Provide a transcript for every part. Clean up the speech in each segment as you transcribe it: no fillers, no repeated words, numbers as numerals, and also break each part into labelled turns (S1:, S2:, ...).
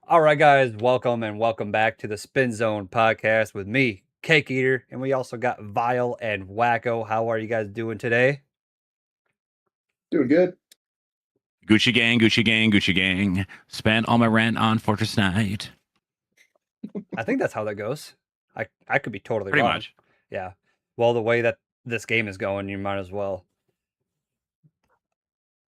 S1: All right, guys, welcome back to the Spin Zone podcast with me, Cake Eater, and we also got Vile and Wacko. How are you guys doing today?
S2: Doing good.
S3: Gucci gang, Gucci gang, Gucci gang. Spent all my rent on Fortress Night.
S1: I think that's how that goes. I could be totally
S3: Pretty
S1: wrong.
S3: much.
S1: Yeah. Well, the way that this game is going, you might as well.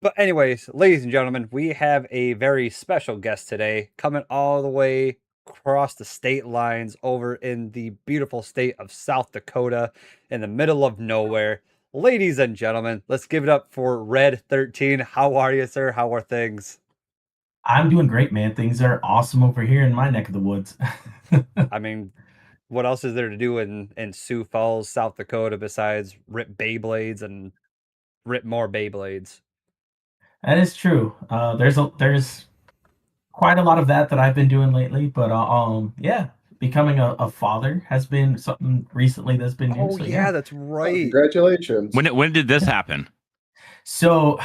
S1: But anyways, ladies and gentlemen, we have a very special guest today, coming all the way across the state lines over in the beautiful state of South Dakota in the middle of nowhere. Ladies and gentlemen, let's give it up for Red 13. How are you, sir? How are things?
S4: I'm doing great, man. Things are awesome over here in my neck of the woods.
S1: I mean, what else is there to do in Sioux Falls, South Dakota besides rip Beyblades and rip more Beyblades?
S4: That is true. There's quite a lot of that I've been doing lately, but yeah, becoming a father has been something recently that's been new.
S1: Oh,
S4: So
S1: yeah, that's
S2: Oh,
S1: right.
S2: congratulations.
S3: When did this happen?
S4: So,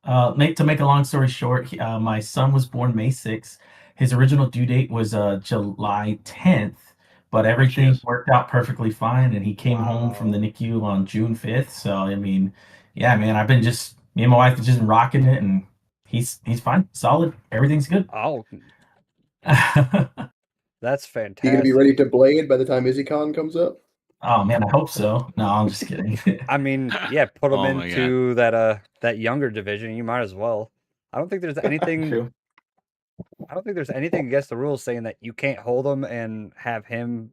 S4: to make a long story short, my son was born May 6th. His original due date was July 10th, but everything
S3: Jeez.
S4: worked out perfectly fine, and he came home from the
S1: Wow.
S4: NICU on June 5th. So, I mean, yeah, man, me and my wife have just been rocking it, and he's fine, solid, everything's good.
S1: Oh, that's
S2: You gonna be
S1: fantastic.
S2: ready to blade by the time IzzyCon comes up?
S4: Oh man, I hope so. No, I'm just kidding.
S1: I mean, yeah, put them
S3: Oh my God.
S1: into that younger division. You might as well. I don't think there's anything.
S4: True.
S1: I don't think there's anything against the rules saying that you can't hold him and have him,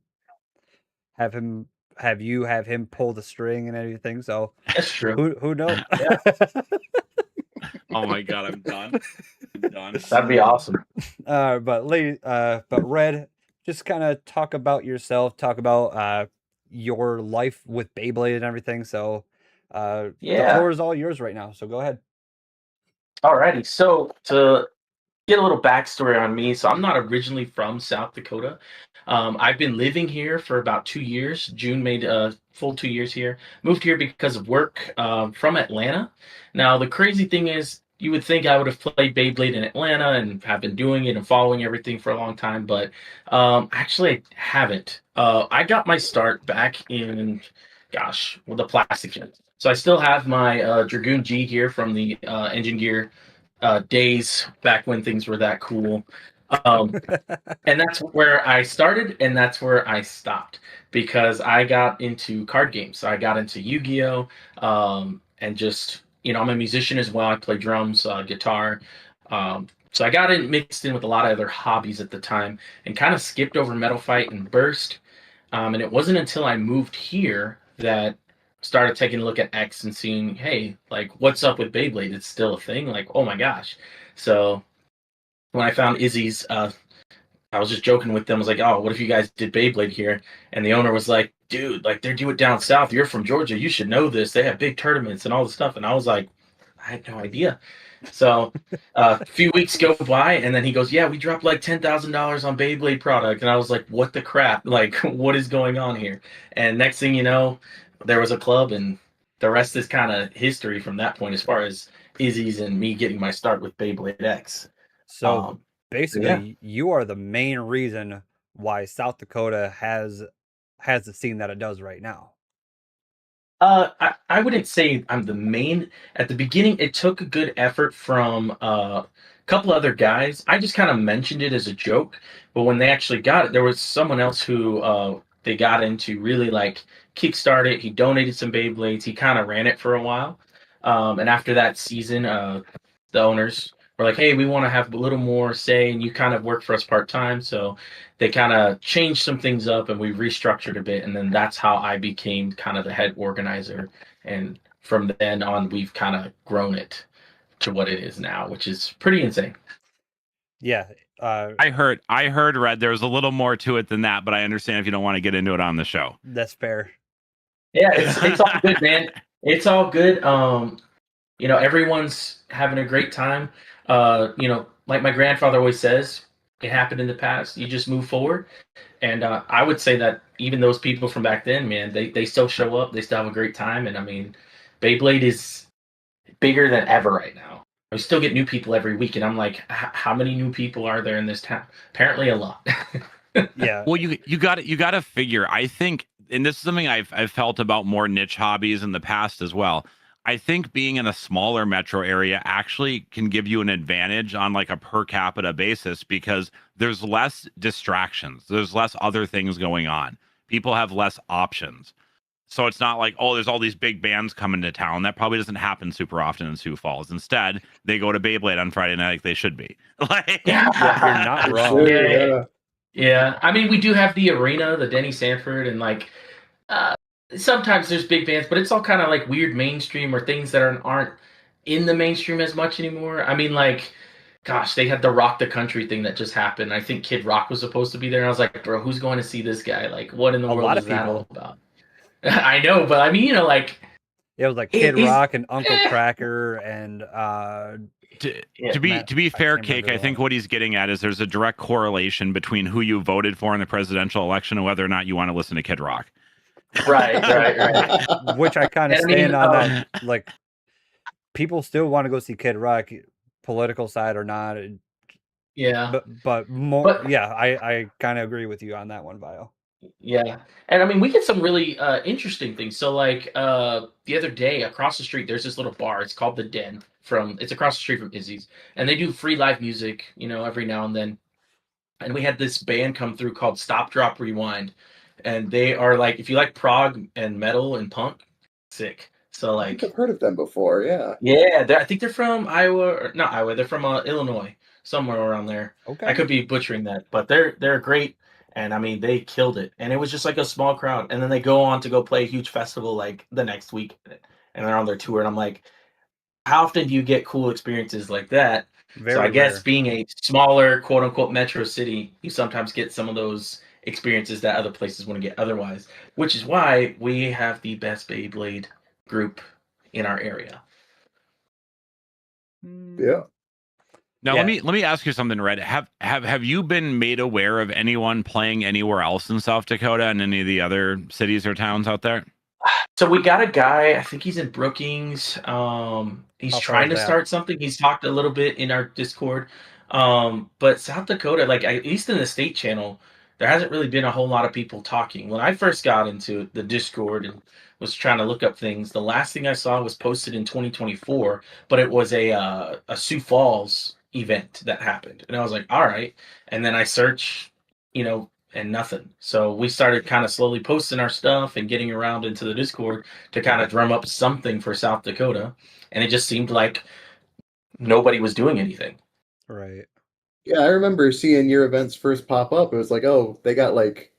S1: have him pull the string and everything. So
S4: That's true.
S1: who knows?
S3: Oh my God, I'm done. I'm done.
S4: That'd be awesome.
S1: But Red, just kind of talk about yourself. Talk about your life with Beyblade and everything. So the
S4: Yeah.
S1: floor is all yours right now. So go ahead.
S4: Alrighty. So to get a little backstory on me, so I'm not originally from South Dakota. I've been living here for about 2 years. June made a full 2 years here. Moved here because of work from Atlanta. Now the crazy thing is, you would think I would have played Beyblade in Atlanta and have been doing it and following everything for a long time, but actually I haven't. I got my start back in, gosh, well, the plastic gen. So I still have my Dragoon G here from the Engine Gear days back when things were that cool. Um, and that's where I started, and that's where I stopped because I got into card games. So I got into Yu-Gi-Oh, and just I'm a musician as well. I play drums, guitar. So I got in mixed in with a lot of other hobbies at the time, and kind of skipped over Metal Fight and Burst. And it wasn't until I moved here that started taking a look at X and seeing, hey, like what's up with Beyblade? It's still a thing. Like, oh my gosh. So when I found Izzy's, I was just joking with them. I was like, oh, what if you guys did Beyblade here? And the owner was like, dude, like they do it down south. You're from Georgia. You should know this. They have big tournaments and all this stuff. And I was like, I had no idea. So a few weeks go by, and then he goes, yeah, we dropped like $10,000 on Beyblade product. And I was like, what the crap? Like, what is going on here? And next thing you know, there was a club, and the rest is kind of history from that point as far as Izzy's and me getting my start with Beyblade X.
S1: So
S4: Um,
S1: basically,
S4: yeah.
S1: you are the main reason why South Dakota has the scene that it does right now.
S4: I wouldn't say I'm the main. At the beginning, it took a good effort from a couple other guys. I just kind of mentioned it as a joke, but when they actually got it, there was someone else who they got into really like kickstart it. He donated some Beyblades. He kind of ran it for a while, and after that season, the owners were like, "Hey, we want to have a little more say, and you kind of work for us part time." So they kind of changed some things up, and we restructured a bit, and then that's how I became kind of the head organizer. And from then on, we've kind of grown it to what it is now, which is pretty insane.
S1: Yeah.
S3: I heard, Red, there was a little more to it than that, but I understand if you don't want to get into it on the show.
S1: That's fair.
S4: Yeah, it's all good, man. It's all good. Everyone's having a great time. Like my grandfather always says, it happened in the past. You just move forward. And I would say that even those people from back then, man, they still show up. They still have a great time. And I mean, Beyblade is bigger than ever right now. I still get new people every week, and I'm like, how many new people are there in this town? Apparently, a lot.
S1: Yeah,
S3: Well, you got to figure. I think, and this is something I've felt about more niche hobbies in the past as well. I think being in a smaller metro area actually can give you an advantage on like a per capita basis because there's less distractions. There's less other things going on. People have less options. So it's not like, oh, there's all these big bands coming to town. That probably doesn't happen super often in Sioux Falls. Instead, they go to Beyblade on Friday night like they should be. Like,
S1: yeah, you're not
S2: For
S1: wrong.
S2: sure,
S4: Yeah,
S2: yeah.
S4: yeah. I mean, we do have the arena, the Denny Sanford, and like uh, sometimes there's big bands, but it's all kind of like weird mainstream or things that aren't in the mainstream as much anymore. I mean, like, gosh, they had the Rock the Country thing that just happened. I think Kid Rock was supposed to be there, and I was like, bro, who's going to see this guy? Like, what in the
S1: A
S4: world
S1: lot
S4: is
S1: of
S4: that all
S1: people.
S4: about? I know, but I mean, like,
S1: It was like Kid
S4: he's
S1: Rock and Uncle
S4: eh,
S1: Cracker and
S3: to,
S4: yeah,
S3: to be
S1: Matt.
S3: to be
S1: I
S3: fair,
S1: can't
S3: Cake,
S1: remember
S3: I
S1: the
S3: think
S1: one.
S3: what he's getting at is there's a direct correlation between who you voted for in the presidential election and whether or not you want to listen to Kid Rock.
S4: right.
S1: Which I kind of
S4: And I mean,
S1: stand on that. Like people still want to go see Kid Rock, political side or not.
S4: yeah,
S1: But more,
S4: but
S1: yeah, I kind of agree with you on that one, Bio.
S4: yeah, and I mean, we get some really interesting things. So, like the other day, across the street, there's this little bar. It's called the Den. It's across the street from Izzy's, and they do free live music, every now and then. And we had this band come through called Stop Drop Rewind, and they are like, if you like prog and metal and punk, sick. So
S2: I think I've
S4: like,
S2: heard of them before, yeah.
S4: yeah, I think they're from Iowa, or not Iowa. They're from Illinois, somewhere around there. I
S1: Okay,
S4: could be butchering that, but they're great, and I mean they killed it. And it was just like a small crowd, and then they go on to go play a huge festival like the next week, and they're on their tour. And I'm like, how often do you get cool experiences like that? So I
S1: very
S4: guess
S1: rare.
S4: being a smaller quote unquote metro city, you sometimes get some of those experiences that other places wouldn't get otherwise. Which is why we have the best Beyblade group in our area.
S2: Yeah.
S3: Now
S1: Yeah.
S3: let me ask you something, Red. Have you been made aware of anyone playing anywhere else in South Dakota and any of the other cities or towns out there?
S4: So we got a guy, I think he's in Brookings. He's
S1: How far
S4: trying
S1: is
S4: to
S1: that?
S4: start something. He's talked a little bit in our Discord. But South Dakota, like at least in the state channel, there hasn't really been a whole lot of people talking. When I first got into the Discord and was trying to look up things, the last thing I saw was posted in 2024, but it was a Sioux Falls event that happened. And I was like, all right. And then I search, and nothing. So we started kind of slowly posting our stuff and getting around into the Discord to kind of drum up something for South Dakota. And it just seemed like nobody was doing anything.
S1: Right.
S2: Yeah, I remember seeing your events first pop up. It was like, oh, they got like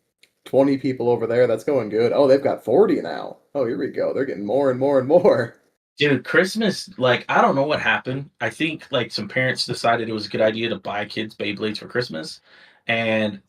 S2: 20 people over there. That's going good. Oh, they've got 40 now. Oh, here we go. They're getting more and more and more.
S4: Dude, Christmas, like, I don't know what happened. I think, like, some parents decided it was a good idea to buy kids Beyblades for Christmas. And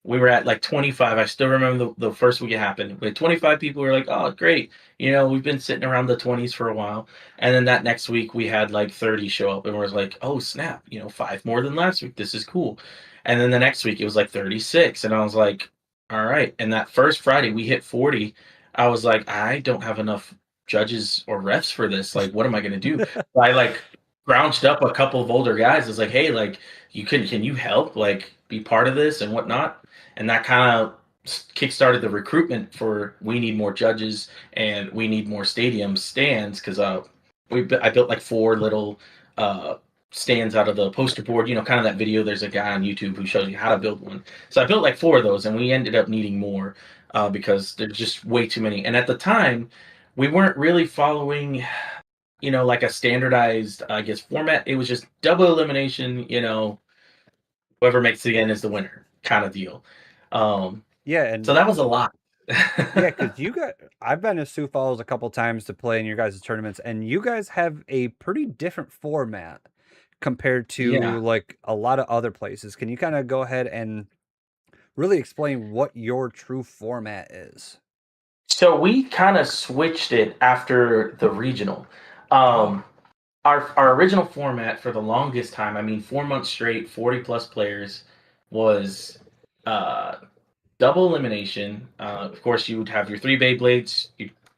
S4: we were at like 25. I still remember the first week it happened. We had 25 people. We were like, oh, great. We've been sitting around the 20s for a while. And then that next week, we had like 30 show up. And we was like, oh, snap, 5 more than last week. This is cool. And then the next week, it was like 36. And I was like, all right. And that first Friday, we hit 40. I was like, I don't have enough judges or refs for this. Like, what am I going to do? So I like grounded up a couple of older guys. I was like, hey, like, can you help, like, be part of this and whatnot? And that kind of kickstarted the recruitment for we need more judges and we need more stadium stands because I built like 4 little uh, stands out of the poster board. Kind of that video. There's a guy on YouTube who shows you how to build one. So I built like 4 of those, and we ended up needing more because there's just way too many. And at the time, we weren't really following, like a standardized, I guess, format. It was just double elimination. Whoever makes the end is the winner, kind of deal.
S1: Yeah,
S4: So
S1: and
S4: that was a lot.
S1: yeah, because I've been to Sioux Falls a couple times to play in your guys' tournaments, and you guys have a pretty different format compared to
S4: Yeah.
S1: like a lot of other places. Can you kind of go ahead and really explain what your true format is?
S4: So we kind of switched it after the regional.
S1: Oh,
S4: Um, our original format for the longest time, I mean, 4 months straight, 40 plus players, was uh, double elimination. Of course, you would have your 3 Beyblades.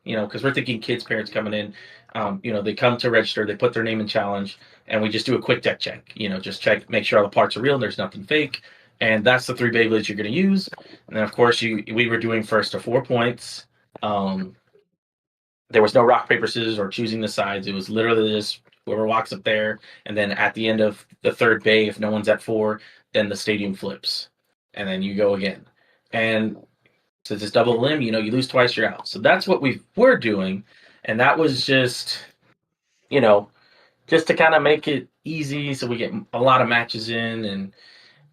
S4: Because we're thinking kids, parents coming in. They come to register. They put their name in challenge. and we just do a quick deck check. Just check, make sure all the parts are real and there's nothing fake. And that's the 3 Beyblades you're going to use. And then, of course, we were doing first to 4 points. There was no rock, paper, scissors or choosing the sides. It was literally just whoever walks up there. And then at the end of the third bay, if no one's at 4, then the stadium flips. And then you go again. And since it's double limb, you lose twice, you're out. So that's what we were doing. And that was just, just to kind of make it easy so we get a lot of matches in. And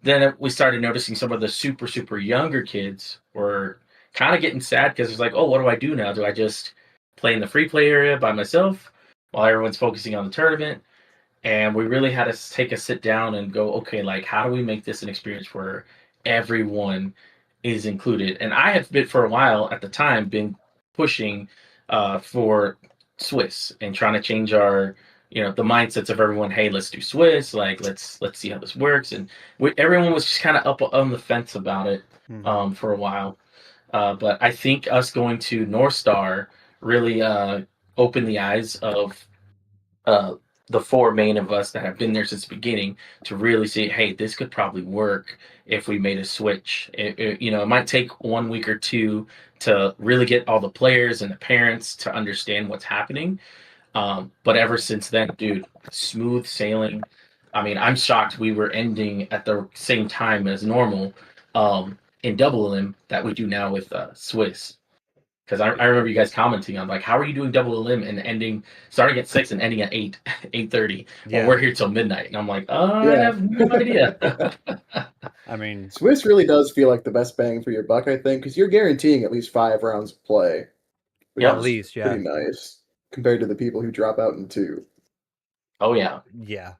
S4: then we started noticing some of the super, super younger kids were kind of getting sad because it's like, oh, what do I do now? Do I just play in the free play area by myself while everyone's focusing on the tournament? And we really had to take a sit down and go, okay, like, how do we make this an experience where everyone is included? And I had been for a while at the time been pushing for Swiss and trying to change our the mindsets of everyone. Hey, let's do Swiss, like let's see how this works. And everyone was just kind of up on the fence about it for a while, but I think us going to North Star really opened the eyes of the 4 main of us that have been there since the beginning to really see, hey, this could probably work if we made a switch. It might take 1 week or 2 to really get all the players and the parents to understand what's happening. But ever since then, dude, smooth sailing. I mean, I'm shocked we were ending at the same time as normal in double limb that we do now with Swiss. Because I remember you guys commenting on like, how are you doing double limb and starting at 6 and ending at 8:30 when we're here till midnight? And I'm like, I have no idea.
S1: I mean,
S2: Swiss really does feel like the best bang for your buck, I think, because you're guaranteeing at least 5 rounds of play. Which
S4: Yep.
S2: is
S1: at least, yeah.
S2: pretty nice compared to the people who drop out in 2.
S4: Oh yeah.
S1: Yeah.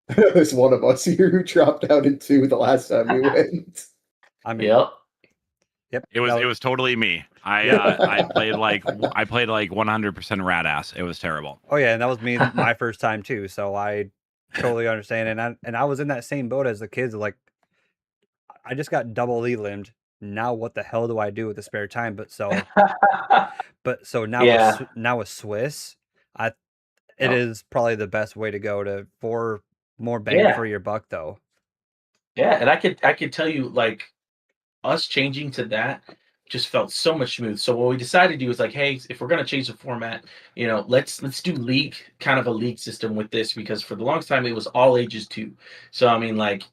S2: There's one of us here who dropped out in 2 the last time we went.
S1: I mean,
S4: Yep.
S3: It was totally me. I played like 100% rat ass. It was terrible.
S1: Oh yeah, and that was me my first time too. So I totally understand, and I was in that same boat as the kids. Like, I just got double limbed. Now what the hell do I do with the spare time? But so now
S4: Yeah.
S1: now with Swiss, it is probably the best way to go for more bang for your buck though.
S4: Yeah, and I could tell you, like, us changing to that just felt so much smooth. So what we decided to do is like, hey, if we're gonna change the format, let's do kind of a league system with this, because for the longest time it was all ages too. So I mean, like,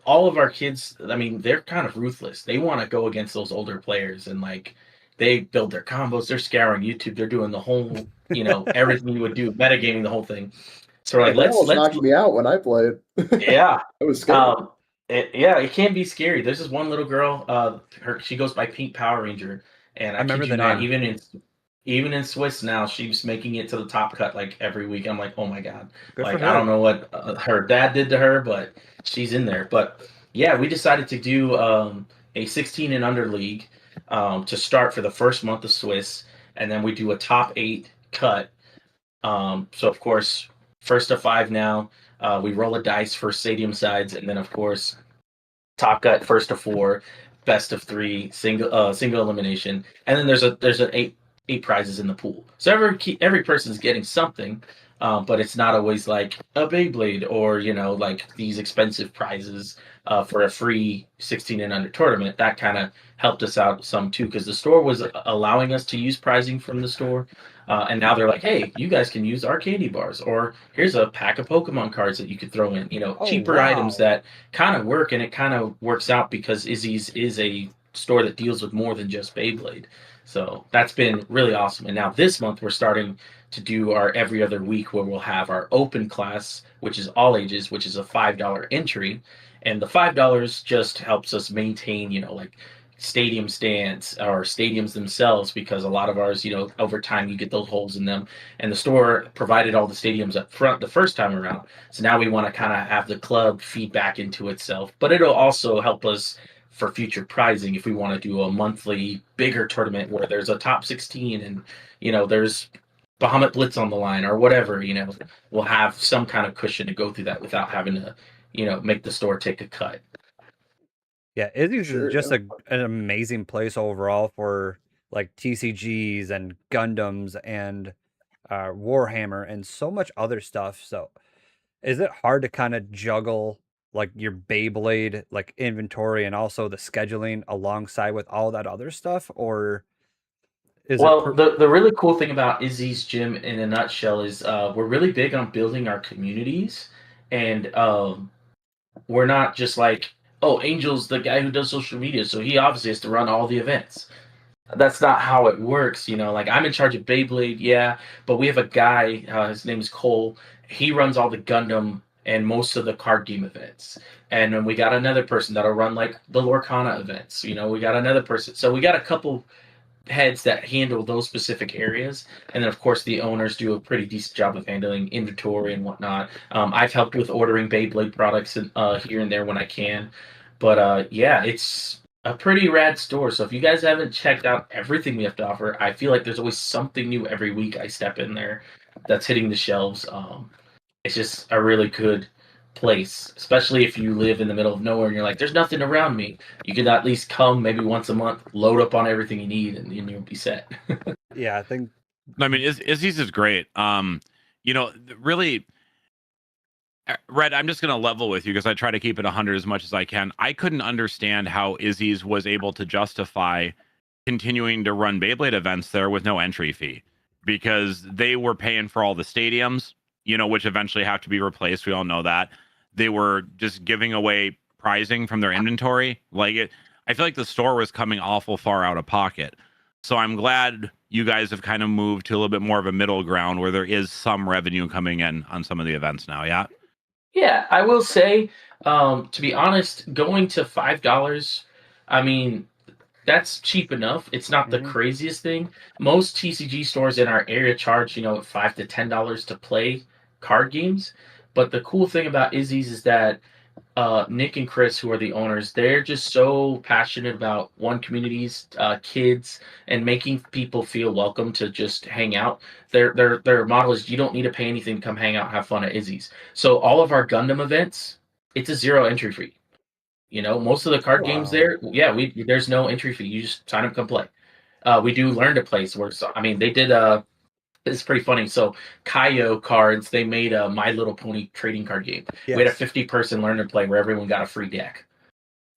S4: all of our kids, I mean, they're kind of ruthless. They want to go against those older players and like they build their combos, they're scouring YouTube, they're doing the whole, everything you would do, metagaming the whole thing. So we're like,
S2: That almost
S4: let's
S2: knocked me out when I played.
S4: yeah.
S2: It was scary.
S4: It can be scary. There's this one little girl. She goes by Pink Power Ranger, and I
S1: remember
S4: kid you
S1: the
S4: not,
S1: name.
S4: even in Swiss now, she's making it to the top cut like every week. I'm like, oh my god,
S1: Good
S4: like
S1: for
S4: I don't
S1: her.
S4: know what her dad did to her, but she's in there. But yeah, we decided to do a 16 and under league to start for the first month of Swiss, and then we do a top 8 cut. So of course, first to 5 now. We roll a dice for stadium sides, and then of course, top cut first to 4, best of 3, single elimination, and then there's an eight prizes in the pool. So every person's getting something, but it's not always like a Beyblade or like these expensive prizes for a free 16 and under tournament. That kind of helped us out some too, because the store was allowing us to use prizing from the store. And now they're like, hey, you guys can use our candy bars, or here's a pack of Pokemon cards that you could throw in, cheaper items that kind of work, and it kind of works out because Izzy's is a store that deals with more than just Beyblade. So that's been really awesome. And now this month we're starting to do our every other week, where we'll have our open class, which is all ages, which is a $5 entry. And the $5 just helps us maintain, like stadium stands or stadiums themselves, because a lot of ours, over time you get those holes in them, and the store provided all the stadiums up front the first time around. So now we want to kind of have the club feed back into itself, but it'll also help us for future prizing if we want to do a monthly bigger tournament where there's a top 16 and there's Bahamut Blitz on the line or whatever. We'll have some kind of cushion to go through that without having to make the store take a cut.
S1: Yeah, Izzy's
S2: Sure,
S1: is just
S2: yeah.
S1: an amazing place overall for like TCGs and Gundams and Warhammer and so much other stuff. So Is it hard to kind of juggle like your Beyblade like inventory and also the scheduling alongside with all that other stuff, or is it
S4: Well, the really cool thing about Izzy's gym in a nutshell is we're really big on building our communities, and we're not just like, oh, Angel's the guy who does social media, so he obviously has to run all the events. That's not how it works, you know. Like I'm in charge of Beyblade, yeah, but we have a guy. His name is Cole. He runs all the Gundam and most of the card game events. And then we got another person that'll run like the Lorcana events. You know, we got another person. So we got a couple heads that handle those specific areas, and then of course the owners do a pretty decent job of handling inventory and whatnot. I've helped with ordering Beyblade products here and there when I can, but yeah, it's a pretty rad store. So if you guys haven't checked out everything we have to offer, I feel like there's always something new every week I step in there that's hitting the shelves. It's just a really good place, especially if you live in the middle of nowhere and you're like, there's nothing around me. You can at least come maybe once a month, load up on everything you need, and you'll be set.
S1: yeah, I think
S3: I mean, Izzy's is great. Really, Red, I'm just going to level with you because I try to keep it 100 as much as I can. I couldn't understand how Izzy's was able to justify continuing to run Beyblade events there with no entry fee, because they were paying for all the stadiums, which eventually have to be replaced. We all know that. They were just giving away prizing from their inventory. I feel like the store was coming awful far out of pocket. So I'm glad you guys have kind of moved to a little bit more of a middle ground where there is some revenue coming in on some of the events now. Yeah.
S4: Yeah, I will say, to be honest, going to $5, I mean, that's cheap enough. It's not the
S1: mhm.
S4: craziest thing. Most TCG stores in our area charge, $5 to $10 to play card games. But the cool thing about Izzy's is that Nick and Chris, who are the owners, they're just so passionate about one communities, kids, and making people feel welcome to just hang out. Their model is you don't need to pay anything to come hang out, have fun at Izzy's. So all of our Gundam events, it's a zero entry fee. Most of the card games
S2: Wow.
S4: there, yeah, there's no entry fee. You just sign up, come play. We do learn to play. I mean, they did it's pretty funny. So Kaio cards, they made a My Little Pony trading card game. We had a
S1: Yes.
S4: 50-person learn to play where everyone got a free deck,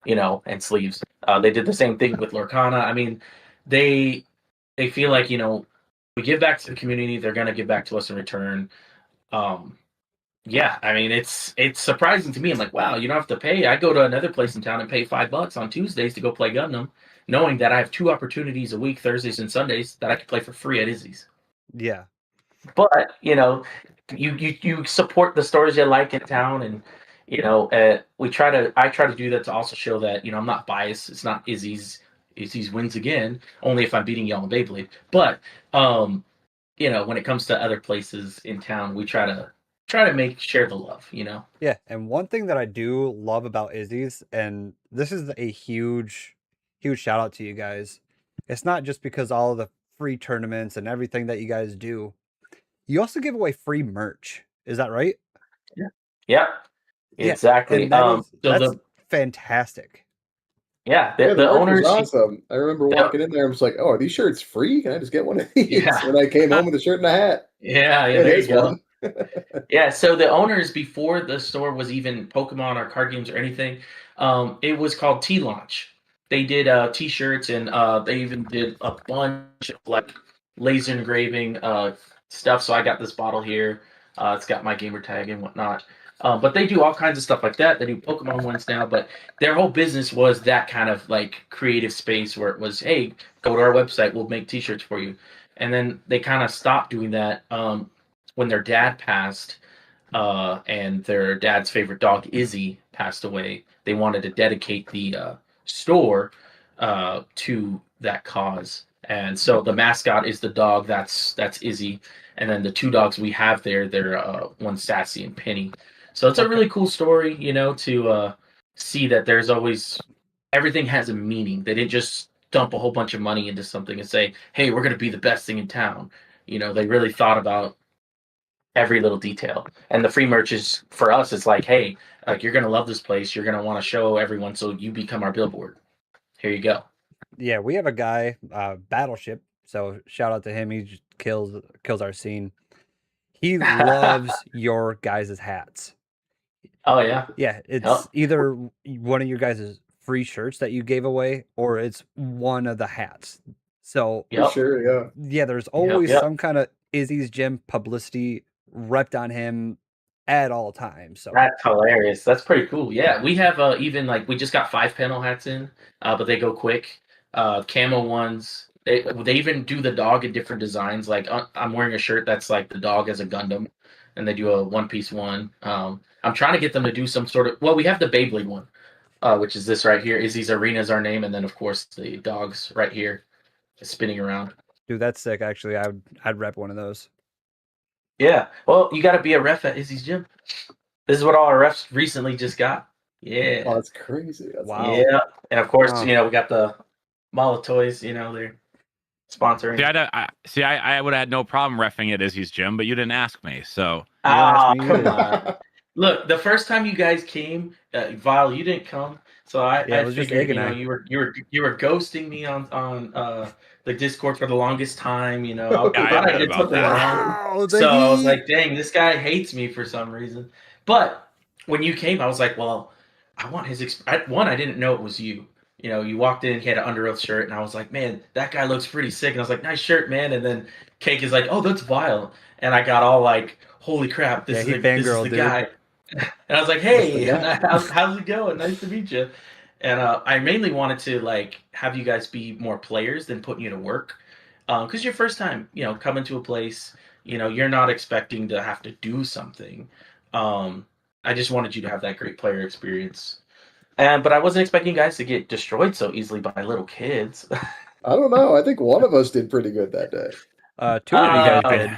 S4: and sleeves. They did the same thing with Lorcana. I mean, they feel like we give back to the community, they're gonna give back to us in return. Um, yeah, I mean it's surprising to me. I'm like, wow, you don't have to pay. I go to another place in town and pay $5 on Tuesdays to go play Gundam, knowing that I have two opportunities a week, Thursdays and Sundays, that I can play for free at Izzy's.
S1: Yeah.
S4: But you support the stores you like in town, and I try to do that to also show that I'm not biased. It's not Izzy's wins again, only if I'm beating y'all in Beyblade. But when it comes to other places in town, we try to make share the love.
S1: Yeah, and one thing that I do love about Izzy's, and this is a huge, huge shout out to you guys. It's not just because all of the free tournaments and everything that you guys do. You also give away free merch. Is that right?
S4: Yeah. Yeah.
S1: Yeah,
S4: Exactly.
S1: and that's
S4: The
S1: fantastic.
S4: yeah
S2: Yeah, the
S4: the
S2: merch was
S4: owners.
S2: awesome. I remember walking in there. I was like, "Oh, are these shirts free? Can I just get one of these?"
S4: Yeah.
S2: And I came home with a shirt and a hat.
S4: Yeah.
S2: Hey,
S4: There you
S2: there's
S4: go.
S2: one.
S4: Yeah, so the owners, before the store was even Pokemon or card games or anything, it was called T Launch. They did T-shirts, and they even did a bunch of like laser engraving stuff. So I got this bottle here. It's got my gamer tag and whatnot. But they do all kinds of stuff like that. They do Pokemon ones now, but their whole business was that kind of like creative space where it was, hey, go to our website, we'll make T-shirts for you. And then they kind of stopped doing that when their dad passed, and their dad's favorite dog Izzy passed away. They wanted to dedicate the store to that cause, and so the mascot is the dog. That's Izzy, and then the two dogs we have there, they're one Sassy and Penny. So it's a
S1: Okay.
S4: really cool story, to see that there's always everything has a meaning. They didn't just dump a whole bunch of money into something and say, "Hey, we're going to be the best thing in town." They really thought about every little detail. And the free merch is for us. It's like, hey, like you're gonna love this place. You're gonna want to show everyone, so you become our billboard. Here you go.
S1: Yeah, we have a guy, Battleship. So shout out to him. He just kills our scene. He loves your guys' hats.
S4: Oh yeah.
S1: Yeah, it's
S4: Yep.
S1: either one of your guys' free shirts that you gave away, or it's one of the hats. So
S2: For
S4: Yep.
S2: sure, yeah.
S1: yeah, there's
S4: Yep.
S1: always
S4: Yep.
S1: some kind of Izzy's Gym publicity repped on him at all times. So
S4: That's hilarious. That's pretty cool. Yeah, we have even like we just got 5 panel hats in, but they go quick. Camo ones. They even do the dog in different designs. Like I'm wearing a shirt that's like the dog as a Gundam, and they do a one-piece one. I'm trying to get them to do some sort of. Well, we have the Beyblade one, which is this right here. Izzy's Arena is our name, and then of course the dogs right here, spinning around.
S1: dude, that's sick. Actually, I'd rep one of those.
S4: Yeah. Well, you got to be a ref at Izzy's Gym. This is what all our refs recently just got. Yeah.
S2: Oh, that's crazy. That's
S1: Wow.
S4: Yeah, and of course,
S1: Huh.
S4: we got the Mala Toys. They're sponsoring.
S3: See, I would have had no problem reffing it as his gym, but you didn't ask me. So
S1: You didn't ask
S4: Ah,
S1: me
S4: come
S1: either.
S4: on. Look, the first time you guys came, Vile, you didn't come, so
S1: Yeah, it
S4: I
S1: was just
S4: figured,
S1: Egg and I.
S4: you were ghosting me on the Discord for the longest time. I
S3: I
S4: thought I
S3: admit
S4: did
S3: about
S4: something
S3: that.
S4: wrong.
S1: Oh,
S4: So I was
S1: heat.
S4: like, dang, this guy hates me for some reason. But when you came, I was like, well, I want his I didn't know it was you. You walked in, he had an Under Oath shirt, and I was like, man, that guy looks pretty sick. And I was like, nice shirt, man. And then Cake is like, oh, that's Vile. And I got all like, holy crap,
S1: Yeah, he
S4: this is
S1: fangirled,
S4: the
S1: dude.
S4: guy. And I was like,
S2: That's
S4: hey,
S2: the guy.
S4: how's it going? Nice to meet you. And I mainly wanted to like have you guys be more players than putting you to work. Because your first time, coming to a place, you're not expecting to have to do something. I just wanted you to have that great player experience. But I wasn't expecting you guys to get destroyed so easily by little kids.
S2: I don't know. I think one of us did pretty good that day.
S1: Two of you guys
S4: Uh,
S1: did.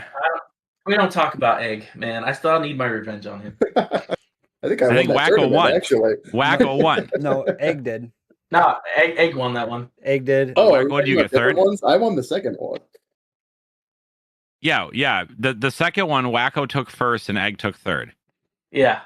S4: we don't talk about Egg, man. I still need my revenge on him.
S2: I think I
S3: I
S2: won
S3: think
S2: that
S3: Wacko
S2: tournament,
S3: won.
S2: actually.
S3: Wacko won.
S1: No, Egg did.
S4: No, Egg won that one.
S1: Egg did.
S2: Oh,
S3: Wacko,
S2: are we
S3: what did you
S2: talking
S3: get,
S2: about different
S3: third?
S2: ones? I won the second one.
S3: Yeah. The second one, Wacko took first and Egg took third.
S4: Yeah.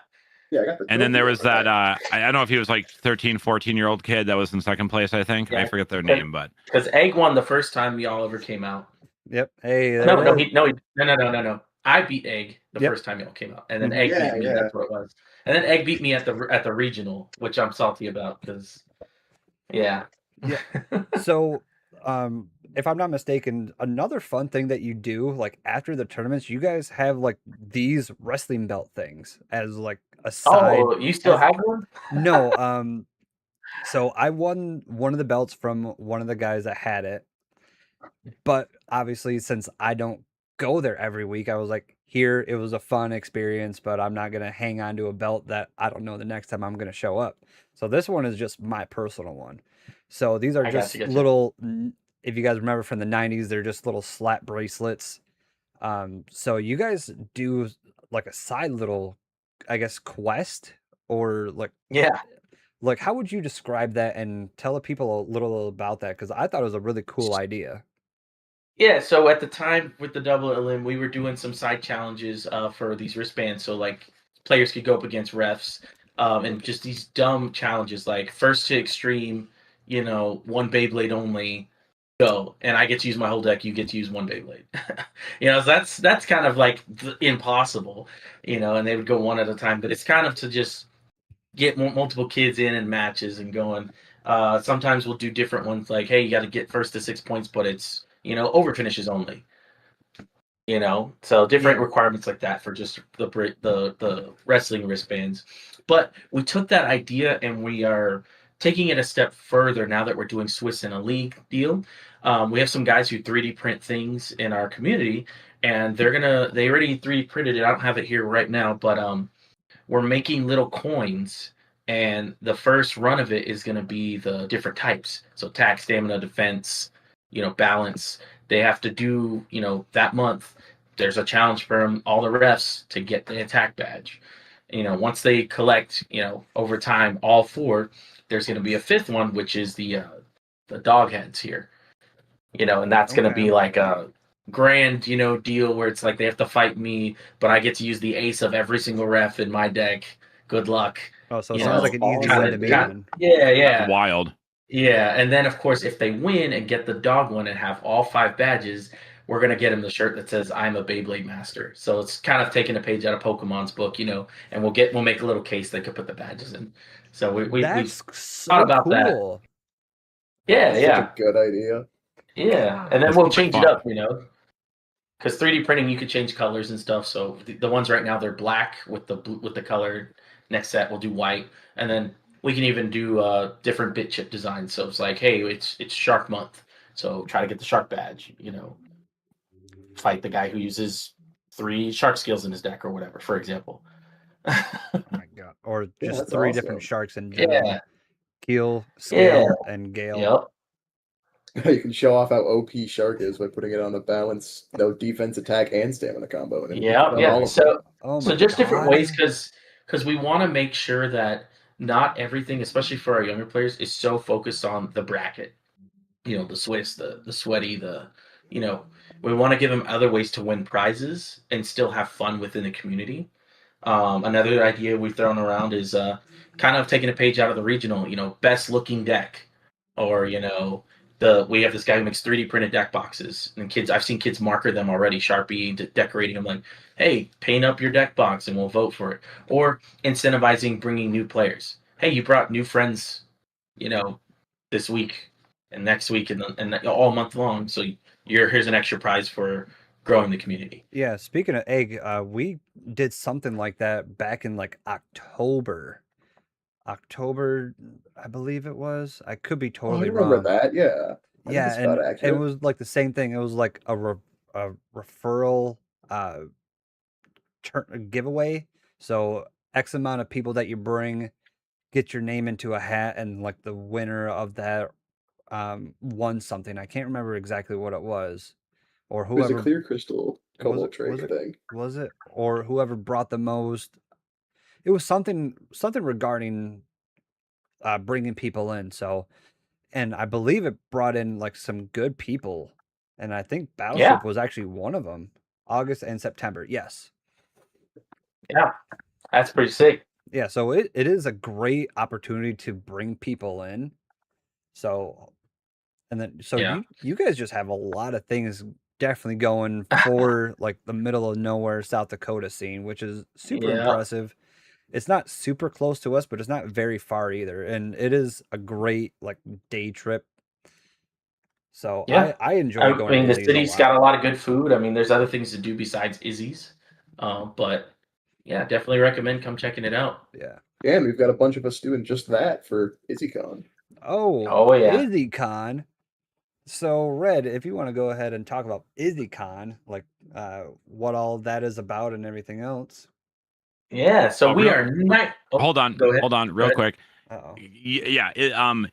S2: Yeah, I got the
S3: And then there
S2: trophy
S3: was
S2: over
S3: that
S2: there.
S3: I don't know if he was like 13, 14-year-old kid that was in second place, I think.
S4: Yeah.
S3: I forget their name, but
S4: Because Egg won the first time y'all ever came out.
S1: Yep. Hey,
S4: No,
S1: there it is.
S4: no. I beat Egg the
S1: Yep.
S4: first time y'all came out, and then
S1: Mhm.
S4: Egg
S2: Yeah,
S4: beat me.
S2: yeah.
S4: That's what it was. And then Egg beat me at the regional, which I'm salty about because, yeah.
S1: Yeah. So, if I'm not mistaken, another fun thing that you do, like after the tournaments, you guys have like these wrestling belt things as like a side.
S4: Oh, you still
S1: as-
S4: have one?
S1: No, so I won one of the belts from one of the guys that had it. But obviously, since I don't go there every week, I was like, here, it was a fun experience, but I'm not going to hang on to a belt that I don't know the next time I'm going to show up. So this one is just my personal one. So these are
S4: I
S1: just
S4: gotcha.
S1: little, if you guys remember from the 90s, they're just little slap bracelets. So you guys do like a side little, I guess, quest or
S4: Yeah.
S1: like how would you describe that and tell the people a little about that? Because I thought it was a really cool idea.
S4: Yeah, so at the time with the double elim, we were doing some side challenges for these wristbands. So like players could go up against refs, and just these dumb challenges like first to extreme, one Beyblade only, go, and I get to use my whole deck. You get to use one Beyblade. So that's kind of like impossible, and they would go one at a time. But it's kind of to just get multiple kids in matches and going. Sometimes we'll do different ones like, hey, you got to get first to 6 points, but it's over finishes only. So different
S1: Yeah.
S4: requirements like that for just the wrestling wristbands. But we took that idea and we are taking it a step further now that we're doing Swiss in a League deal. We have some guys who 3D print things in our community, and they already 3D printed it. I don't have it here right now, but we're making little coins, and the first run of it is going to be the different types. So attack, stamina, defense, balance. They have to do, that month. There's a challenge for all the refs to get the attack badge. Once they collect, over time, all four, there's going to be a fifth one, which is the dog heads here. And that's going to
S1: Okay.
S4: be like a grand, deal where it's like they have to fight me, but I get to use the ace of every single ref in my deck. Good luck.
S1: Oh, so it
S4: You
S1: sounds
S4: know,
S1: like an easy win to me. Then.
S4: Yeah.
S3: wild.
S4: Yeah, and then of course, if they win and get the dog one and have all 5 badges, we're gonna get him the shirt that says "I'm a Beyblade master." So it's kind of taking a page out of Pokemon's book, and we'll make a little case they could put the badges in. So we've
S1: That's
S4: thought
S1: so
S4: about that.
S1: cool.
S4: Yeah,
S2: That's such a
S4: yeah,
S2: good idea.
S4: yeah, and then
S3: That's
S4: we'll
S3: super
S4: change it
S3: fun.
S4: up, because 3D printing you could change colors and stuff. So the ones right now they're black with the color. Next set we'll do white, and then we can even do different bit chip designs. So it's like, hey, it's Shark Month, so try to get the shark badge. Fight the guy who uses 3 shark skills in his deck or whatever, for example.
S1: Oh my god. Or
S2: Yeah,
S1: just
S2: that's
S1: 3 different
S2: awesome.
S1: sharks in
S4: Yeah,
S1: general. Keel,
S4: yeah,
S1: Scale, and Gale.
S4: yep,
S2: You can show off how OP Shark is by putting it on a balance, defense, attack, and stamina combo, and then you can put
S4: yep,
S2: on
S4: yeah.
S2: all of them.
S1: Oh
S4: So
S1: my
S4: just different ways,
S1: god.
S4: because we want to make sure that not everything, especially for our younger players, is so focused on the bracket. The Swiss, the sweaty, you know, we want to give them other ways to win prizes and still have fun within the community. Another idea we've thrown around is kind of taking a page out of the regional, best looking deck, or we have this guy who makes 3D printed deck boxes, and I've seen kids marker them already, Sharpie decorating them, like, hey, paint up your deck box and we'll vote for it, or incentivizing bringing new players. Hey, you brought new friends, you know, this week and next week and all month long, so here's an extra prize for growing the community.
S1: Yeah, speaking of egg, we did something like that back in like October. October, I believe it was. I could be
S2: Oh, I
S1: totally
S2: remember
S1: wrong.
S2: that. Yeah, I think
S1: Yeah,
S2: it's
S1: and
S2: about
S1: it
S2: accurate.
S1: was like the same thing. It was like a referral uh giveaway. So X amount of people that you bring get your name into a hat, and like the winner of that won something. I can't remember exactly what it was, or
S2: It was a
S1: whoever
S2: clear crystal
S1: was
S2: cobalt
S1: it was
S2: trait
S1: it
S2: thing.
S1: was it or whoever brought the most. It was something regarding bringing people in. So, and I believe it brought in like some good people, and I think
S4: Yeah,
S1: Battleship was actually one of them. August and September, yes.
S4: yeah, that's pretty sick.
S1: Yeah, so it is a great opportunity to bring people in. So, and then so
S4: Yeah,
S1: you guys just have a lot of things definitely going for like the middle of nowhere South Dakota scene, which is super
S4: yeah,
S1: impressive. It's not super close to us, but it's not very far either, and it is a great like day trip. So
S4: yeah.
S1: I enjoy
S4: I
S1: going to
S4: mean, the
S1: Izzy's a
S4: city's
S1: lot.
S4: got a lot of good food. I mean, there's other things to do besides Izzy's, but yeah, definitely recommend come checking it out.
S1: Yeah.
S2: Yeah, and we've got a bunch of us doing just that for IzzyCon.
S1: Oh,
S4: Oh yeah,
S1: IzzyCon. So Red, if you want to go ahead and talk about IzzyCon, like what all that is about and everything else.
S4: yeah. So we
S3: Real
S4: are not. Oh,
S3: hold on,
S4: go ahead.
S3: real quick.
S1: Uh-oh.
S3: Yeah,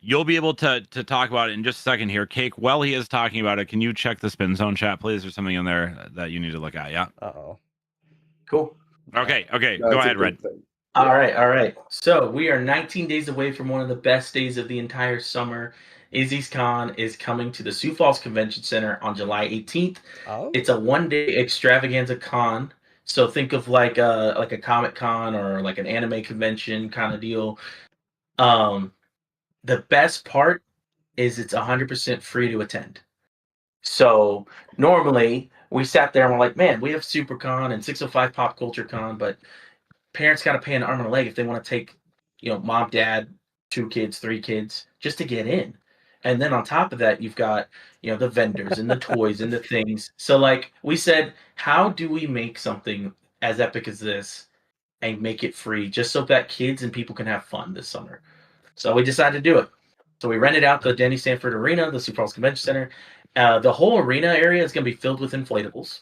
S3: you'll be able to talk about it in just a second here. Cake, while he is talking about it, can you check the spin zone chat, please? There's something in there that you need to look at. Yeah.
S1: Uh-oh.
S4: Cool.
S3: Okay.
S2: No,
S3: Go
S2: it's a
S3: ahead, Red.
S2: good thing.
S4: All
S2: Yeah.
S4: right, all right. So we are 19 days away from one of the best days of the entire summer. Izzy's Con is coming to the Sioux Falls Convention Center on July 18th.
S1: Oh.
S4: It's a one-day extravaganza con. So think of like a Comic Con or like an anime convention kind of deal. Um, the best part is it's 100% free to attend. So normally we sat there and we're like, man, we have SuperCon and 605 Pop Culture Con, but parents got to pay an arm and a leg if they want to take, mom, dad, 2 kids, 3 kids, just to get in. And then on top of that, you've got, the vendors and the toys and the things. So like we said, how do we make something as epic as this and make it free just so that kids and people can have fun this summer? So we decided to do it. So we rented out the Denny Sanford Arena, the Sioux Falls Convention Center. The whole arena area is going to be filled with inflatables.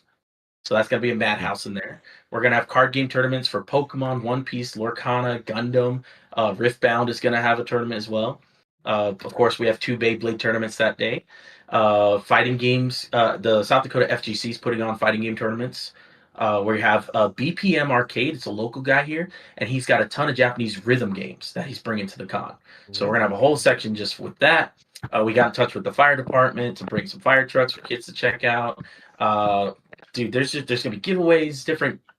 S4: So that's going to be a madhouse in there. We're going to have card game tournaments for Pokemon, One Piece, Lorcana, Gundam. Riftbound is going to have a tournament as well. Of course, we have 2 Beyblade tournaments that day. Fighting games, the South Dakota FGC is putting on fighting game tournaments. We have BPM Arcade. It's a local guy here, and he's got a ton of Japanese rhythm games that he's bringing to the con. So we're going to have a whole section just with that. We got in touch with the fire department to bring some fire trucks for kids to check out. Dude, there's gonna be giveaways.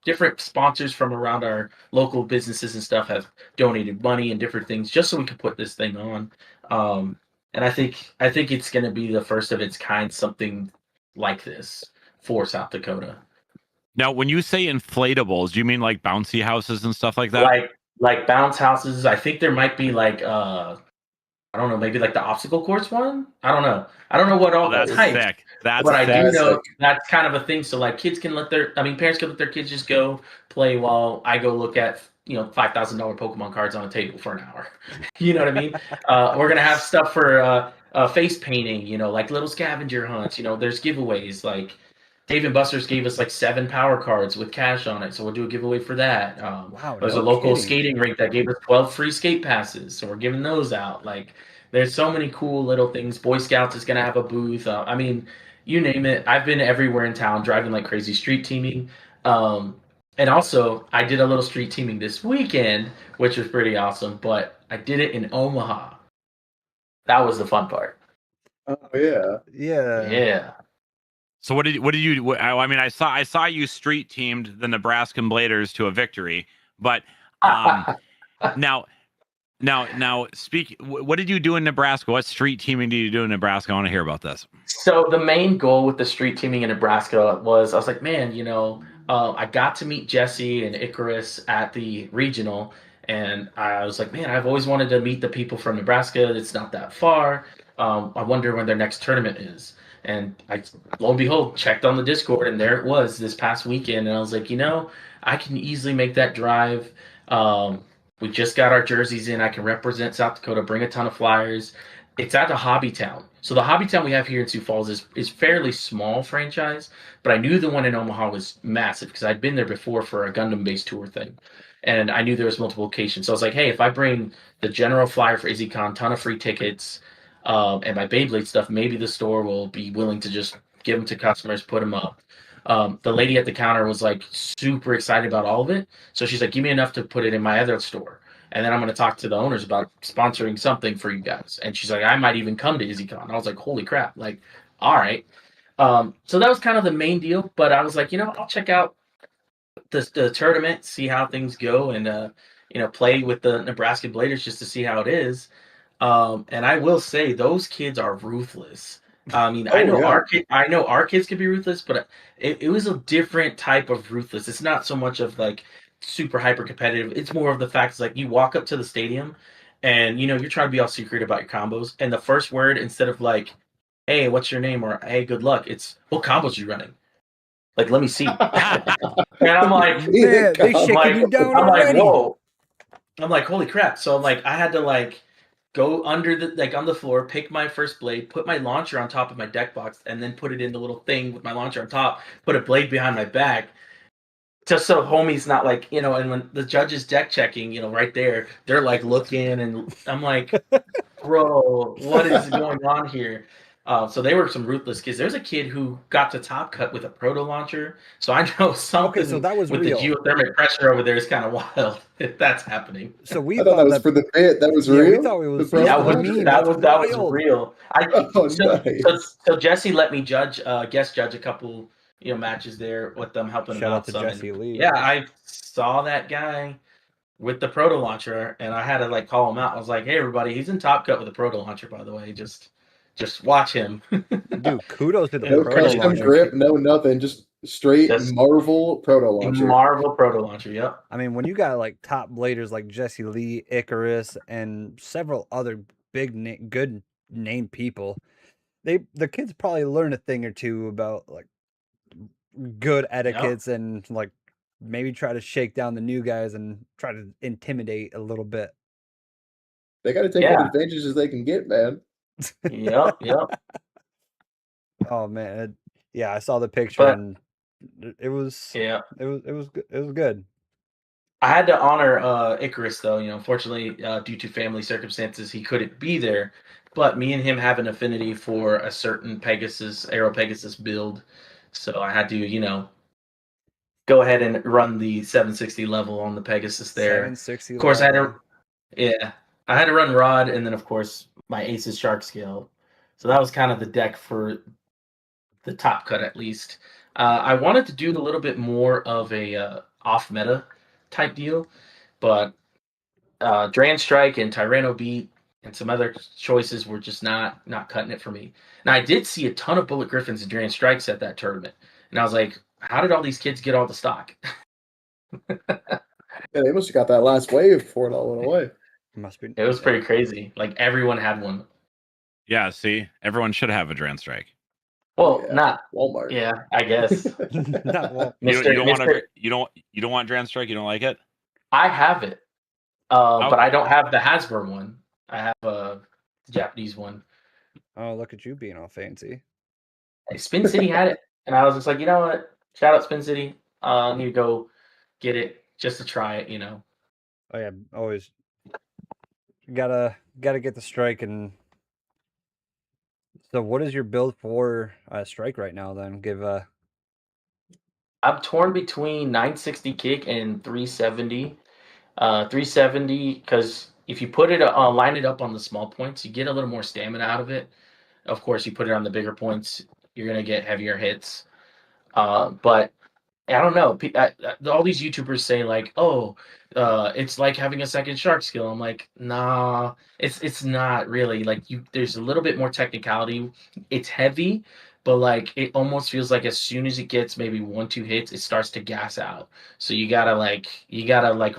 S4: Different sponsors from around our local businesses and stuff have donated money and different things just so we can put this thing on. And I think it's gonna be the first of its kind, something like this. for South Dakota.
S3: Now, when you say inflatables, do you mean like bouncy houses and stuff like that?
S4: Like bounce houses. I think there might be like I don't know, maybe like the obstacle course one. I don't know. I don't know what all
S3: that's
S4: the types.
S3: sick. That's
S4: But I
S3: sick.
S4: do know
S2: sick.
S4: that's kind of a thing. So like kids can parents can let their kids just go play while I go look at $5,000 Pokemon cards on a table for an hour. You know what I mean? We're gonna have stuff for face painting. Like little scavenger hunts. There's giveaways. Like Dave and Buster's gave us like 7 power cards with cash on it, so we'll do a giveaway for that.
S1: Wow,
S4: There's
S1: no
S4: a local
S1: kidding.
S4: skating rink that gave us 12 free skate passes, so we're giving those out. Like, there's so many cool little things. Boy Scouts is gonna have a booth. I mean, you name it. I've been everywhere in town, driving like crazy, street teaming. And also, I did a little street teaming this weekend, which was pretty awesome. But I did it in Omaha. That was the fun part.
S2: Oh yeah.
S4: Yeah.
S3: So what did you? I mean, I saw you street teamed the Nebraska Bladers to a victory, but now speak. What did you do in Nebraska? What street teaming did you do in Nebraska? I want to hear about this.
S4: So the main goal with the street teaming in Nebraska was, I was like, man, I got to meet Jesse and Icarus at the regional, and I was like, man, I've always wanted to meet the people from Nebraska. It's not that far. I wonder when their next tournament is. And I, lo and behold, checked on the Discord, and there it was this past weekend. And I was like, I can easily make that drive. We just got our jerseys in. I can represent South Dakota, bring a ton of flyers. It's at the Hobby Town. So the Hobby Town we have here in Sioux Falls is fairly small franchise, but I knew the one in Omaha was massive because I'd been there before for a Gundam-based tour thing. And I knew there was multiple locations. So I was like, hey, if I bring the general flyer for IzzyCon, ton of free tickets, and my Beyblade stuff, maybe the store will be willing to just give them to customers, put them up. The lady at the counter was like super excited about all of it. So she's like, give me enough to put it in my other store. And then I'm going to talk to the owners about sponsoring something for you guys. And she's like, I might even come to IzzyCon. I was like, holy crap. Like, all right. So that was kind of the main deal. But I was like, I'll check out the tournament, see how things go, and, play with the Nebraska Bladers just to see how it is. And I will say those kids are ruthless. I mean, I know our kids can be ruthless, but it was a different type of ruthless. It's not so much of like super hyper competitive. It's more of the fact is like you walk up to the stadium and you're trying to be all secret about your combos, and the first word, instead of like, hey, what's your name, or hey, good luck, it's what combos you running? Like, let me see. And I'm like,
S1: Man, they shaking you down already.
S4: whoa. I'm like, holy crap. So I'm like, I had to like go under on the floor, pick my first blade, put my launcher on top of my deck box, and then put it in the little thing with my launcher on top, put a blade behind my back, just so homie's not like, and when the judge is deck checking, right there, they're like looking, and I'm like, bro, what is going on here? So they were some ruthless kids. There's a kid who got to top cut with a proto launcher. So I know something
S1: so that was
S4: with
S1: real.
S4: the geothermic pressure over there is kind of wild if that's happening.
S1: So we
S2: I thought that was for the bit. That was real.
S1: We thought it was
S4: That was
S1: wild.
S4: real.
S2: Nice.
S4: So Jesse let me guest judge a couple matches there with them, helping
S1: Shout
S4: them
S1: out
S4: out
S1: to
S4: some.
S1: Jesse Lee.
S4: Yeah, I saw that guy with the proto launcher, and I had to like call him out. I was like, hey everybody, he's in top cut with a proto launcher, by the way. Just watch him.
S1: Dude, kudos to the
S2: No
S1: proto
S2: custom
S1: launcher.
S2: grip, no nothing, just straight Marvel proto launcher.
S4: Marvel proto launcher, yep.
S1: I mean, when you got like top bladers like Jesse Lee, Icarus, and several other good name people, the kids probably learn a thing or two about like good etiquettes and like maybe try to shake down the new guys and try to intimidate a little bit.
S2: They got to take what advantages they can get, man.
S4: Yep.
S1: Oh man, yeah, I saw the picture and it was good.
S4: I had to honor Icarus though. Unfortunately, due to family circumstances, he couldn't be there. But me and him have an affinity for a certain Aero Pegasus build, so I had to go ahead and run the 760 level on the Pegasus there.
S1: 760.
S4: Of course, I had to run Rod, and then of course my Aces Shark Scale. So that was kind of the deck for the top cut, at least. I wanted to do a little bit more of a off meta type deal, but Dran Strike and Tyranno Beat and some other choices were just not cutting it for me. Now I did see a ton of Bullet Griffins and Dran Strikes at that tournament, And I was like, how did all these kids get all the stock?
S2: Yeah, they must have got that last wave before it all went away.
S1: Must be.
S4: It was pretty crazy. Like everyone had one.
S3: Yeah, see, everyone should have a Dran Strike.
S4: Well,
S2: Yeah,
S4: not.
S2: Walmart.
S4: Yeah, I guess.
S1: Not well.
S3: You don't want
S4: Mr.
S3: you don't want Dran Strike. You don't like it.
S4: I have it, but
S3: Okay.
S4: I don't have the Hasbro one. I have a Japanese one.
S1: Oh, look at you being all fancy.
S4: Spin City had it, and I was just like, you know what? Shout out Spin City. I need to go get it just to try it. You know.
S1: Oh yeah, always gotta get the strike. And so, what is your build for strike right now? Then give
S4: I'm torn between 960 kick and 370. 370 because if you put it line it up on the small points, you get a little more stamina out of it. Of course, you put it on the bigger points, you're gonna get heavier hits. But I don't know. All these YouTubers say like, "Oh, it's like having a second shark skill." I'm like, nah, it's not really. Like you, there's a little bit more technicality. It's heavy, but like it almost feels like as soon as it gets maybe 1-2 hits, it starts to gas out. So you gotta like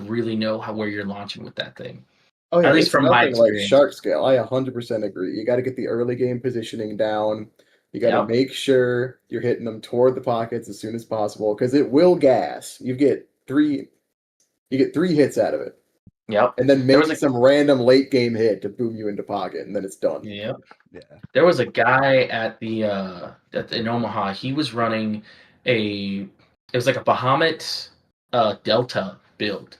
S4: really know where you're launching with that thing.
S2: Oh yeah,
S4: At least
S2: it's
S4: from my
S2: nothing like
S4: experience.
S2: shark scale. I 100% agree. You got to get the early game positioning down. You got to
S4: Yep.
S2: make sure you're hitting them toward the pockets as soon as possible because it will gas. You get three hits out of it,
S4: Yep.
S2: and then
S4: There
S2: maybe
S4: was a
S2: some random late game hit to boom you into pocket, and then it's done.
S4: Yep.
S1: yeah.
S4: There was a guy in Omaha. He was running it was like a Bahamut Delta build.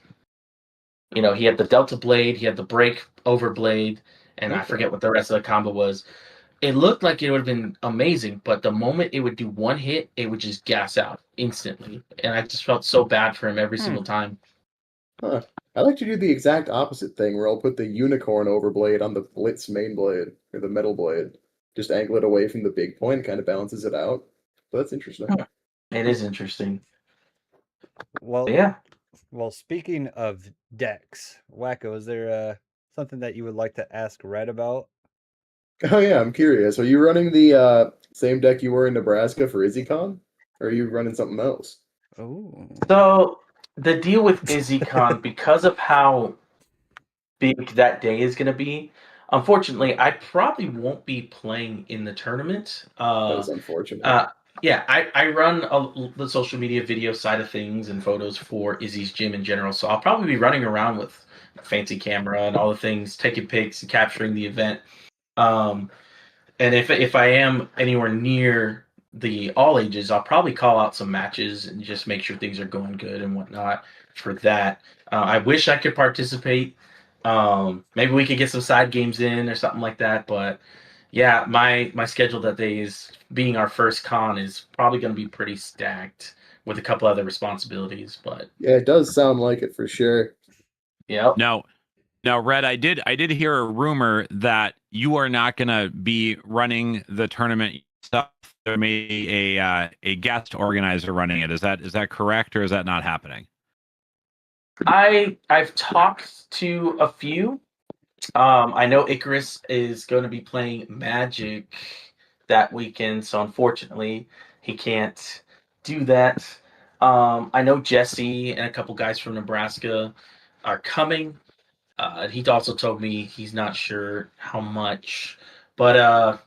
S4: You know, he had the Delta blade, he had the break over blade, and I
S2: Okay.
S4: forget what the rest of the combo was. It looked like it would have been amazing, but the moment it would do one hit, it would just gas out instantly. And I just felt so bad for him every single time.
S2: Huh. I like to do the exact opposite thing where I'll put the unicorn overblade on the Blitz main blade or the metal blade. Just angle it away from the big point, kind of balances it out. So that's interesting.
S4: It is interesting.
S1: Well,
S4: But yeah.
S1: well. Speaking of decks, Wacko, is there something that you would like to ask Red about?
S2: Oh yeah, I'm curious. Are you running the same deck you were in Nebraska for IzzyCon? Or are you running something else?
S1: Oh,
S4: So the deal with IzzyCon, because of how big that day is going to be, unfortunately, I probably won't be playing in the tournament.
S2: That is unfortunate.
S4: Yeah, I run the social media video side of things and photos for Izzy's gym in general, so I'll probably be running around with a fancy camera and all the things, taking pics and capturing the event. Um, and if I am anywhere near the all ages, I'll probably call out some matches and just make sure things are going good and whatnot for that. I wish I could participate. Maybe we could get some side games in or something like that. But yeah, my schedule that day is being our first con is probably going to be pretty stacked with a couple other responsibilities. But
S2: Yeah, it does sound like it for sure.
S4: yep.
S3: Now, Red, I did hear a rumor that you are not going to be running the tournament stuff. There may be a guest organizer running it. Is that correct, or is that not happening?
S4: I've talked to a few. I know Icarus is going to be playing Magic that weekend, so unfortunately he can't do that. I know Jesse and a couple guys from Nebraska are coming. He also told me he's not sure how much, but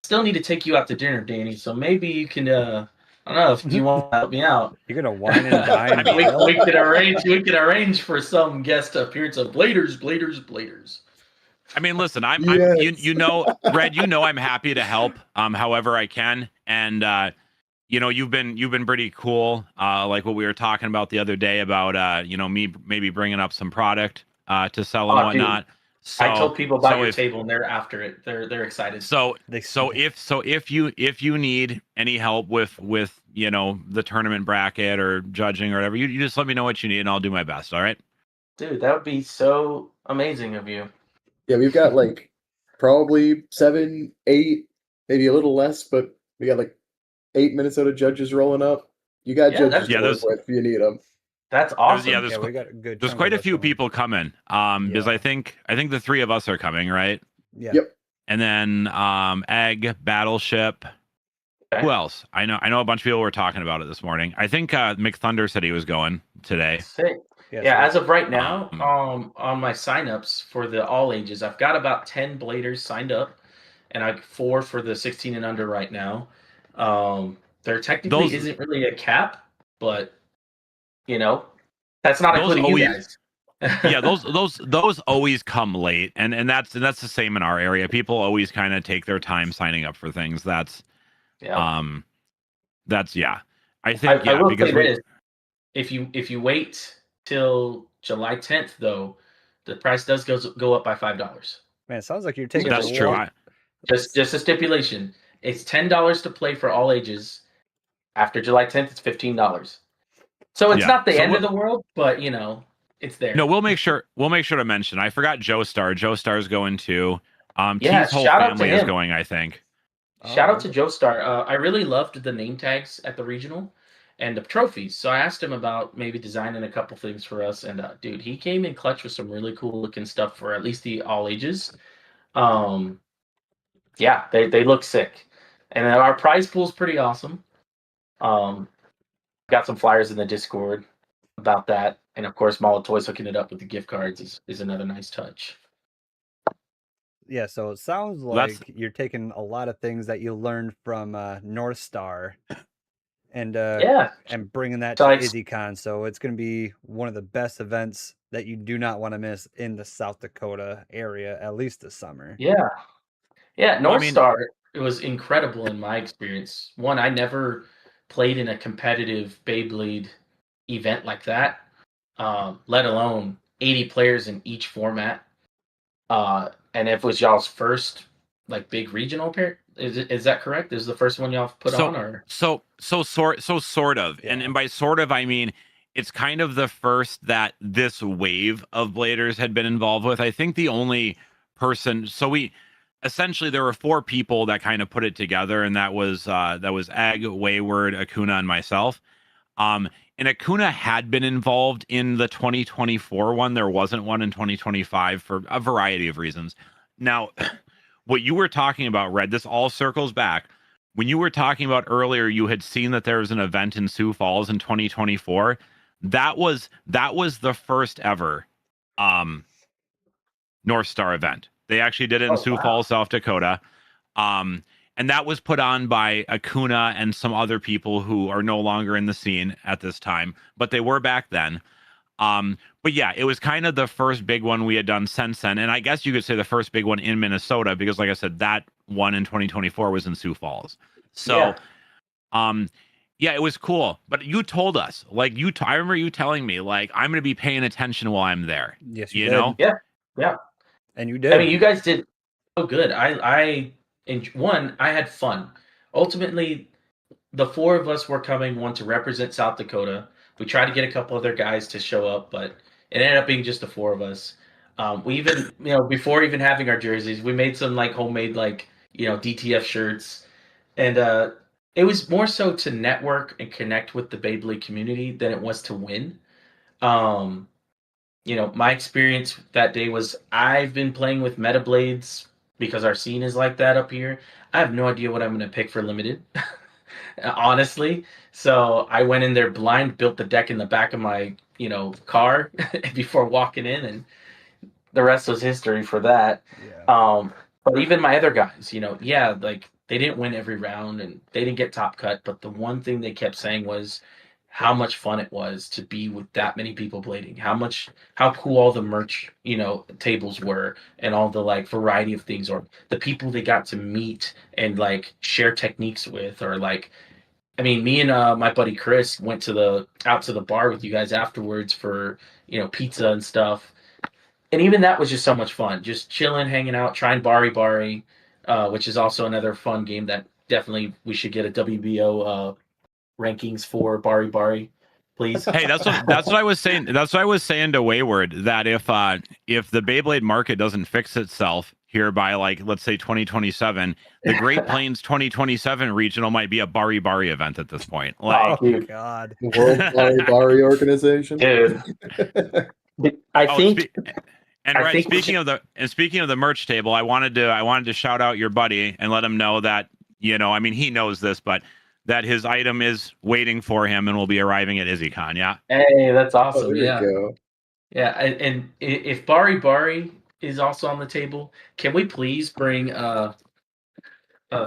S4: still need to take you out to dinner, Danny. So maybe you can. I don't know if you want to help me out.
S1: you're gonna wine and dine.
S3: I mean,
S1: Lyle?
S4: We could arrange. We could arrange for some guest appearance of Bladers.
S3: I mean, listen, I'm
S2: Yes.
S3: you know, Red, I'm happy to help however I can. And you've been pretty cool. Like what we were talking about the other day about me maybe bringing up some product to sell and
S4: Oh, dude.
S3: whatnot. So
S4: I told people about your
S3: if,
S4: table, and they're after it. They're excited.
S3: So
S1: They-
S3: if you need any help with the tournament bracket or judging or whatever, you just let me know what you need and I'll do my best. All right.
S4: Dude, that would be so amazing of you.
S2: Yeah, we've got like probably 7, 8, maybe a little less, but we got like 8 Minnesota judges rolling up. You got
S4: Yeah,
S2: judges
S3: Yeah,
S2: to work
S3: there's-
S2: with if you need them.
S4: That's awesome.
S3: Yeah,
S1: yeah, we got a good.
S3: There's
S1: chunk
S3: quite
S1: of
S3: a
S1: us
S3: few
S1: going.
S3: people coming. Because
S1: Yeah.
S3: I think the three of us are coming, right?
S1: Yeah.
S2: Yep.
S3: And then Egg, Battleship,
S4: Okay.
S3: Who else? I know a bunch of people were talking about it this morning. I think McThunder said he was going today.
S4: Sick.
S1: Yeah,
S4: Yeah,
S1: so
S4: as of right now,
S3: Um,
S4: on my signups for the all ages, I've got about 10 bladers signed up, and I 4 for the 16 and under right now. There technically
S3: those
S4: isn't really a cap, but you know, that's not
S3: those
S4: including you
S3: always
S4: guys.
S3: yeah, those always come late, and that's the same in our area. People always kind of take their time signing up for things.
S4: Yeah.
S3: Um that's yeah. I
S4: I,
S3: think
S4: I
S3: yeah,
S4: will say
S3: because we
S4: this: if you wait till July 10th, though, the price does go up by $5.
S1: man, it sounds like you're taking a
S3: that's true.
S1: lot.
S4: Just a stipulation. It's $10 to play for all ages. After July 10th, it's $15. So it's
S3: Yeah.
S4: not the
S3: So
S4: end of the world, but it's
S3: no,
S4: there.
S3: we'll make sure to mention. I forgot Joe Star. Joe Star's going too.
S4: Yeah,
S3: T's whole
S4: shout out to
S3: family is
S4: him.
S3: going, I think.
S4: Shout
S1: Oh,
S4: out to Joe Star. I really loved the name tags at the regional and the trophies. So I asked him about maybe designing a couple things for us. And dude, he came in clutch with some really cool looking stuff for at least the all ages. Um, yeah, they look sick. And then our prize pool's pretty awesome. Um, got some flyers in the Discord about that. And of course, Mala Toys hooking it up with the gift cards is another nice touch.
S1: yeah. So it sounds
S3: That's
S1: like you're taking a lot of things that you learned from North Star and
S4: Yeah.
S1: bringing that
S4: So
S1: to
S4: I,
S1: IzzyCon. So it's going to be one of the best events that you do not want to miss in the South Dakota area, at least this summer.
S4: yeah. Yeah,
S3: well, I
S4: North
S3: mean,
S4: Star, it was incredible in my experience. One, I never played in a competitive Beyblade event like that, let alone 80 players in each format. And it was y'all's first like big regional pair. Is that correct? Is the first one y'all put
S3: so
S4: on, or
S3: sort of.
S1: Yeah.
S3: And by sort of I mean it's kind of the first that this wave of bladers had been involved with. I think the only person we essentially there were 4 people that kind of put it together, and that was Egg, Wayward, Acuna, and myself. Um, and Acuna had been involved in the 2024 one. There wasn't one in 2025 for a variety of reasons. Now, what you were talking about, Red, this all circles back. When you were talking about earlier, you had seen that there was an event in Sioux Falls in 2024. That was the first ever North Star event. They actually did it in
S4: oh
S3: Sioux
S4: wow,
S3: Falls, South Dakota. Um, and that was put on by Acuna and some other people who are no longer in the scene at this time, but they were back then. But yeah, it was kind of the first big one we had done since then. And I guess you could say the first big one in Minnesota, because like I said, that one in 2024 was in Sioux Falls. So,
S4: yeah,
S3: yeah, it was cool. But you told us, like I remember you telling me, like, I'm going to be paying attention while I'm there.
S1: Yes, you
S3: You
S1: did.
S3: know?
S4: yeah.
S1: And you
S4: I
S1: did.
S4: mean, you guys did so good. I had fun. Ultimately, the 4 of us were coming one to represent South Dakota. We tried to get a couple other guys to show up, but it ended up being just the 4 of us. We even, before even having our jerseys, we made some like homemade DTF shirts, and it was more so to network and connect with the Beyblade community than it was to win. Um, my experience that day was I've been playing with Meta Blades because our scene is like that up here. I have no idea what I'm going to pick for limited, honestly. So I went in there blind, built the deck in the back of my, car before walking in, and the rest was history for that.
S1: Yeah.
S4: But even my other guys, yeah, like they didn't win every round and they didn't get top cut. But the one thing they kept saying was how much fun it was to be with that many people blading. How cool all the merch, tables were, and all the like variety of things, or the people they got to meet and like share techniques with, or like. I mean, me and my buddy Chris went out to the bar with you guys afterwards for pizza and stuff, and even that was just so much fun. Just chilling, hanging out, trying Bari Bari, which is also another fun game that definitely we should get a WBO rankings for Bari Bari, please.
S3: Hey, that's what I was saying. That's what I was saying to Wayward, that if the Beyblade market doesn't fix itself here by, like, let's say 2027, the Great Plains 2027 regional might be a Bari Bari event at this point. Like,
S4: Oh,
S1: Oh
S4: dude.
S1: God.
S2: The World Bari Organization.
S4: Dude, I think
S3: speaking of the merch table, I wanted to shout out your buddy and let him know that You know, I mean, he knows this, but that his item is waiting for him and will be arriving at IzzyCon. Yeah.
S4: Hey, that's
S2: Oh,
S4: awesome.
S2: there you
S4: Yeah.
S2: go.
S4: Yeah, and if Bari Bari is also on the table, can we please bring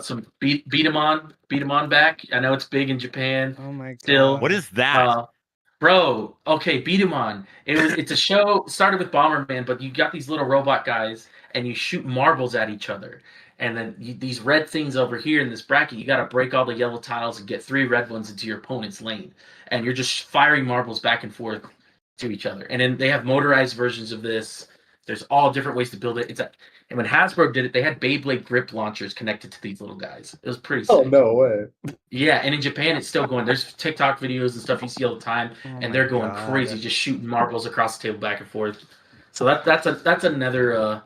S4: some beat 'em on back? I know it's big in Japan
S1: Oh my
S4: still.
S3: What
S1: god.
S3: is that?
S4: Bro, okay, beat 'em on. It's a show started with Bomberman, but you got these little robot guys and you shoot marbles at each other. And then these red things over here in this bracket, you got to break all the yellow tiles and get 3 red ones into your opponent's lane. And you're just firing marbles back and forth to each other. And then they have motorized versions of this. There's all different ways to build it. And when Hasbro did it, they had Beyblade grip launchers connected to these little guys. It was pretty sick.
S2: Oh, no way.
S4: Yeah, and in Japan it's still going. There's TikTok videos and stuff you see all the time,
S1: Oh
S4: and
S1: my
S4: they're going
S1: God.
S4: crazy, just shooting marbles across the table back and forth. So that's another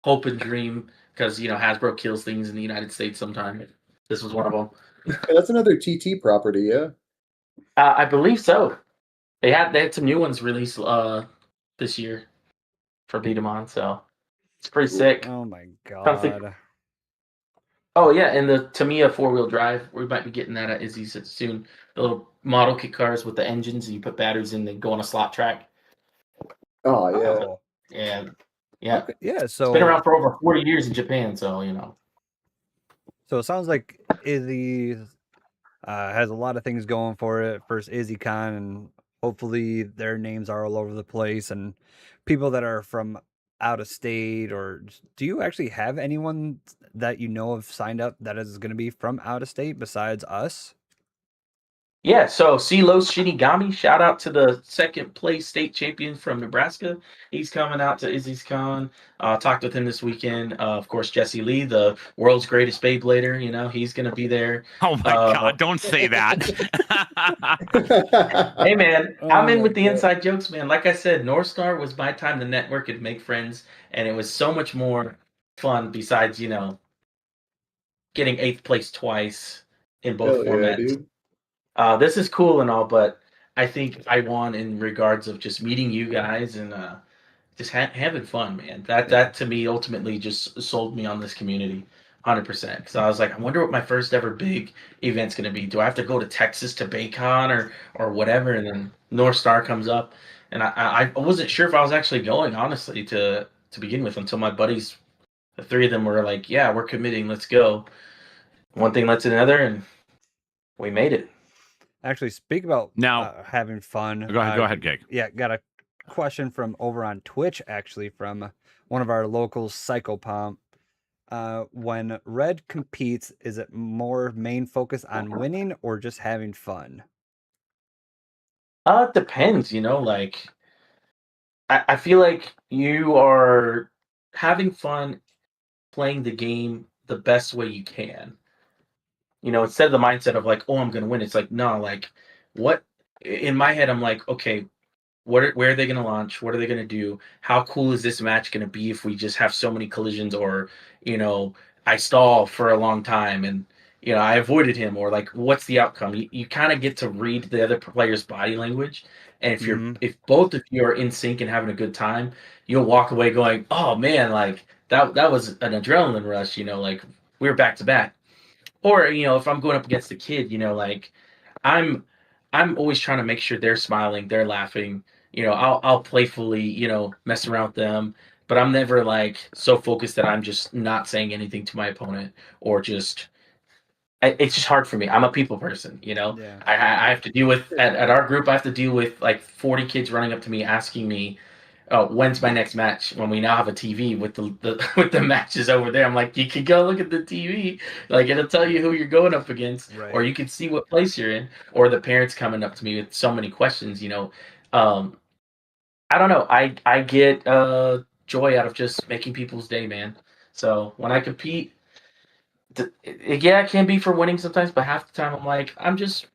S4: hope and dream because Hasbro kills things in the United States sometimes. This was one of them.
S2: Hey, that's another TT property, yeah.
S4: I believe so. They had some new ones released this year for Beat 'em On, so it's pretty sick.
S1: Oh my
S4: Trying to think-
S1: god.
S4: Oh yeah, and the Tamiya 4-wheel drive, we might be getting that at Izzy's soon. The little model kit cars with the engines, and you put batteries in, they go on a slot track.
S2: Oh, yeah.
S1: Oh.
S4: Yeah, yeah.
S1: Okay. Yeah,
S4: It's been
S1: so
S4: around for over 40 years in Japan, so
S1: so it sounds like Izzy has a lot of things going for it. First IzzyCon, and hopefully their names are all over the place, and people that are from out of state, or do you actually have anyone that you know of signed up that is going to be from out of state besides us?
S4: yeah. So Los Shinigami, shout out to the second place state champion from Nebraska. He's coming out to Izzy's Con. Talked with him this weekend. Of course, Jesse Lee, the world's greatest Beyblader. He's going to be there.
S3: Oh my God! Don't say that.
S4: Hey man,
S1: Oh
S4: I'm in
S1: my
S4: with the
S1: God.
S4: inside jokes, man. Like I said, North Star was my time to network and make friends, and it was so much more fun. Besides, getting 8th place twice in both
S2: Hell yeah,
S4: formats.
S2: dude.
S4: This is cool and all, but I think I won in regards of just meeting you guys and just having fun, man. That to me ultimately just sold me on this community, 100%. Because I was like, I wonder what my first ever big event's gonna be. Do I have to go to Texas to Baycon or whatever? And then North Star comes up, and I wasn't sure if I was actually going, honestly, to begin with, until my buddies, the 3 of them were like, yeah, we're committing, let's go. One thing led to another, and we made it.
S1: Actually, speak about
S3: Now-
S1: having fun.
S3: Go ahead, Gig.
S1: Yeah, got a question from over on Twitch, actually, from one of our locals, Psychopomp. When Red competes, is it more main focus on winning or just having fun?
S4: It depends, like I feel like you are having fun playing the game the best way you can. Instead of the mindset of like, oh, I'm gonna win. It's like, no, like what in my head, I'm like, okay, where are they gonna launch? What are they gonna do? How cool is this match gonna be if we just have so many collisions, or I stall for a long time and I avoided him, or like what's the outcome? You kind of get to read the other player's body language, and if both of you are in sync and having a good time, you'll walk away going, oh man, like that was an adrenaline rush. Like we were back to back. Or if I'm going up against a kid, like I'm always trying to make sure they're smiling, they're laughing. I'll playfully, mess around with them, but I'm never like so focused that I'm just not saying anything to my opponent, or just it's just hard for me. I'm a people person,
S1: Yeah.
S4: I have to deal with at our group. I have to deal with like 40 kids running up to me asking me, oh, when's my next match? When we now have a TV with the with the matches over there. I'm like, you can go look at the TV, like it'll tell you who you're going up against,
S1: Right.
S4: or you can see what place you're in. Or the parents coming up to me with so many questions. I don't know. I get joy out of just making people's day, man. So when I compete, yeah, it can be for winning sometimes, but half the time I'm like, I'm just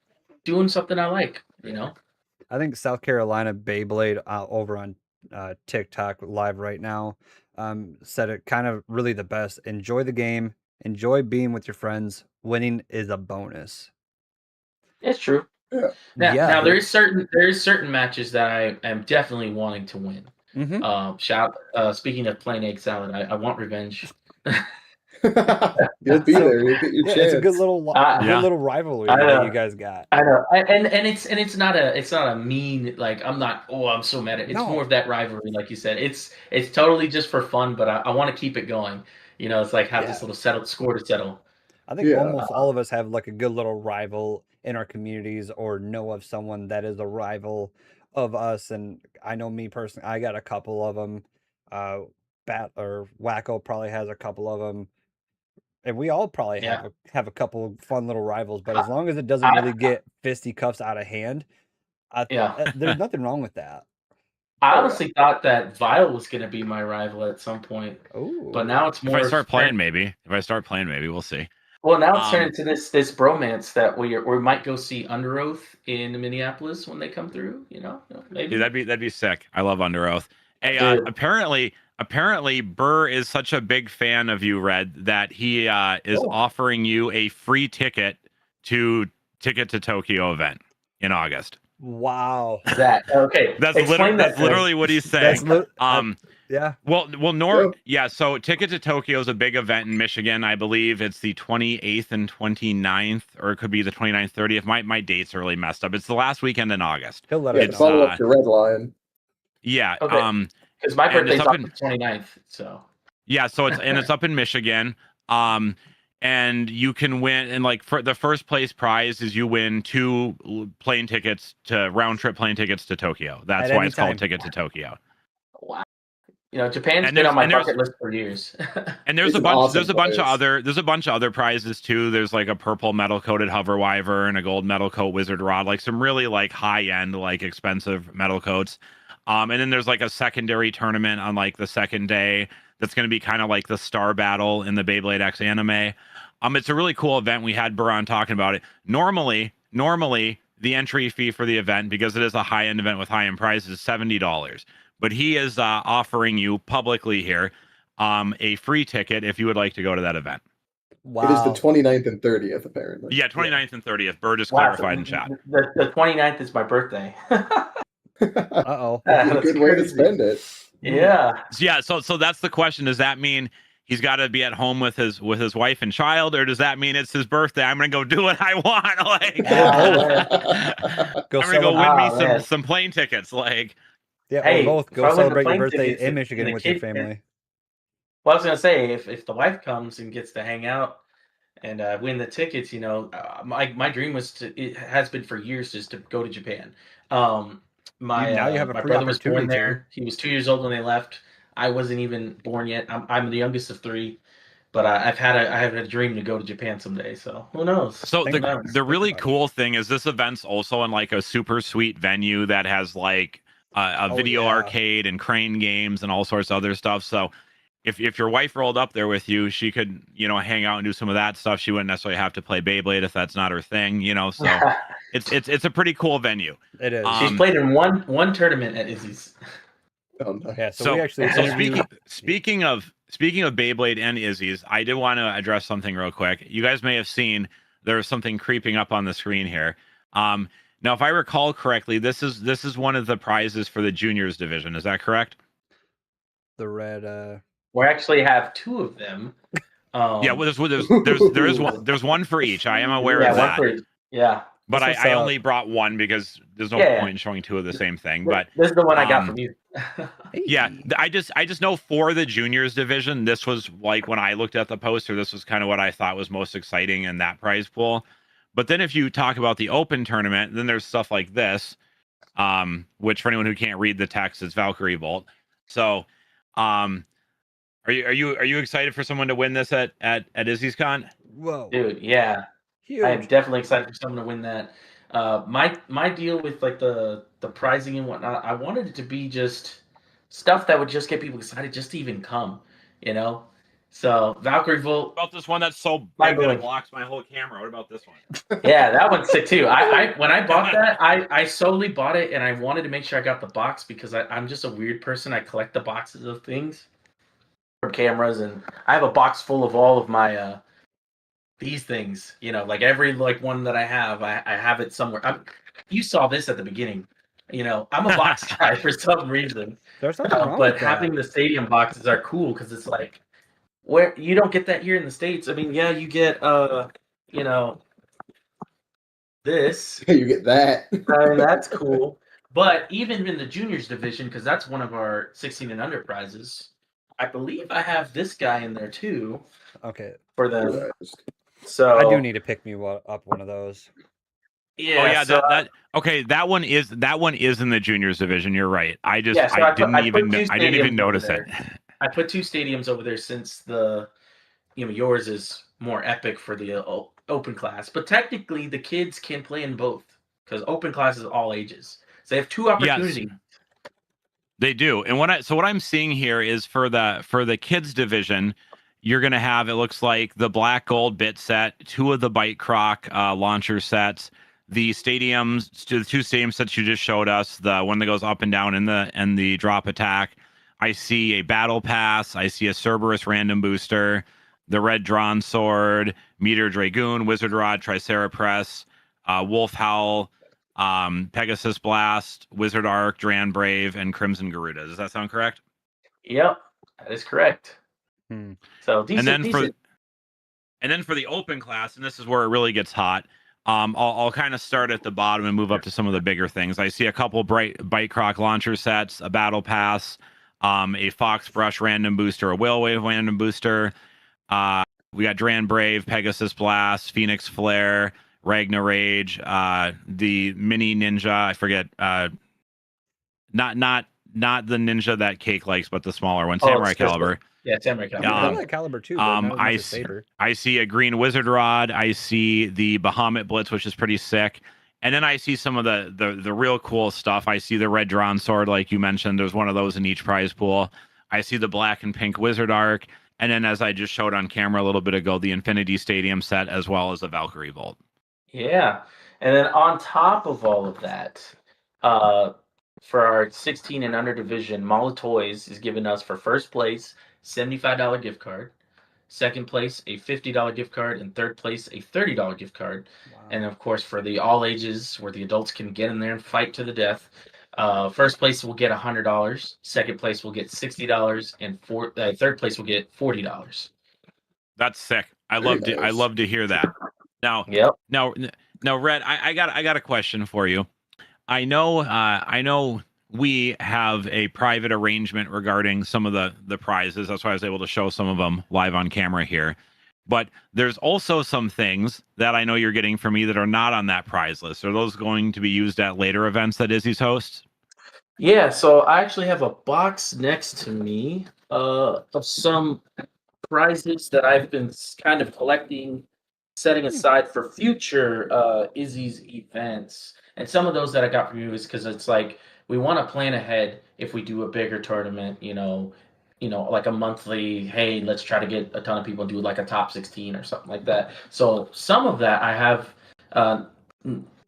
S4: doing something I like.
S1: I think South Carolina Beyblade over on TikTok live right now said it kind of really the best. Enjoy the game. Enjoy being with your friends. Winning is a bonus.
S4: It's true.
S2: Yeah.
S4: Now there is certain matches that I am definitely wanting to win.
S1: Mhm.
S4: Speaking of plain egg salad, I want revenge.
S2: You'll be
S1: So,
S2: there. You'll get your
S1: yeah,
S2: chance.
S1: it's a good little
S3: Yeah.
S1: rivalry
S4: I
S1: that
S4: know.
S1: you guys got.
S4: I know, and it's not a mean, like, I'm so mad at. It's more
S1: No,
S4: of that rivalry, like you said. It's totally just for fun, but I want to keep it going. It's like have this
S1: yeah.
S4: little score to settle.
S1: I think
S2: Yeah.
S1: almost all of us have like a good little rival in our communities or know of someone that is a rival of us. And I know me personally, I got a couple of them. Bat or Wacko probably has a couple of them. And we all probably
S4: Yeah,
S1: have a couple fun little rivals, but as long as it doesn't
S4: I
S1: really get fisticuffs out of hand,
S4: yeah.
S1: there's nothing wrong with that.
S4: I
S2: Oh yeah.
S4: honestly thought that Vile was going to be my rival at some point, but
S1: Oh,
S4: now it's
S3: If I
S4: more
S3: start playing, maybe. We'll see.
S4: well, now it's turned
S3: Um,
S4: into this bromance that we might go see Under Oath in Minneapolis when they come through.
S3: Dude,
S4: Maybe.
S3: that'd be sick. I love Under Oath. Hey,
S4: Dude.
S3: apparently Burr is such a big fan of you, Red, that he is
S2: Oh.
S3: offering you a free to Ticket to Tokyo event in August.
S1: wow.
S4: That okay? Explain that
S3: That's
S4: to me.
S3: literally what he's
S1: That's
S3: saying.
S1: yeah.
S3: So Ticket to Tokyo is a big event in Michigan. I believe it's the 28th and 29th, or it could be the 29th, 30th. My dates are really messed up. It's the last weekend in August.
S1: He'll let
S2: Yeah.
S1: us
S2: To
S3: It's
S1: know.
S2: follow up to Red Lion.
S3: yeah.
S4: Okay. Because my
S3: And it's
S4: birthday's
S3: up
S4: on
S3: in
S4: the 29th, so
S3: yeah, so it's up in Michigan. And you can win, and like for the first place prize is you win round trip plane tickets to Tokyo. That's
S1: At
S3: why
S1: any
S3: it's called
S1: time.
S3: Ticket to Tokyo.
S4: wow. Japan's
S3: And
S4: been
S3: there's
S4: on my
S3: and there's
S4: bucket list for years.
S3: and there's
S2: It's
S3: a
S2: an
S3: bunch
S2: awesome
S3: there's a bunch of
S2: place.
S3: other prizes too. There's like a purple metal coated hover wyvern, a gold metal coat wizard rod, like some really like high end, like expensive metal coats. And then there's like a secondary tournament on like the second day that's going to be kind of like the star battle in the Beyblade X anime. It's a really cool event. We had Buran talking about it. Normally the entry fee for the event, because it is a high end event with high end prizes, is $70. But he is offering you publicly here a free ticket if you would like to go to that event.
S2: It is the
S1: Wow.
S2: 29th and 30th, apparently.
S3: Yeah, 29th and 30th. Bird just
S4: Wow,
S3: clarified in chat.
S4: the 29th is my birthday.
S1: Uh-oh.
S2: That's a
S4: That's
S2: good way to
S4: crazy.
S2: spend it.
S4: Yeah.
S3: Yeah, so that's the question. Does that mean he's got to be at home with his wife and child, or does that mean it's his birthday? I'm gonna go do what I want. Like,
S1: Go
S3: I'm gonna go
S1: celebrate.
S3: win me
S4: man.
S3: some plane tickets. Like,
S1: Yeah, or
S4: Hey,
S1: both.
S4: if
S1: Go
S4: I win the
S1: celebrate your
S4: plane
S1: birthday
S4: tickets
S1: in
S4: and
S1: Michigan
S4: the
S1: with your
S4: kid
S1: family.
S4: Well, I was gonna say if the wife comes and gets to hang out and win the tickets, my dream it has been for years just to go to Japan.
S1: Now you have a
S4: My
S1: free
S4: brother was
S1: opportunity
S4: born there. He was 2 years old when they left. I wasn't even born yet. I'm the youngest of three, but I have a dream to go to Japan someday. So who knows?
S3: so
S1: Think about
S3: the really cool thing is this event's also in like a super sweet venue that has like a
S1: Oh,
S3: video
S1: yeah.
S3: arcade and crane games and all sorts of other stuff. So if your wife rolled up there with you, she could, hang out and do some of that stuff. She wouldn't necessarily have to play Beyblade if that's not her thing, So it's a pretty cool venue.
S1: It is.
S4: She's played in one tournament at Izzy's.
S2: Oh, no.
S1: Yeah, so we actually
S3: so
S1: interviewed.
S3: speaking of Beyblade and Izzy's, I did want to address something real quick. You guys may have seen there's something creeping up on the screen here. Now, if I recall correctly, this is one of the prizes for the juniors division. Is that correct?
S1: The red.
S4: We actually have two of them.
S3: Yeah, well, there's one for each. I am aware of that.
S4: Yeah.
S3: But
S1: This was,
S3: I only brought one because there's no point in showing two of the same thing. But
S4: this is the one I got from you.
S3: yeah, I just know for the juniors division, this was like when I looked at the poster, this was kind of what I thought was most exciting in that prize pool. But then if you talk about the open tournament, then there's stuff like this, which for anyone who can't read the text, is Valkyrie Bolt. So, are you excited for someone to win this at Izzy's Con?
S1: Whoa,
S4: Dude, yeah.
S1: huge.
S4: I am definitely excited for someone to win that. My deal with like the prizing and whatnot, I wanted it to be just stuff that would just get people excited just to even come, So Valkyrie Volt.
S3: What about this one that's so big that it blocks my whole camera? What about this one?
S4: Yeah, that one's sick too. I when I bought that, I solely bought it and I wanted to make sure I got the box because I'm just a weird person. I collect the boxes of things for cameras, and I have a box full of all of my these things, like every one that I have it somewhere. You saw this at the beginning, I'm a box guy for some reason.
S1: There's nothing wrong
S4: but
S1: with
S4: having
S1: that.
S4: the stadium boxes are cool because it's like where you don't get that here in the States. I mean, yeah, you get you know, this.
S2: You get that.
S4: I mean, that's cool. But even in the juniors division, because that's one of our 16 and under prizes, I believe I have this guy in there too
S1: Okay.
S4: for them.
S2: Realized.
S4: So
S1: I do need to pick me up one of those.
S4: yeah.
S3: Oh yeah,
S4: so
S3: okay. That one is in the juniors division. You're right. I
S4: I
S3: didn't even
S4: two stadiums over
S3: notice it.
S4: there. I put 2 stadiums over there since yours is more epic for the open class, but technically the kids can play in both because open class is all ages. So they have 2 opportunities.
S3: Yes, they do. And what I'm seeing here is for the kids division, you're gonna have, it looks like, the black gold bit set, 2 of the Bite Croc launcher sets, the the 2 stadium sets you just showed us, the one that goes up and down in the drop attack. I see a battle pass. I see a Cerberus random booster, the red drawn sword, meteor dragoon, wizard rod, tricerapress, wolf howl, Pegasus Blast, Wizard Arc, Dran Brave, and Crimson Garuda. Does that sound correct?
S4: Yep, that is correct. So decent.
S3: And then for the open class, and this is where it really gets hot. I'll kind of start at the bottom and move up to some of the bigger things. I see a couple Bite Croc launcher sets, a battle pass, a Fox Brush random booster, a Whale Wave random booster. We got Dran Brave, Pegasus Blast, Phoenix Flare, Ragnar Rage, the mini ninja. I forget. Not the ninja that Cake likes, but the smaller one, Samurai Caliber.
S4: Yeah, Samurai Caliber.
S1: I like Caliber too. But
S3: I see a green Wizard Rod. I see the Bahamut Blitz, which is pretty sick. And then I see some of the real cool stuff. I see the red drawn sword, like you mentioned. There's one of those in each prize pool. I see the black and pink Wizard Arc. And then, as I just showed on camera a little bit ago, the Infinity Stadium set, as well as the Valkyrie Bolt.
S4: Yeah. And then on top of all of that, for our 16 and under division, Mall of Toys is giving us, for first place, $75 gift card. Second place, a $50 gift card, and third place, a $30 gift card. Wow. And of course, for the all ages, where the adults can get in there and fight to the death, first place will get $100. Second place will get $60, and third place will get $40.
S3: That's sick. I love to hear that. Now,
S4: yep.
S3: Now, Red, I got a question for you. I know we have a private arrangement regarding some of the prizes. That's why I was able to show some of them live on camera here. But there's also some things that I know you're getting from me that are not on that prize list. Are those going to be used at later events that Izzy's hosts?
S4: Yeah, so I actually have a box next to me of some prizes that I've been kind of collecting, setting aside for future Izzy's events. And some of those that I got from you is because it's like, we want to plan ahead if we do a bigger tournament, like a monthly, hey, let's try to get a ton of people and do like a top 16 or something like that. So some of that I have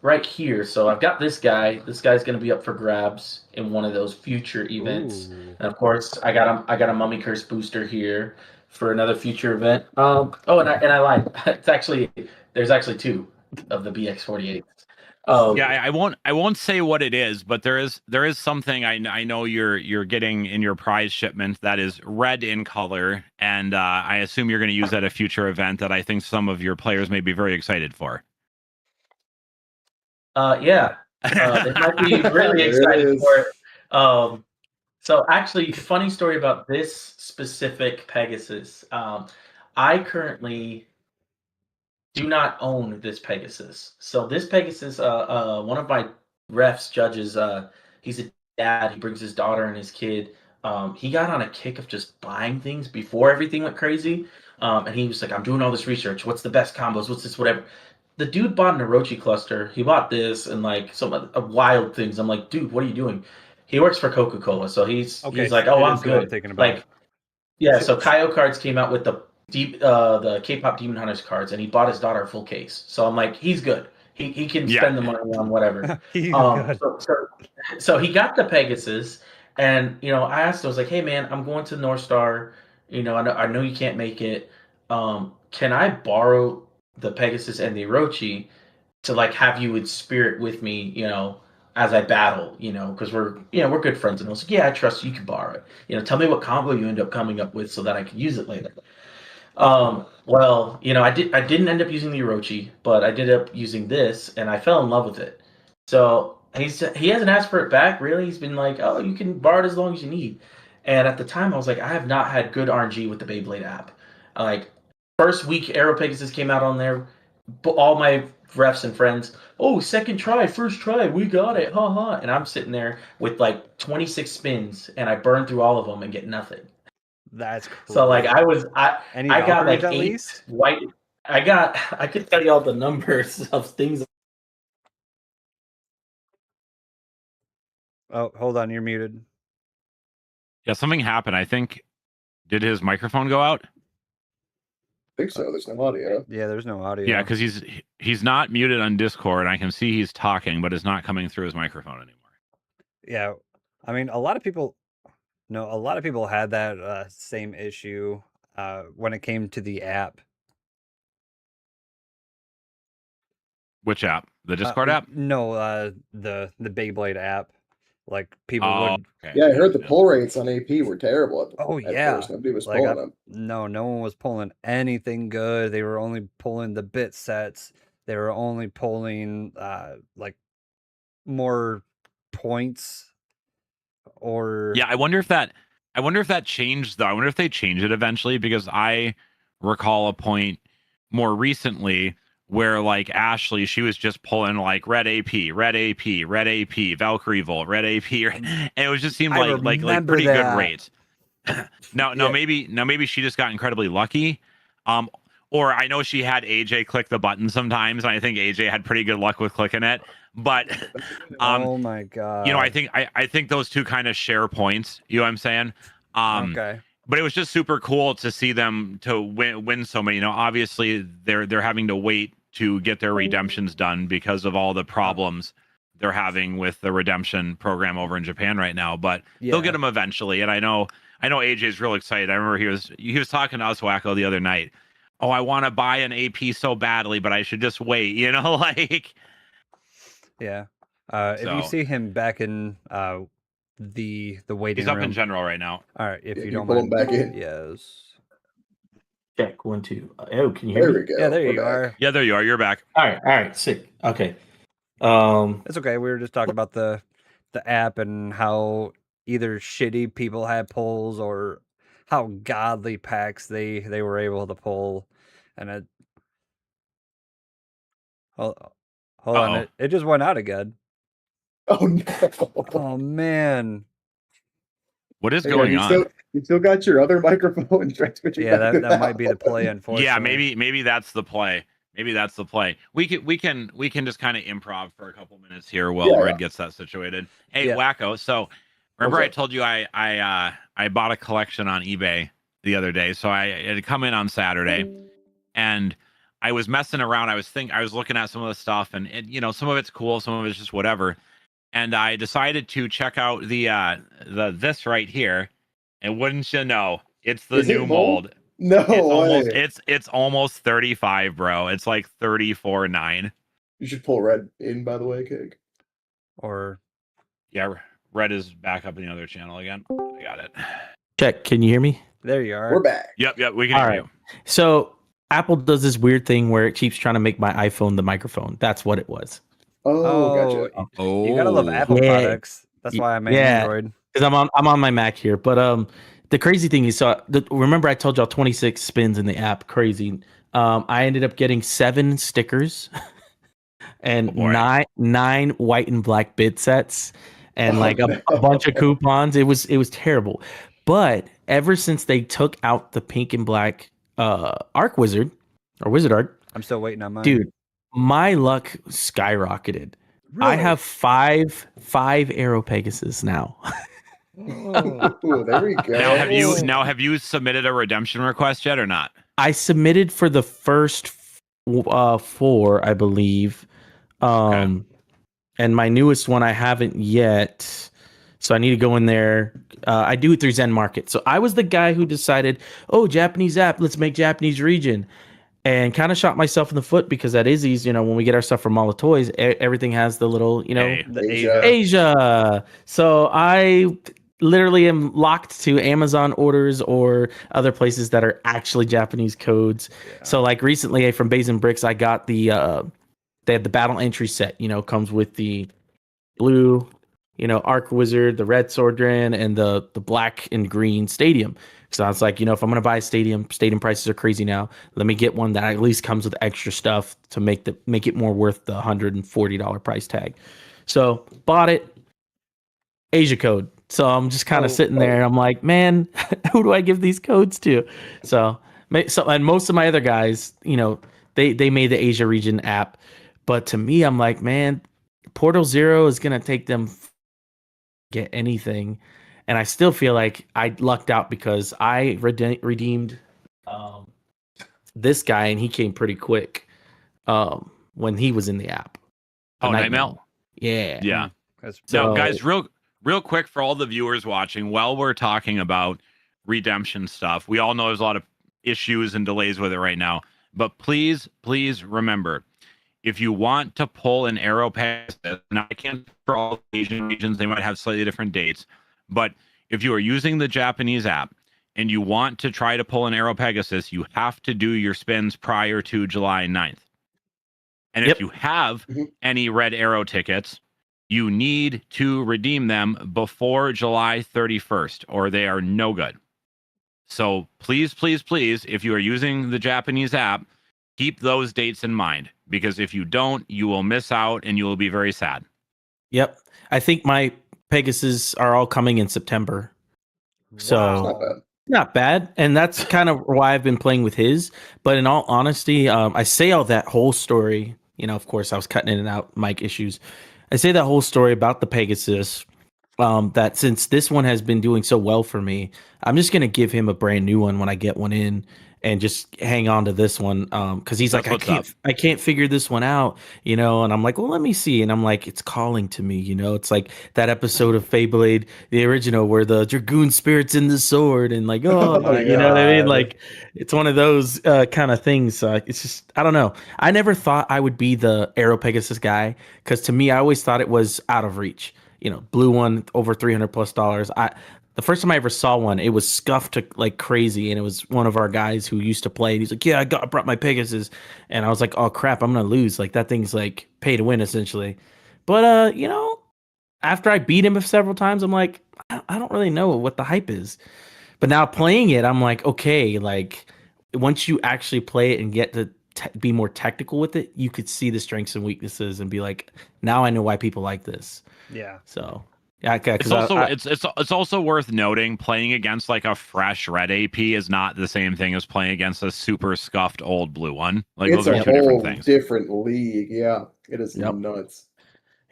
S4: right here. So I've got this guy. This guy's going to be up for grabs in one of those future events. Ooh. And of course, I got a Mummy Curse booster here for another future event. And I lied. There's actually 2 of the BX-48.
S3: Yeah, I won't say what it is, but there is something I know you're getting in your prize shipment that is red in color, and I assume you're going to use at a future event that I think some of your players may be very excited for.
S4: Yeah, they might be really excited for it. So actually, funny story about this specific Pegasus. I currently do not own this Pegasus. So this Pegasus, one of my refs judges, he's a dad. He brings his daughter and his kid. He got on a kick of just buying things before everything went crazy. And he was like, I'm doing all this research. What's the best combos? What's this, whatever. The dude bought an Orochi cluster. He bought this and like some wild things. I'm like, dude, what are you doing? He works for Coca-Cola. So he's like, oh, I'm good. Like, yeah, so Kaio Cards came out with the K-pop Demon Hunters cards, and he bought his daughter a full case. So I'm like, he's good. He can spend the money on whatever. So he got the Pegasus, and I asked him, I was like, hey man, I'm going to North Star. I know you can't make it. Can I borrow the Pegasus and the Orochi to like have you in spirit with me? as I battle, because we're good friends. And I was like, yeah, I trust you, can borrow it. Tell me what combo you end up coming up with so that I can use it later. Well, I didn't end up using the Orochi, but I did end up using this, and I fell in love with it. So he hasn't asked for it back, really. He's been like, oh, you can borrow it as long as you need. And at the time, I was like, I have not had good RNG with the Beyblade app. Like, first week Aero Pegasus came out on there, all my refs and friends, oh, second try, first try, we got it, haha. And I'm sitting there with like 26 spins, and I burn through all of them and get nothing.
S1: That's cool.
S4: So like
S1: Any
S4: I got
S1: Valkyries
S4: like
S1: at
S4: 8
S1: least?
S4: white. I could tell you all the numbers of things.
S1: Oh, hold on, you're muted.
S3: Yeah, something happened. I think. Did his microphone go out?
S2: I think so. There's no audio.
S1: Yeah, there's no audio.
S3: Yeah, because he's not muted on Discord. I can see he's talking, but it's not coming through his microphone anymore.
S1: Yeah, I mean, a lot of people had that same issue when it came to the app.
S3: Which app? The Discord app?
S1: No, the Beyblade app. Like people would.
S3: Okay.
S2: Yeah, I heard the pull rates on AP were terrible. At
S1: Yeah.
S2: first. Nobody was
S1: Like,
S2: pulling them.
S1: No one was pulling anything good. They were only pulling the bit sets. They were only pulling like more points. Or
S3: Yeah, I wonder if that changed though. I wonder if they change it eventually, because I recall a point more recently where like Ashley, she was just pulling like red AP, Valkyrie Volt, red AP, and it was just seemed like pretty good rates. No, maybe she just got incredibly lucky. Or I know she had AJ click the button sometimes, and I think AJ had pretty good luck with clicking it. But
S1: oh my god,
S3: I think those two kind of share points. You know what I'm saying?
S1: Okay.
S3: But it was just super cool to see them to win so many. Obviously they're having to wait to get their redemptions done because of all the problems they're having with the redemption program over in Japan right now. But they'll get them eventually. And I know AJ's real excited. I remember he was talking to us, Wacko, the other night. Oh, I want to buy an AP so badly, but I should just wait. Like.
S1: Yeah. If you see him back in the waiting room.
S3: He's up in general right now.
S1: All right, if you don't
S2: pull
S1: mind.
S2: him back in.
S1: Yes.
S4: Check 1 2. Oh, can you hear
S2: There
S4: me?
S2: we go.
S1: Yeah, there
S2: We're
S1: you
S2: back.
S1: are.
S3: Yeah, there you are. You're back.
S4: All right, sick. Okay.
S1: It's okay. We were just talking about the app and how either shitty people had pulls or how godly packs they were able to pull, and it. Hold on, it just went out again.
S2: Oh no!
S1: Oh man!
S3: What is going on?
S2: You still got your other microphone transmitting.
S1: Yeah, that might be the play. Unfortunately.
S3: Yeah, maybe that's the play. Maybe that's the play. We can just kind of improv for a couple minutes here while Red gets that situated. Hey, Wacko. So remember I told you I bought a collection on eBay the other day. So I had come in on Saturday, and I was messing around. I was looking at some of the stuff, and some of it's cool, some of it's just whatever. And I decided to check out the this right here, and wouldn't you know, it's the new mold.
S2: No
S3: it's almost 35, bro. It's like 34.9.
S2: You should pull Red in, by the way, Kig.
S1: Or
S3: Red is back up in the other channel again. I got it.
S4: Check. Can you hear me?
S1: There you are.
S2: We're back.
S3: Yep, we can hear you.
S4: So Apple does this weird thing where it keeps trying to make my iPhone the microphone. That's what it was.
S2: Oh, gotcha.
S3: Oh,
S1: you gotta love Apple products. That's why I'm Android.
S4: Because I'm on my Mac here. But the crazy thing is, remember I told y'all 26 spins in the app. Crazy. I ended up getting 7 stickers and nine white and black bid sets and like a bunch of coupons. It was terrible. But ever since they took out the pink and black Arc Wizard or Wizard Arc,
S1: I'm still waiting on mine.
S4: Dude, my luck skyrocketed.
S1: Really?
S4: I have five Aero Pegasus now.
S2: Oh, there we go.
S3: Have you submitted a redemption request yet or not?
S4: I submitted for the first 4, I believe. And my newest one I haven't yet. So I need to go in there. I do it through Zen Market. So I was the guy who decided, Japanese app, let's make Japanese region. and kind of shot myself in the foot because that is easy. When we get our stuff from all the toys, everything has the little,
S3: Hey.
S1: The
S2: Asia.
S4: Asia. So I literally am locked to Amazon orders or other places that are actually Japanese codes.
S1: Yeah.
S4: So like recently from Bays and Bricks, I got they had the battle entry set, comes with the blue, Arc Wizard, the red Swordran, and the black and green stadium. So I was like, if I'm gonna buy a stadium prices are crazy now. Let me get one that at least comes with extra stuff to make it more worth the $140 price tag. So bought it, Asia code. So I'm just kind of sitting there and I'm like, man, who do I give these codes to? So and most of my other guys, they made the Asia region app, but to me, I'm like, man, Portal Zero is gonna take them get anything, and I still feel like I lucked out because I redeemed this guy and he came pretty quick when he was in the app.
S3: Night Mail.
S4: Yeah.
S3: Yeah.
S1: That's
S3: So, guys, real quick for all the viewers watching, while we're talking about redemption stuff, we all know there's a lot of issues and delays with it right now. But please remember, if you want to pull an Arrow Pegasus, now I can't for all Asian regions, they might have slightly different dates. But if you are using the Japanese app and you want to try to pull an Arrow Pegasus, you have to do your spins prior to July 9th. And if you have any Red Arrow tickets, you need to redeem them before July 31st, or they are no good. So please, if you are using the Japanese app, keep those dates in mind, because if you don't, you will miss out and you will be very sad.
S4: Yep. I think my Pegasus are all coming in September. So
S2: Not bad.
S4: not bad. And that's kind of why I've been playing with his. But in all honesty, I say all that whole story. Of course, I was cutting in and out, mic issues. I say that whole story about the Pegasus, that since this one has been doing so well for me, I'm just going to give him a brand new one when I get one in and just hang on to this one. Cause he's
S3: That's
S4: like, I can't figure this one out, and I'm like, well, let me see. And I'm like, it's calling to me, it's like that episode of Beyblade, the original, where the Dragoon spirit's in the sword and like, oh,
S1: my
S4: you know what I mean?
S1: God.
S4: Like, it's one of those kind of things. It's just, I don't know. I never thought I would be the Arrow Pegasus guy. Cause to me, I always thought it was out of reach. Blue one over $300+. The first time I ever saw one, it was scuffed to like crazy, and it was one of our guys who used to play. And he's like, "Yeah, I brought my Pegasus," and I was like, "Oh crap, I'm gonna lose!" Like that thing's like pay to win essentially. But after I beat him several times, I'm like, I don't really know what the hype is. But now playing it, I'm like, okay, like once you actually play it and get to be more technical with it, you could see the strengths and weaknesses and be like, now I know why people like this.
S1: Yeah.
S4: So yeah, okay.
S3: It's also it's also worth noting, playing against like a fresh red AP is not the same thing as playing against a super scuffed old blue one. Like
S2: It's
S3: those are
S2: a
S3: two different
S2: whole
S3: things.
S2: different league. Yeah, it is
S4: Yep.
S2: nuts.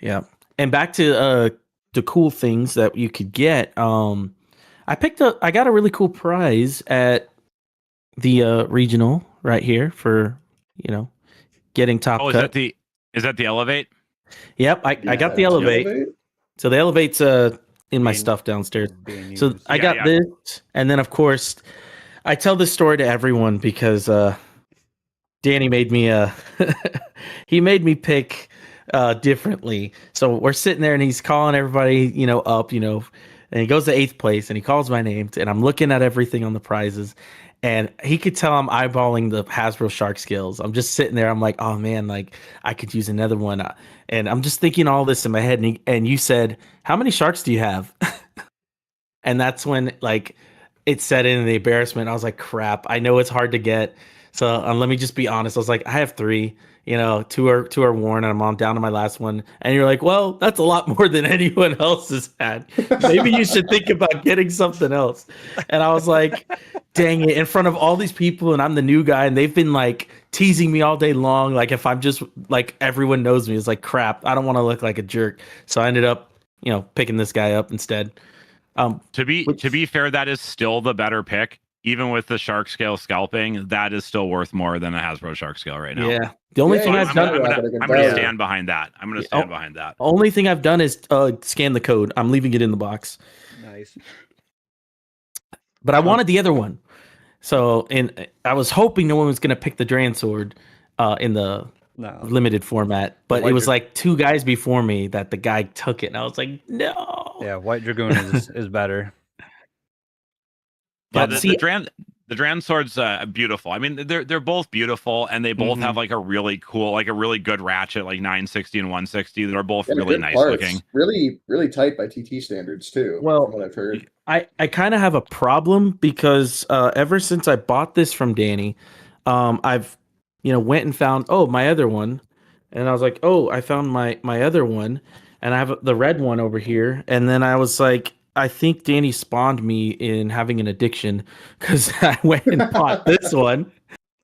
S4: Yeah. And back to the cool things that you could get. I got a really cool prize at the regional right here for, getting top
S3: Oh,
S4: cut.
S3: is that the Elevate?
S4: Yep, I got the Elevate. So the Elevate's in my stuff downstairs. So I got this, and then of course I tell this story to everyone because Danny made me he made me pick differently. So we're sitting there and he's calling everybody, up, and he goes to 8th place and he calls my name and I'm looking at everything on the prizes. And he could tell I'm eyeballing the Hasbro Shark Scales. I'm just sitting there. I'm like, oh man, like I could use another one. And I'm just thinking all this in my head. And you said, how many sharks do you have? And that's when like it set in the embarrassment. I was like, crap. I know it's hard to get. So let me just be honest. I was like, I have 3. Two are worn, and I'm on down to my last one. And you're like, well, that's a lot more than anyone else has had. Maybe you should think about getting something else. And I was like, dang it, in front of all these people, and I'm the new guy, and they've been like teasing me all day long. Like if I'm just like everyone knows me, it's like crap. I don't want to look like a jerk. So I ended up, picking this guy up instead.
S3: To be fair, that is still the better pick. Even with the shark scale scalping, that is still worth more than a Hasbro shark scale right now.
S4: Yeah. The only thing I've done,
S3: I'm gonna stand behind that. I'm gonna stand behind that.
S4: Only thing I've done is scan the code. I'm leaving it in the box.
S1: Nice.
S4: But I wanted the other one. So, and I was hoping no one was going to pick the Dran sword in the
S1: No.
S4: limited format, but
S1: White
S4: it was
S1: Dra-
S4: like 2 guys before me that the guy took it, and I was like, no.
S1: Yeah, White Dragoon is better.
S3: Yeah,
S4: But
S3: the
S4: see,
S3: Dran sword's beautiful. I mean, they're both beautiful, and they both have like a really cool, like a really good ratchet, like 960 and 160. They're both
S2: Yeah,
S3: really
S2: good
S3: nice
S2: parts.
S3: looking.
S2: Really, really tight by TT standards too.
S4: Well,
S2: from what I've heard.
S4: I kind of have a problem because ever since I bought this from Danny, I've went and found my other one, and I was like, oh, I found my other one, and I have the red one over here, and then I was like, I think Danny spawned me in having an addiction because I went and bought this one.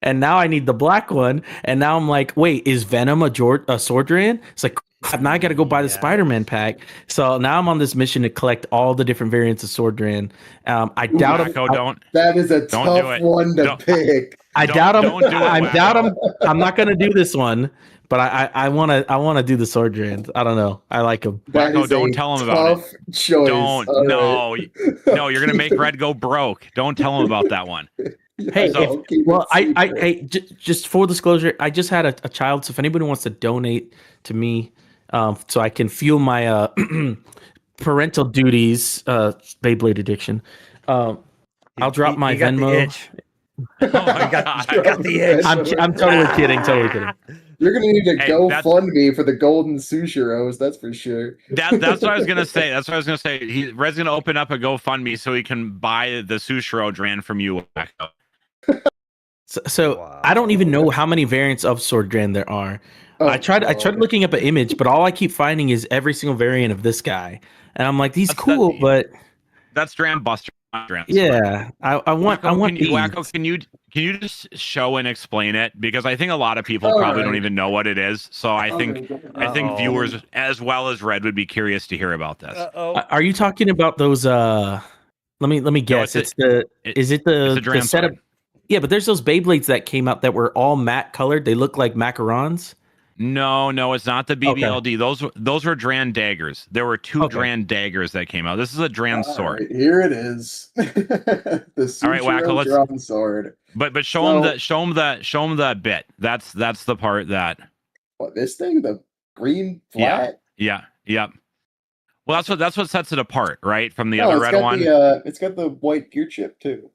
S4: And now I need the black one. And now I'm like, wait, is Venom a Swordran? It's like, crap, now I got to go buy the
S1: Yes.
S4: Spider-Man pack. So now I'm on this mission to collect all the different variants of Swordran. I doubt
S3: Wacko,
S2: That is a
S3: Don't do
S2: tough
S3: it.
S2: one to
S3: Don't-
S2: pick.
S4: I
S3: Don't-
S4: doubt him.
S3: don't do it,
S4: I
S3: Wacko.
S4: doubt him. I'm not gonna do this one, but I wanna do the Swordran. I don't know. I like him.
S2: That
S3: Wacko,
S2: is
S3: don't
S2: a
S3: tell him about it.
S2: tough choice.
S3: Don't.
S2: All
S3: No,
S2: right.
S3: no, you're gonna make Red go broke. Don't tell him about that one.
S4: Hey,
S2: Yeah, I'll keep it secret.
S4: hey, just full disclosure, I just had a child. So if anybody wants to donate to me, so I can fuel my parental duties, Beyblade addiction, I'll drop my
S1: He got the
S4: Venmo.
S1: itch.
S3: Oh my
S1: got-
S3: God.
S1: he got the itch.
S4: I'm totally kidding. Totally kidding.
S2: You're gonna need to
S3: Hey,
S2: GoFundMe for the golden Sushiros, that's for sure.
S3: That's what I was gonna say. That's what I was gonna say. Red's gonna open up a GoFundMe so he can buy the Sushiro Dran from you, Wacko.
S4: So
S1: Wow.
S4: I don't even know how many variants of Swordran there are.
S2: Oh,
S4: I tried
S2: God.
S4: looking up an image, but all I keep finding is every single variant of this guy, and I'm like, he's
S3: That's
S4: cool,
S3: the-
S4: but
S3: That's Dran Buster, not Dran.
S4: yeah, I want
S3: Wacko,
S4: these.
S3: can you just show and explain it? Because I think a lot of people
S2: All
S3: probably don't
S2: right.
S3: even know what it is. So I think
S1: Uh-oh.
S3: viewers as well as Red would be curious to hear about this.
S1: Uh-oh.
S4: Are you talking about those? Let me guess.
S3: it's
S4: Is it the
S3: it's a Dran
S4: setup?
S3: sword.
S4: Yeah, but there's those Beyblades that came out that were all matte colored. They look like macarons.
S3: No, it's not the BBLD. Those were Dran daggers. There were 2
S4: Okay.
S3: Dran daggers that came out. This is a Dran
S2: All
S3: sword.
S2: right, here it is. The
S3: All right, Wacko,
S2: Sushiro
S3: let's-
S2: Drum sword.
S3: But show him the bit. That's the part that
S2: What, this thing? The green
S3: Yeah.
S2: flat?
S3: Yep. Well, that's what sets it apart, right? From the
S2: No,
S3: other
S2: it's
S3: red
S2: got
S3: one.
S2: it's got the white gear chip too.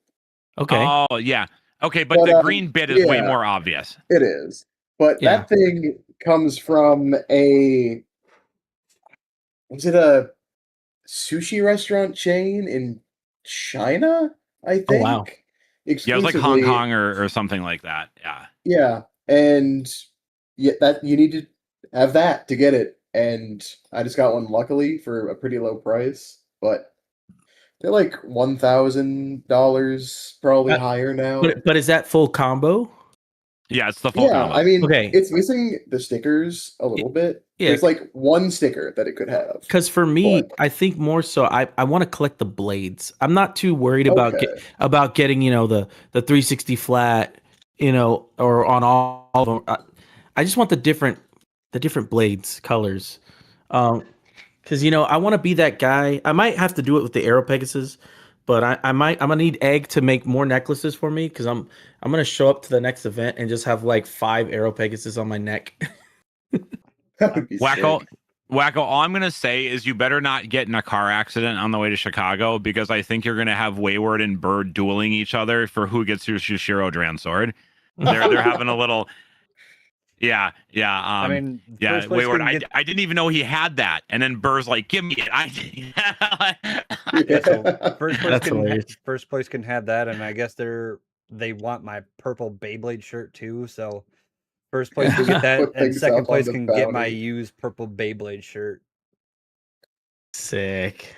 S4: Okay.
S3: Oh yeah. Okay, but
S2: But,
S3: the green bit is way
S2: yeah.
S3: more obvious.
S2: It is. But
S4: Yeah.
S2: that thing comes from was it a sushi restaurant chain in China? I think.
S4: Oh, wow.
S3: Yeah, it was like Hong
S2: Exclusively.
S3: Kong or something like that. Yeah.
S2: Yeah, and that you need to have that to get it. And I just got one luckily for a pretty low price, but they're like $1,000, probably
S4: Uh,
S2: higher now.
S4: But is that full combo?
S3: Yeah, it's the full
S2: Yeah,
S3: combo.
S2: I mean,
S4: Okay.
S2: it's missing the stickers a little bit.
S4: Yeah.
S2: There's like one sticker that it could have.
S4: Because for me,
S2: But-
S4: I think more so, I want to collect the blades. I'm not too worried about
S2: Okay.
S4: about getting the 360 flat, or on all of them. I just want the different blades colors. Because I want to be that guy. I might have to do it with the Aero Pegasus, but I'm gonna need Egg to make more necklaces for me because I'm gonna show up to the next event and just have like 5 Aero Pegasus on my neck.
S2: That would be
S3: Wacko,
S2: sick.
S3: all I'm gonna say is you better not get in a car accident on the way to Chicago because I think you're gonna have Wayward and Bird dueling each other for who gets your Shushiro Dran sword. They're having a little. Yeah.
S1: I mean,
S3: Yeah,
S1: first place
S3: Wayward.
S1: can get-
S3: I didn't even know he had that, and then Bird's like, "Give me it."
S1: Yeah, so first place
S4: That's
S1: can
S4: hilarious.
S1: first place can have that, and I guess they want my purple Beyblade shirt too. So first place can get that,
S2: Put
S1: and
S2: things
S1: second
S2: up
S1: place
S2: on the
S1: can get my
S2: bounty.
S1: used purple Beyblade shirt.
S4: Sick.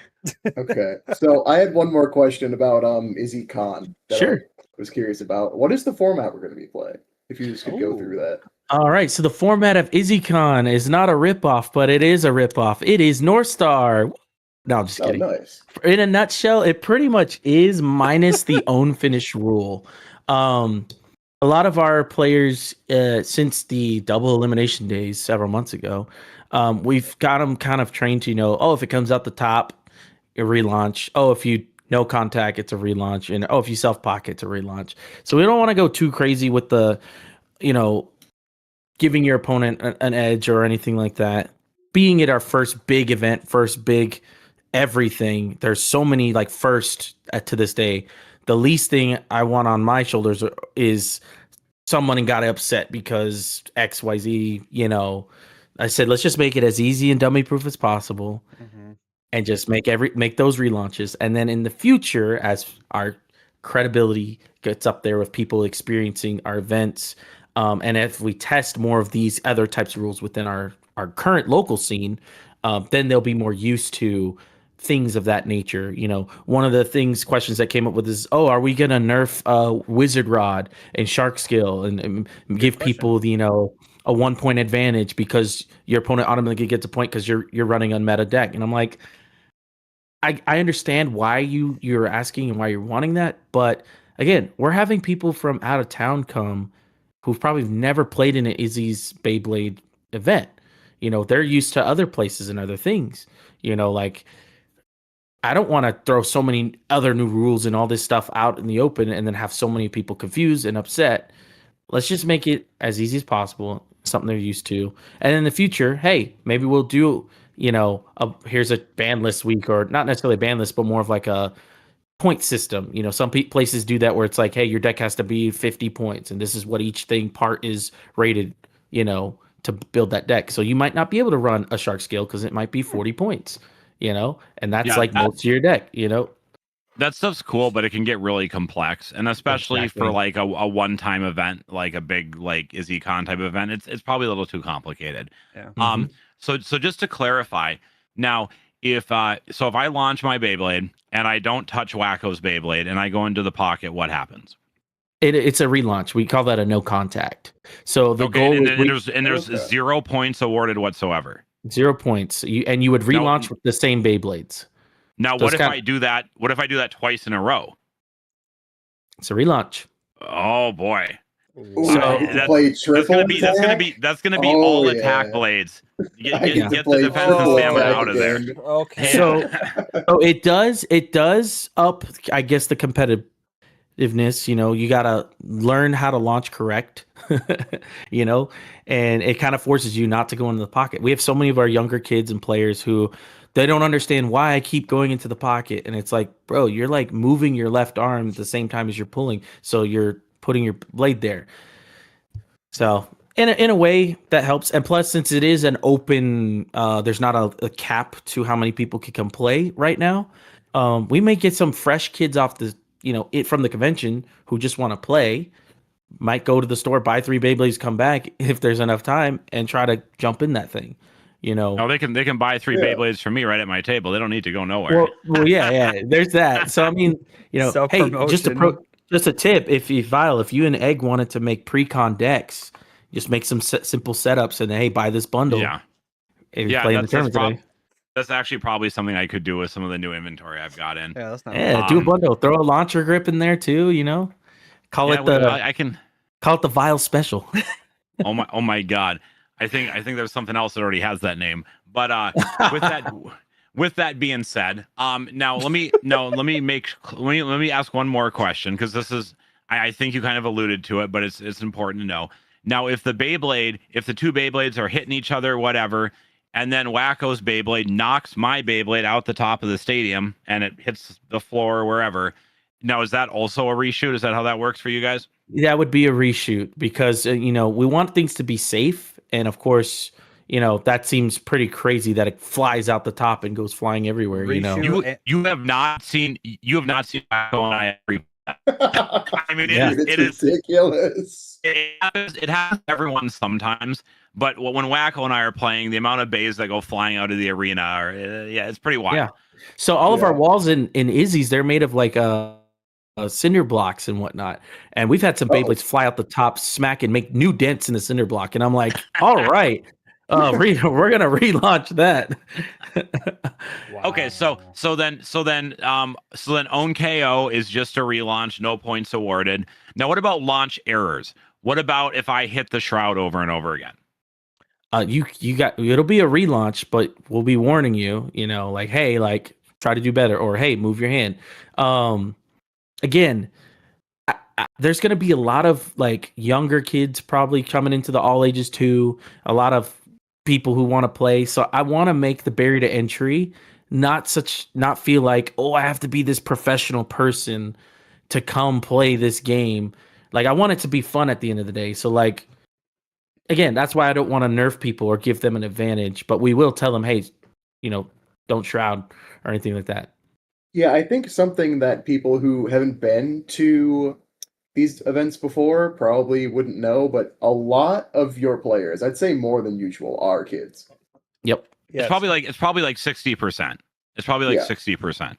S2: Okay, so I had one more question about Izzy Khan. That
S4: Sure.
S2: I was curious about. What is the format we're going to be playing? If you just could go through that.
S4: All right, so the format of IzzyCon is not a ripoff, but it is a ripoff. It is North Star. No, I'm just
S2: Oh,
S4: kidding.
S2: nice.
S4: In a nutshell, it pretty much is minus the own finish rule. A lot of our players, since the double elimination days several months ago, we've got them kind of trained to if it comes out the top, a relaunch. Oh, if you
S5: no contact, it's a relaunch, and if you self pocket, it's a relaunch. So we don't want to go too crazy with the, you know, giving your opponent an edge or anything like that. Being it our first big event, first big everything, there's so many like first to this day. The least thing I want on my shoulders is someone got upset because XYZ, you know. I said, let's just make it as easy and dummy proof as possible and just make those relaunches. And then in the future, as our credibility gets up there with people experiencing our events, and if we test more of these other types of rules within our current local scene, then they'll be more used to things of that nature. You know, one of the questions that came up with is, are we going to nerf Wizard Rod and Shark Skill and give people the, you know, a 1 point advantage because your opponent automatically gets a point because you're running on meta deck? And I'm like, I understand why you're asking and why you're wanting that, but again, we're having people from out of town come who've probably never played in an Izzy's Beyblade event. You know, they're used to other places and other things. You know, like, I don't want to throw so many other new rules and all this stuff out in the open and then have so many people confused and upset. Let's just make it as easy as possible, something they're used to. And in the future, hey, maybe we'll do, you know, here's a ban list week, or not necessarily a ban list, but more of like a point system. You know, some places do that where it's like, hey, your deck has to be 50 points and this is what each part is rated, you know, to build that deck. So you might not be able to run a Shark Scale because it might be 40 points, you know, and that's most of your deck, you know.
S3: That stuff's cool, but it can get really complex, and especially for like a one-time event, like a big like IzzyCon type event, it's probably a little too complicated.
S1: Yeah.
S3: So just to clarify, now if I launch my Beyblade and I don't touch Wacko's Beyblade and I go into the pocket, what happens?
S5: It's a relaunch. We call that a no contact. So the goal is
S3: there's 0 points awarded whatsoever.
S5: 0 points. You would relaunch with the same Beyblades.
S3: Now, what if I do that? What if I do that twice in a row?
S5: It's a relaunch.
S3: Oh boy!
S2: So
S3: that's gonna be all attack blades. Get the defensive stamina out of there.
S1: Okay.
S5: So it does up, I guess, the competitiveness. You know, you gotta learn how to launch correct. You know, and it kind of forces you not to go into the pocket. We have so many of our younger kids and players who they don't understand why I keep going into the pocket. And it's like, bro, you're like moving your left arm at the same time as you're pulling. So you're putting your blade there. So in a way that helps. And plus, since it is an open, there's not a cap to how many people can come play right now. We may get some fresh kids off the, you know, from the convention who just want to play, might go to the store, buy 3 Beyblades, come back if there's enough time and try to jump in that thing. You know,
S3: they can buy 3 Beyblades from me right at my table. They don't need to go nowhere.
S5: Well, yeah, there's that. So I mean, you know, hey, just a tip: if you and Egg wanted to make pre-con decks, just make some simple setups and hey, buy this bundle.
S3: Yeah, that's actually probably something I could do with some of the new inventory I've got in.
S1: Yeah, that's not
S5: do a bundle. Throw a launcher grip in there too. You know, call it the Vile Special.
S3: Oh my God. I think there's something else that already has that name. But with that being said, now let me ask one more question, because this is I think you kind of alluded to it, but it's important to know. Now, if the 2 Beyblades are hitting each other, whatever, and then Wacko's Beyblade knocks my Beyblade out the top of the stadium and it hits the floor or wherever. Now, is that also a reshoot? Is that how that works for you guys?
S5: That would be a reshoot because, you know, we want things to be safe. And of course, you know, that seems pretty crazy that it flies out the top and goes flying everywhere.
S1: Reshoot.
S5: You know,
S3: you have not seen Wacko and I every. I mean, it is
S2: ridiculous.
S3: It happens to everyone sometimes, but when Wacko and I are playing, the amount of bays that go flying out of the arena, it's pretty wild.
S5: Yeah. So all of our walls in Izzy's, they're made of like cinder blocks and whatnot, and we've had some Beyblades fly out the top, smack, and make new dents in the cinder block. And I'm like, all right, we're gonna relaunch that.
S1: Wow.
S3: Okay, so then Own KO is just a relaunch, no points awarded. Now, what about launch errors? What about if I hit the shroud over and over again?
S5: It'll be a relaunch, but we'll be warning you. You know, like, hey, like, try to do better, or hey, move your hand. Again, there's going to be a lot of like younger kids probably coming into the all ages too. A lot of people who want to play. So I want to make the barrier to entry not feel like, oh, I have to be this professional person to come play this game. Like I want it to be fun at the end of the day. So like, again, that's why I don't want to nerf people or give them an advantage, but we will tell them, hey, don't shroud or anything like that.
S2: Yeah, I think something that people who haven't been to these events before probably wouldn't know, but a lot of your players, I'd say more than usual, are kids.
S5: Yep.
S3: It's probably like 60%. It's probably like 60%.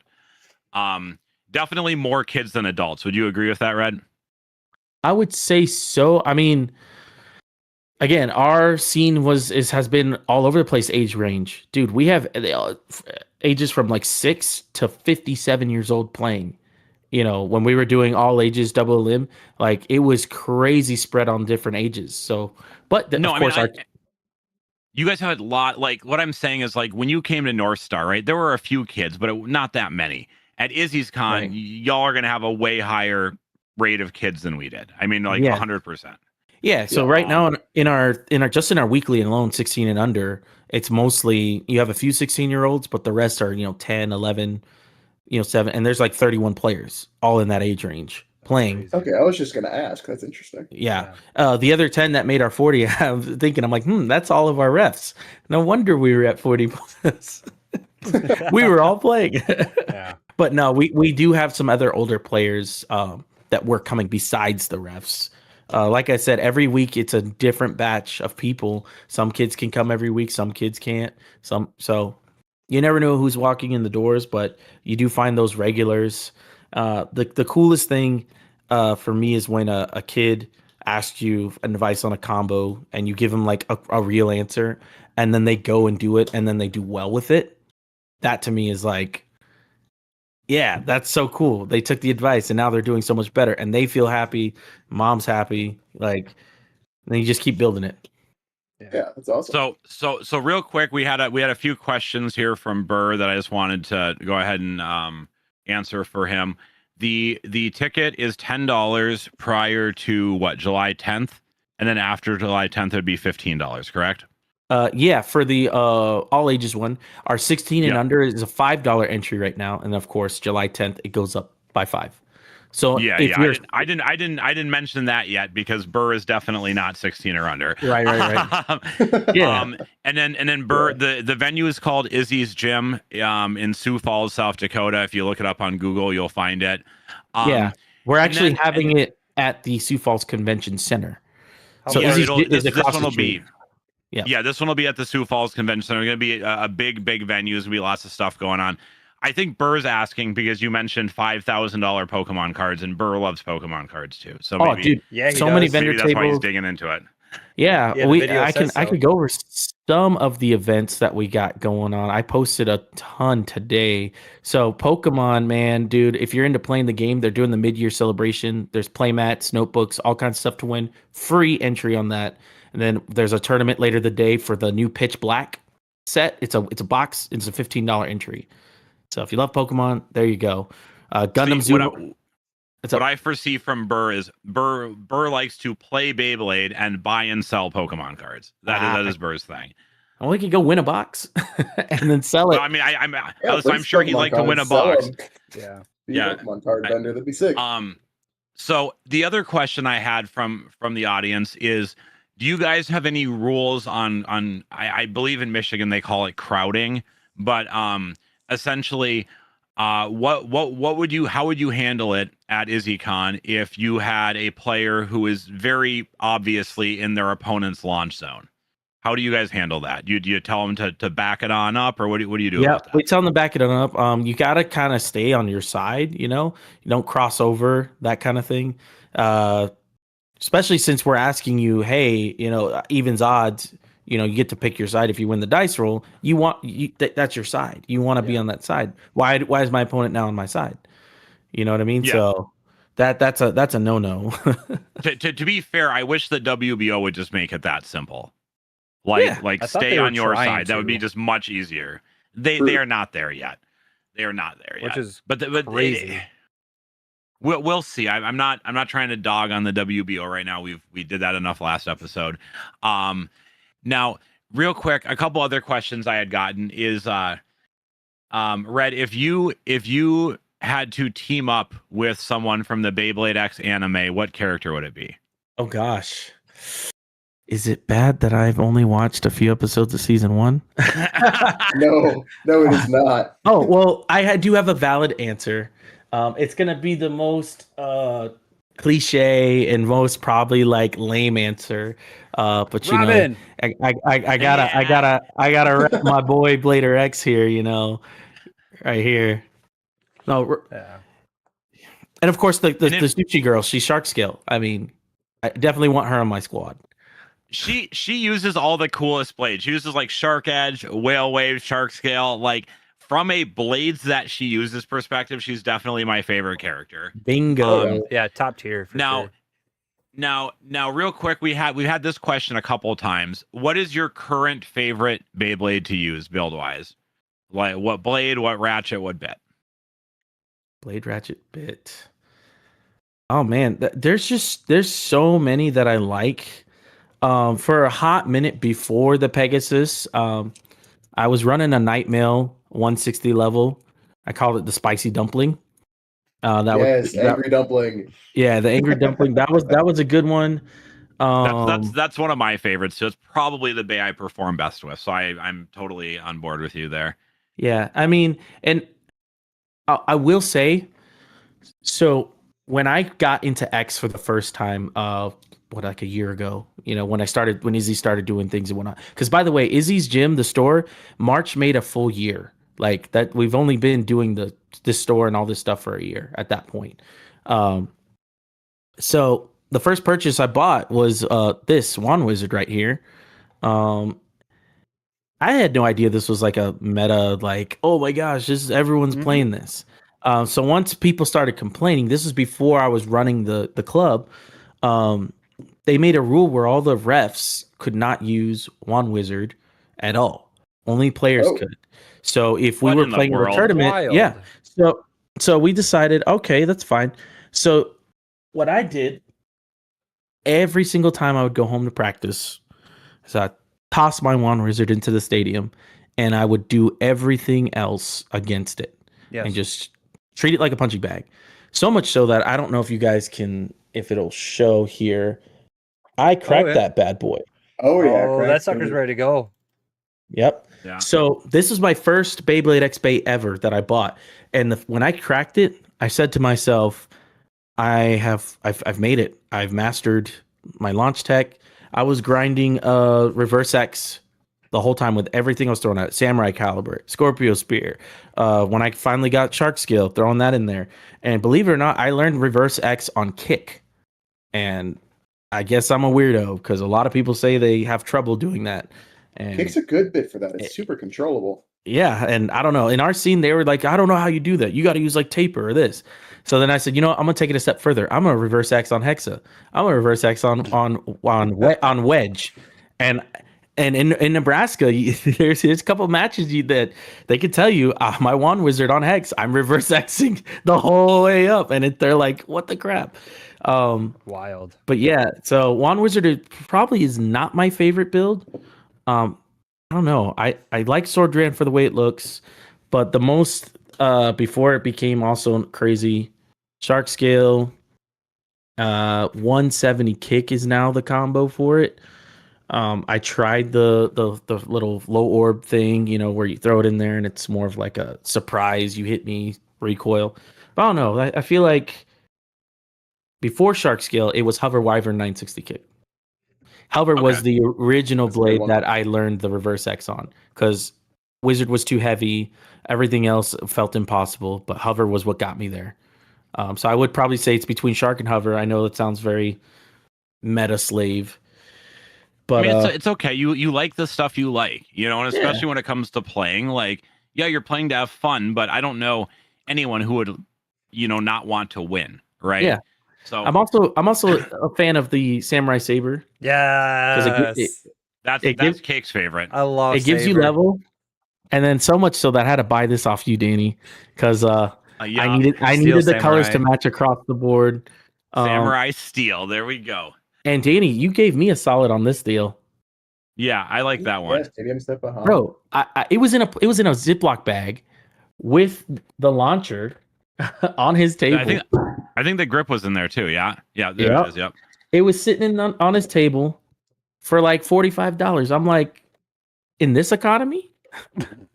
S3: Definitely more kids than adults. Would you agree with that, Red?
S5: I would say so. I mean, again, our scene has been all over the place age range. Dude, we have ages from like 6 to 57 years old playing. When we were doing all ages double limb, like it was crazy spread on different ages. So, but
S3: no,
S5: of course,
S3: you guys have a lot. Like what I'm saying is, like when you came to North Star, right? There were a few kids, but not that many. At Izzy's Con,
S5: right.
S3: Y'all are gonna have a way higher rate of kids than we did. I mean, like 100%.
S5: Yeah. So right now in our weekly alone, 16 and under, it's mostly you have a few 16-year-olds, but the rest are 10, 11. 7, and there's like 31 players all in that age range playing.
S2: Okay, I was just gonna ask. That's interesting.
S5: Yeah. The other 10 that made our 40, I'm thinking, I'm like, that's all of our refs. No wonder we were at 40 plus. We were all playing.
S1: Yeah.
S5: But no, we do have some other older players that were coming besides the refs. Like I said, every week it's a different batch of people. Some kids can come every week, some kids can't. So you never know who's walking in the doors, but you do find those regulars. The coolest thing for me is when a kid asks you advice on a combo and you give them like a real answer, and then they go and do it, and then they do well with it. That to me is like, yeah, that's so cool. They took the advice and now they're doing so much better, and they feel happy. Mom's happy. Like, then you just keep building it.
S2: Yeah, that's awesome.
S3: So real quick, we had a few questions here from Burr that I just wanted to go ahead and answer for him. The ticket is $10 prior to July 10th, and then after July 10th it'd be $15, correct?
S5: Yeah, for the all ages one, our 16 and under is a $5 entry right now, and of course July 10th it goes up by 5. So
S3: I didn't mention that yet because Burr is definitely not 16 or under.
S5: Right. Yeah.
S3: And then Burr, the venue is called Izzy's Gym in Sioux Falls, South Dakota. If you look it up on Google, you'll find it.
S5: Yeah, we're actually having it at the Sioux Falls Convention Center. So
S3: this one will be.
S5: Yeah,
S3: this one will be at the Sioux Falls Convention Center. It's going to be a big venue. There's going to be lots of stuff going on. I think Burr's asking because you mentioned $5,000 Pokemon cards, and Burr loves Pokemon cards too. So maybe,
S5: so many vendor
S3: maybe
S5: tables.
S3: That's why he's digging into it.
S5: Yeah, I could go over some of the events that we got going on. I posted a ton today. So Pokemon, man, dude, if you're into playing the game, they're doing the mid-year celebration. There's playmats, notebooks, all kinds of stuff to win. Free entry on that. And then there's a tournament later the day for the new Pitch Black set. It's a box. It's a $15 entry. So if you love Pokemon, there you go. Gundam Zoo.
S3: What I foresee from Burr is Burr likes to play Beyblade and buy and sell Pokemon cards. That is Burr's thing.
S5: Well, we could go win a box and then sell it.
S3: Well, I mean, I'm sure he'd like to win a box.
S2: Yeah. Pokemon card vendor, that'd be sick.
S3: So the other question I had from the audience is, do you guys have any rules on I believe in Michigan they call it crowding, but essentially how would you handle it at IzzyCon if you had a player who is very obviously in their opponent's launch zone? How do you guys handle that? Do you tell them to back it on up, or what do you do?
S5: Yeah,
S3: about that?
S5: we tell them to back it on up. You got to kind of stay on your side, you don't cross over, that kind of thing. Especially since we're asking you, hey, evens odds, you get to pick your side. If you win the dice roll, that's your side. You want to be on that side. Why is my opponent now on my side? You know what I mean?
S3: Yeah.
S5: So that's a no.
S3: to be fair, I wish the WBO would just make it that simple. Like stay on your side. That would be just much easier. They are not there yet. They are not there yet.
S1: Which is
S3: but
S1: crazy.
S3: We'll see. I'm not trying to dog on the WBO right now. We did that enough last episode. Now, real quick, a couple other questions I had gotten is Red, if you had to team up with someone from the Beyblade X anime, what character would it be?
S5: Oh gosh. Is it bad that I've only watched a few episodes of season 1?
S2: No, it is not.
S5: Oh, well, I do have a valid answer. It's going to be the most cliche and most probably like lame answer. But you
S1: Robin!
S5: know, I gotta rep my boy Blader X here, you know, right here. No,
S1: Yeah.
S5: and of course the sushi girl, she's shark scale. I mean, I definitely want her on my squad.
S3: She uses all the coolest blades. She uses like Shark Edge, Whale Wave, Shark Scale. Like from a blades that she uses perspective, she's definitely my favorite character.
S5: Bingo.
S1: Yeah, top tier for sure.
S3: Now, real quick, we've had this question a couple of times. What is your current favorite Beyblade to use build wise? Like what blade, what ratchet, what bit?
S5: Blade, ratchet, bit. Oh man, there's so many that I like. For a hot minute before the Pegasus, I was running a Nightmail 160 level. I called it the spicy dumpling.
S2: Angry dumpling.
S5: Yeah, the angry dumpling. That was a good one.
S3: That's one of my favorites. So it's probably the bay I perform best with. So I'm totally on board with you there.
S5: Yeah, I mean, and I will say, so when I got into X for the first time, like a year ago, you know, when Izzy started doing things and whatnot. Because by the way, Izzy's gym, the store, March made a full year. Like that, we've only been doing this store and all this stuff for a year at that point. So the first purchase I bought was this Wand Wizard right here. I had no idea this was like a meta, like, oh my gosh, everyone's playing this. So once people started complaining, this was before I was running the club. They made a rule where all the refs could not use Wand Wizard at all. Only players could. So if we were playing a tournament,
S1: Wild.
S5: So we decided, okay, that's fine. So what I did, every single time I would go home to practice, is I toss my Wand Wizard into the stadium, and I would do everything else against it, and just treat it like a punching bag. So much so that I don't know if you guys can, if it'll show here. I cracked that bad boy.
S2: Oh yeah,
S1: that sucker's ready to go.
S5: Yep.
S3: Yeah.
S5: So this was my first Beyblade X Bay ever that I bought, and when I cracked it, I said to myself, I've made it. I've mastered my launch tech. I was grinding reverse X the whole time with everything I was throwing at. Samurai Caliber, Scorpio Spear. When I finally got Shark Scale, throwing that in there. And believe it or not, I learned reverse X on kick. And I guess I'm a weirdo because a lot of people say they have trouble doing that. And
S2: Kick's a good bit for that. It's super controllable.
S5: yeah, and I don't know. In our scene, they were like, I don't know how you do that. You got to use like taper or this. So then I said, you know what? I'm gonna take it a step further. I'm gonna reverse X on Hexa. I'm gonna reverse X on Wedge, and in Nebraska, there's a couple matches that they could tell you my Wand Wizard on Hex. I'm reverse Xing the whole way up, and they're like, what the crap?
S1: Wild.
S5: But yeah, so Wand Wizard probably is not my favorite build. I don't know. I like Sword Dran for the way it looks, but the most before it became also crazy, Shark Scale 170 kick is now the combo for it. I tried the little low orb thing, you know, where you throw it in there and it's more of like a surprise, you hit me recoil. But I don't know. I feel like before Shark Scale, it was Hover Wyvern 960 kick. Hover was the original blade that I learned the reverse X on because Wizard was too heavy. Everything else felt impossible, but Hover was what got me there. So I would probably say it's between Shark and Hover. I know that sounds very meta slave, but
S3: I mean, it's okay. You like the stuff you like, you know, and especially when it comes to playing. Like, yeah, you're playing to have fun, but I don't know anyone who would, you know, not want to win, right?
S5: Yeah.
S3: So
S5: I'm also a fan of the Samurai Saber.
S1: Yes.
S3: that's Cake's favorite.
S1: I love
S5: it gives you
S1: Saber.
S5: level. And then so much so that I had to buy this off you, Danny, because
S3: Yeah,
S5: I needed the colors to match across the board.
S3: Samurai Steel. There we go.
S5: And Danny, you gave me a solid on this deal.
S3: Yeah, I like that one.
S2: Yeah, Stadium Step behind.
S5: Bro, it was in a Ziploc bag with the launcher on his table.
S3: I think the grip was in there too. Yeah, yeah, there
S5: Yeah.
S3: it is. Yep.
S5: It was sitting on his table for like $45. I'm like, in this economy?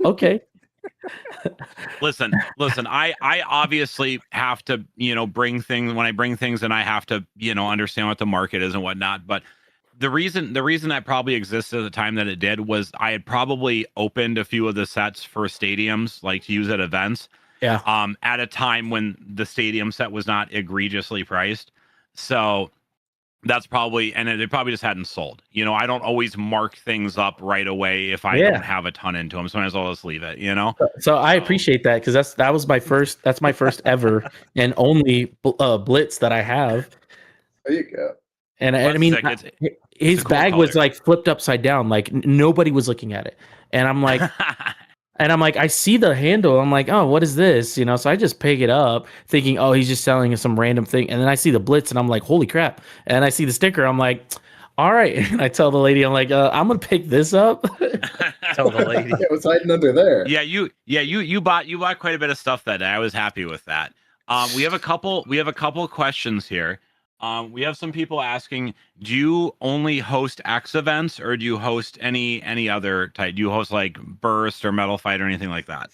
S5: Okay.
S3: Listen. I obviously have to, bring things when I bring things, and I have to, understand what the market is and whatnot. But the reason that probably existed at the time that it did was I had probably opened a few of the sets for stadiums, like to use at events.
S5: Yeah.
S3: At a time when the stadium set was not egregiously priced. So that's probably, and it probably just hadn't sold. I don't always mark things up right away if I don't have a ton into them. So I might as well just leave it,
S5: So I appreciate that, because that's my first ever and only Blitz that I have.
S2: There you go.
S5: And I mean, his bag was like flipped upside down, like nobody was looking at it. And I'm like, I see the handle. I'm like, oh, what is this? So I just pick it up thinking, oh, he's just selling some random thing. And then I see the Blitz and I'm like, holy crap. And I see the sticker. I'm like, all right. And I tell the lady, I'm like, I'm going to pick this up.
S1: Tell the lady.
S2: Yeah, what's hiding under there?
S3: You bought quite a bit of stuff that day. I was happy with that. We have a couple questions here. We have some people asking, do you only host X events, or do you host any other type? Do you host like Burst or Metal Fight or anything like that?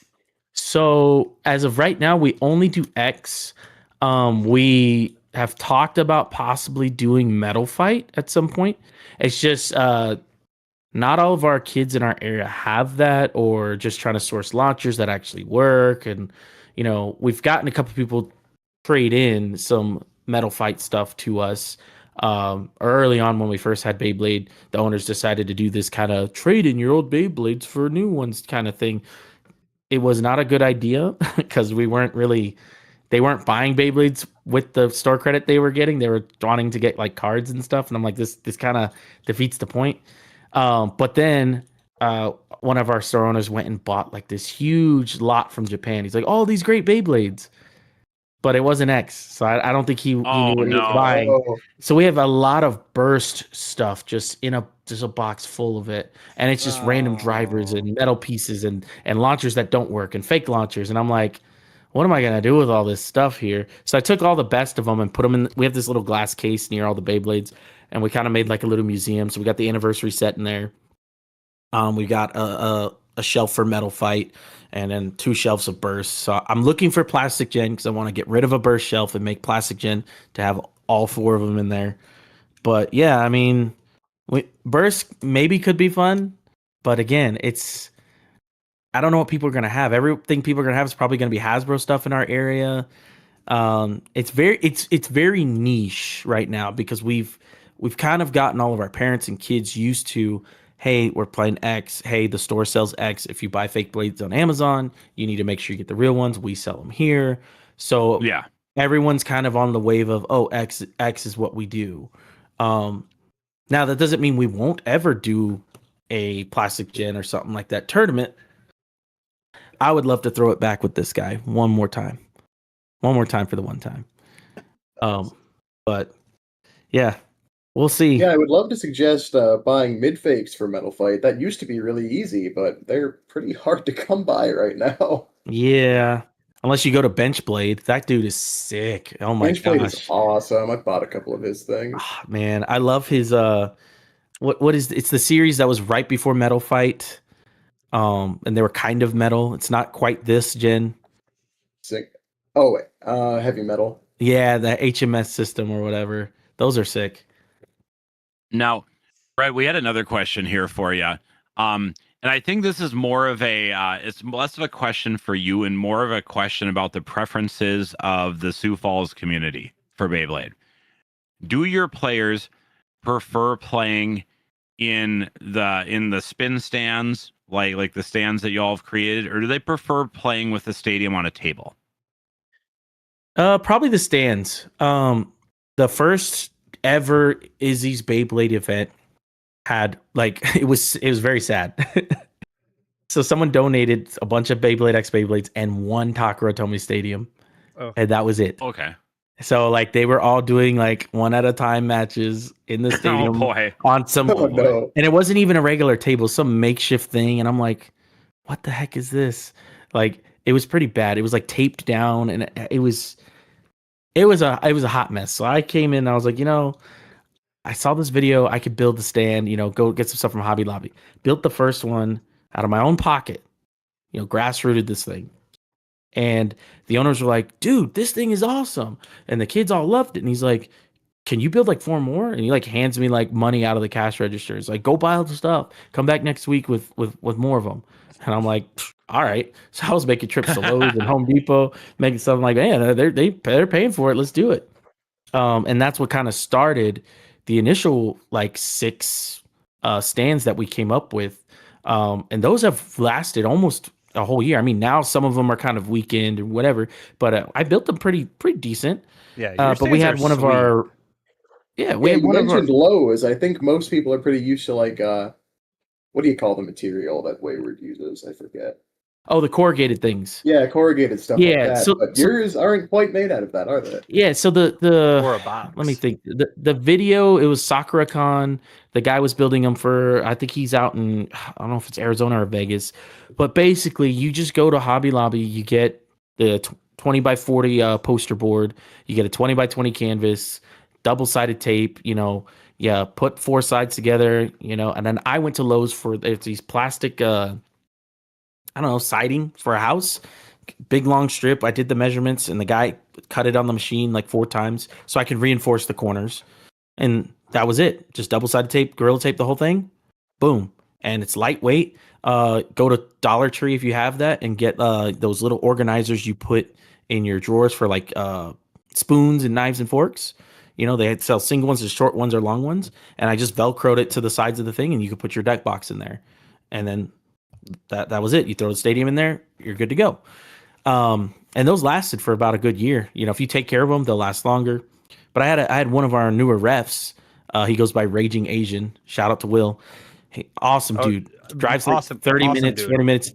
S5: So as of right now, we only do X. We have talked about possibly doing Metal Fight at some point. It's just not all of our kids in our area have that, or just trying to source launchers that actually work. And we've gotten a couple people trade in some Metal Fight stuff to us. Early on, when we first had Beyblade, the owners decided to do this kind of trade in your old Beyblades for new ones kind of thing. It was not a good idea because they weren't buying Beyblades with the store credit they were getting. They were wanting to get like cards and stuff. And I'm like, this kind of defeats the point. But then one of our store owners went and bought like this huge lot from Japan. He's like, oh, these great Beyblades. But it wasn't X, so I don't think he knew what he was buying.
S2: Oh.
S5: So we have a lot of Burst stuff just in a box full of it, and it's just random drivers and metal pieces and launchers that don't work and fake launchers. And I'm like, what am I gonna do with all this stuff here? So I took all the best of them and put them in. We have this little glass case near all the Beyblades, and we kind of made like a little museum. So we got the anniversary set in there. We got a shelf for Metal Fight, and then 2 shelves of Burst. So I'm looking for Plastic Gen because I want to get rid of a Burst shelf and make Plastic Gen to have all 4 of them in there. But yeah, I mean, Burst maybe could be fun, but again, I don't know what people are gonna have. Everything people are gonna have is probably gonna be Hasbro stuff in our area. It's very niche right now because we've kind of gotten all of our parents and kids used to, hey, we're playing X. Hey, the store sells X. If you buy fake blades on Amazon, you need to make sure you get the real ones. We sell them here. So
S3: yeah,
S5: everyone's kind of on the wave of, oh, X is what we do. Now that doesn't mean we won't ever do a Plastic Gen or something like that tournament. I would love to throw it back with this guy one more time for the one time. But yeah. We'll see.
S2: Yeah, I would love to suggest buying mid-fakes for Metal Fight. That used to be really easy, but they're pretty hard to come by right now.
S5: Yeah. Unless you go to Benchblade. That dude is sick. Oh my gosh.
S2: Benchblade is awesome. I bought a couple of his things.
S5: Oh, man, I love his it's the series that was right before Metal Fight. And they were kind of metal. It's not quite this gen.
S2: Sick. Oh, wait. Heavy Metal.
S5: Yeah, the HMS system or whatever. Those are sick.
S3: Now, Brett, we had another question here for you. And I think this is more of it's less of a question for you and more of a question about the preferences of the Sioux Falls community for Beyblade. Do your players prefer playing in the spin stands, like the stands that y'all have created, or do they prefer playing with the stadium on a table?
S5: Probably the stands. The first ever Izzy's Beyblade event had it was very sad. So someone donated a bunch of Beyblade X Beyblades and one Takara Tomy Stadium, and that was it.
S3: Okay.
S5: So like they were all doing like one at a time matches in the
S3: Oh
S5: stadium
S3: boy.
S5: on some,
S2: Oh no.
S5: and it wasn't even a regular table, some makeshift thing. And I'm like, what the heck is this? Like it was pretty bad. It was like taped down, and it was a hot mess. So I came in, I was like, I saw this video. I could build the stand. Go get some stuff from Hobby Lobby. Built the first one out of my own pocket. Grassrooted this thing. And the owners were like, dude, this thing is awesome. And the kids all loved it. And he's like, can you build like 4 more? And he like hands me like money out of the cash registers. Like, go buy all the stuff. Come back next week with more of them. And I'm like, all right. So I was making trips to Lowe's and Home Depot, making something like, man, they're paying for it. Let's do it. And that's what kind of started the initial like 6 stands that we came up with. And those have lasted almost a whole year. I mean, now some of them are kind of weekend or whatever, but I built them pretty decent.
S1: Yeah,
S5: But we had one of our we had
S2: you
S5: one of our
S2: mentioned Lowe's. I think most people are pretty used to like what do you call the material that Wayward uses? I forget.
S5: the corrugated things.
S2: Yeah, corrugated stuff like
S5: Yeah,
S2: that. But yours aren't quite made out of that, are they?
S5: Yeah, so
S1: or
S5: the
S1: a box.
S5: let me think. The video, it was SakuraCon. The guy was building them for, I think he's out in, I don't know if it's Arizona or Vegas, but basically you just go to Hobby Lobby, you get the 20 by 40 poster board, you get a 20 by 20 canvas, double-sided tape, put 4 sides together, and then I went to Lowe's for these plastic siding for a house, big long strip. I did the measurements, and the guy cut it on the machine like 4 times so I could reinforce the corners. And that was it. Just double-sided tape, Gorilla Tape the whole thing. Boom. And it's lightweight. Go to Dollar Tree if you have that and get those little organizers you put in your drawers for like spoons and knives and forks. They sell single ones, there's short ones or long ones. And I just Velcroed it to the sides of the thing, and you could put your deck box in there. And then that was it. You throw the stadium in there, you're good to go. And those lasted for about a good year. If you take care of them, they'll last longer. But I had one of our newer refs. He goes by Raging Asian. Shout out to Will. Hey, awesome dude. Drives like 30 minutes, dude. 40 minutes.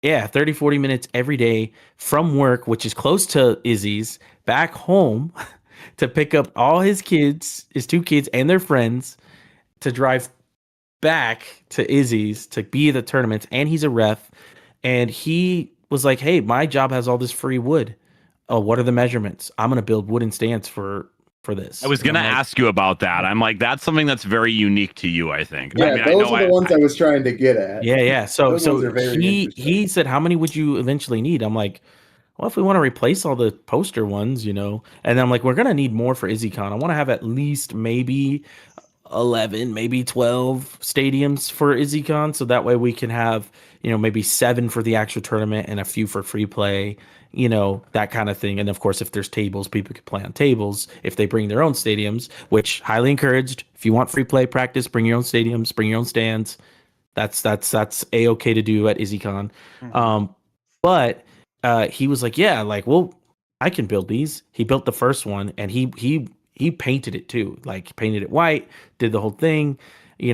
S5: Yeah, 30, 40 minutes every day from work, which is close to Izzy's, back home to pick up all his kids, his 2 kids and their friends, to drive back to Izzy's to be at the tournaments. And he's a ref. And he was like, hey, my job has all this free wood. Oh, what are the measurements? I'm going to build wooden stands for this.
S3: I was going to ask you about that. I'm like, that's something that's very unique to you, I think.
S2: Yeah,
S3: I mean,
S2: those are the ones I was trying to get at.
S5: Yeah. So
S2: Those ones are very
S5: he said, how many would you eventually need? I'm like, well, if we want to replace all the poster ones, and then I'm like, we're going to need more for IzzyCon. I want to have at least maybe 11, maybe 12 stadiums for IzzyCon. So that way we can have, maybe 7 for the actual tournament and a few for free play, that kind of thing. And of course, if there's tables, people can play on tables if they bring their own stadiums, which highly encouraged. If you want free play practice, bring your own stadiums, bring your own stands. That's a-okay to do at IzzyCon. Mm-hmm. But he was like, yeah, like, well, I can build these. He built the first one, and he painted it too. Like, painted it white, did the whole thing. It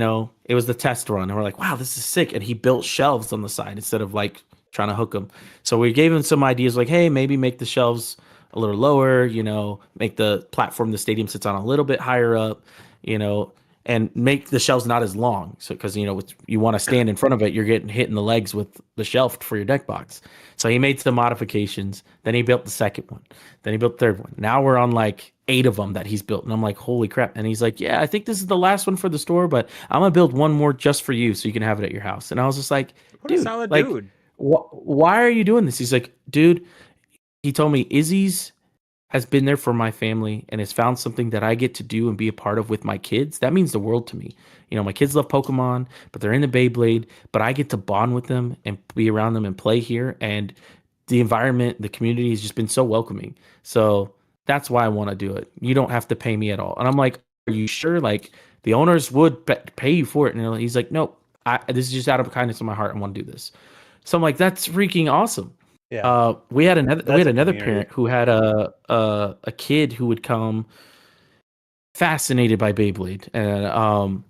S5: was the test run, and we're like, wow, this is sick. And he built shelves on the side instead of like trying to hook them. So we gave him some ideas, like, hey, maybe make the shelves a little lower, make the platform the stadium sits on a little bit higher up, and make the shelves not as long. So, because, you want to stand in front of it, you're getting hit in the legs with the shelf for your deck box. So he made some modifications. Then he built the second one. Then he built the third one. Now we're on like 8 of them that he's built. And I'm like, holy crap. And he's like, yeah, I think this is the last one for the store, but I'm going to build one more just for you so you can have it at your house. And I was just like,
S1: what
S5: dude,
S1: a solid
S5: like,
S1: dude.
S5: Why are you doing this? He's like, dude, he told me Izzy's has been there for my family and has found something that I get to do and be a part of with my kids. That means the world to me. My kids love Pokemon, but they're into Beyblade, but I get to bond with them and be around them and play here. And the environment, the community has just been so welcoming. So that's why I want to do it. You don't have to pay me at all. And I'm like, are you sure? Like, the owners would pay you for it. And he's like, nope, this is just out of kindness of my heart. I want to do this. So I'm like, that's freaking awesome.
S1: Yeah.
S5: We had another parent who had a kid who would come fascinated by Beyblade, and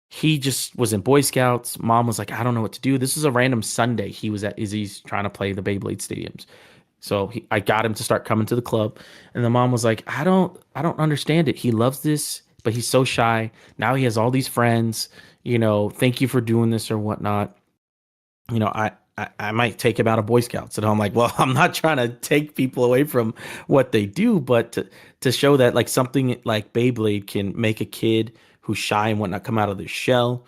S5: he just was in Boy Scouts. Mom was like, I don't know what to do. This is a random Sunday. He was at Izzy's trying to play the Beyblade stadiums. So I got him to start coming to the club, and the mom was like, I don't understand it. He loves this, but he's so shy. Now he has all these friends. Thank you for doing this or whatnot. I might take him out of Boy Scouts, and I'm like, well, I'm not trying to take people away from what they do, but to show that like something like Beyblade can make a kid who's shy and whatnot come out of their shell,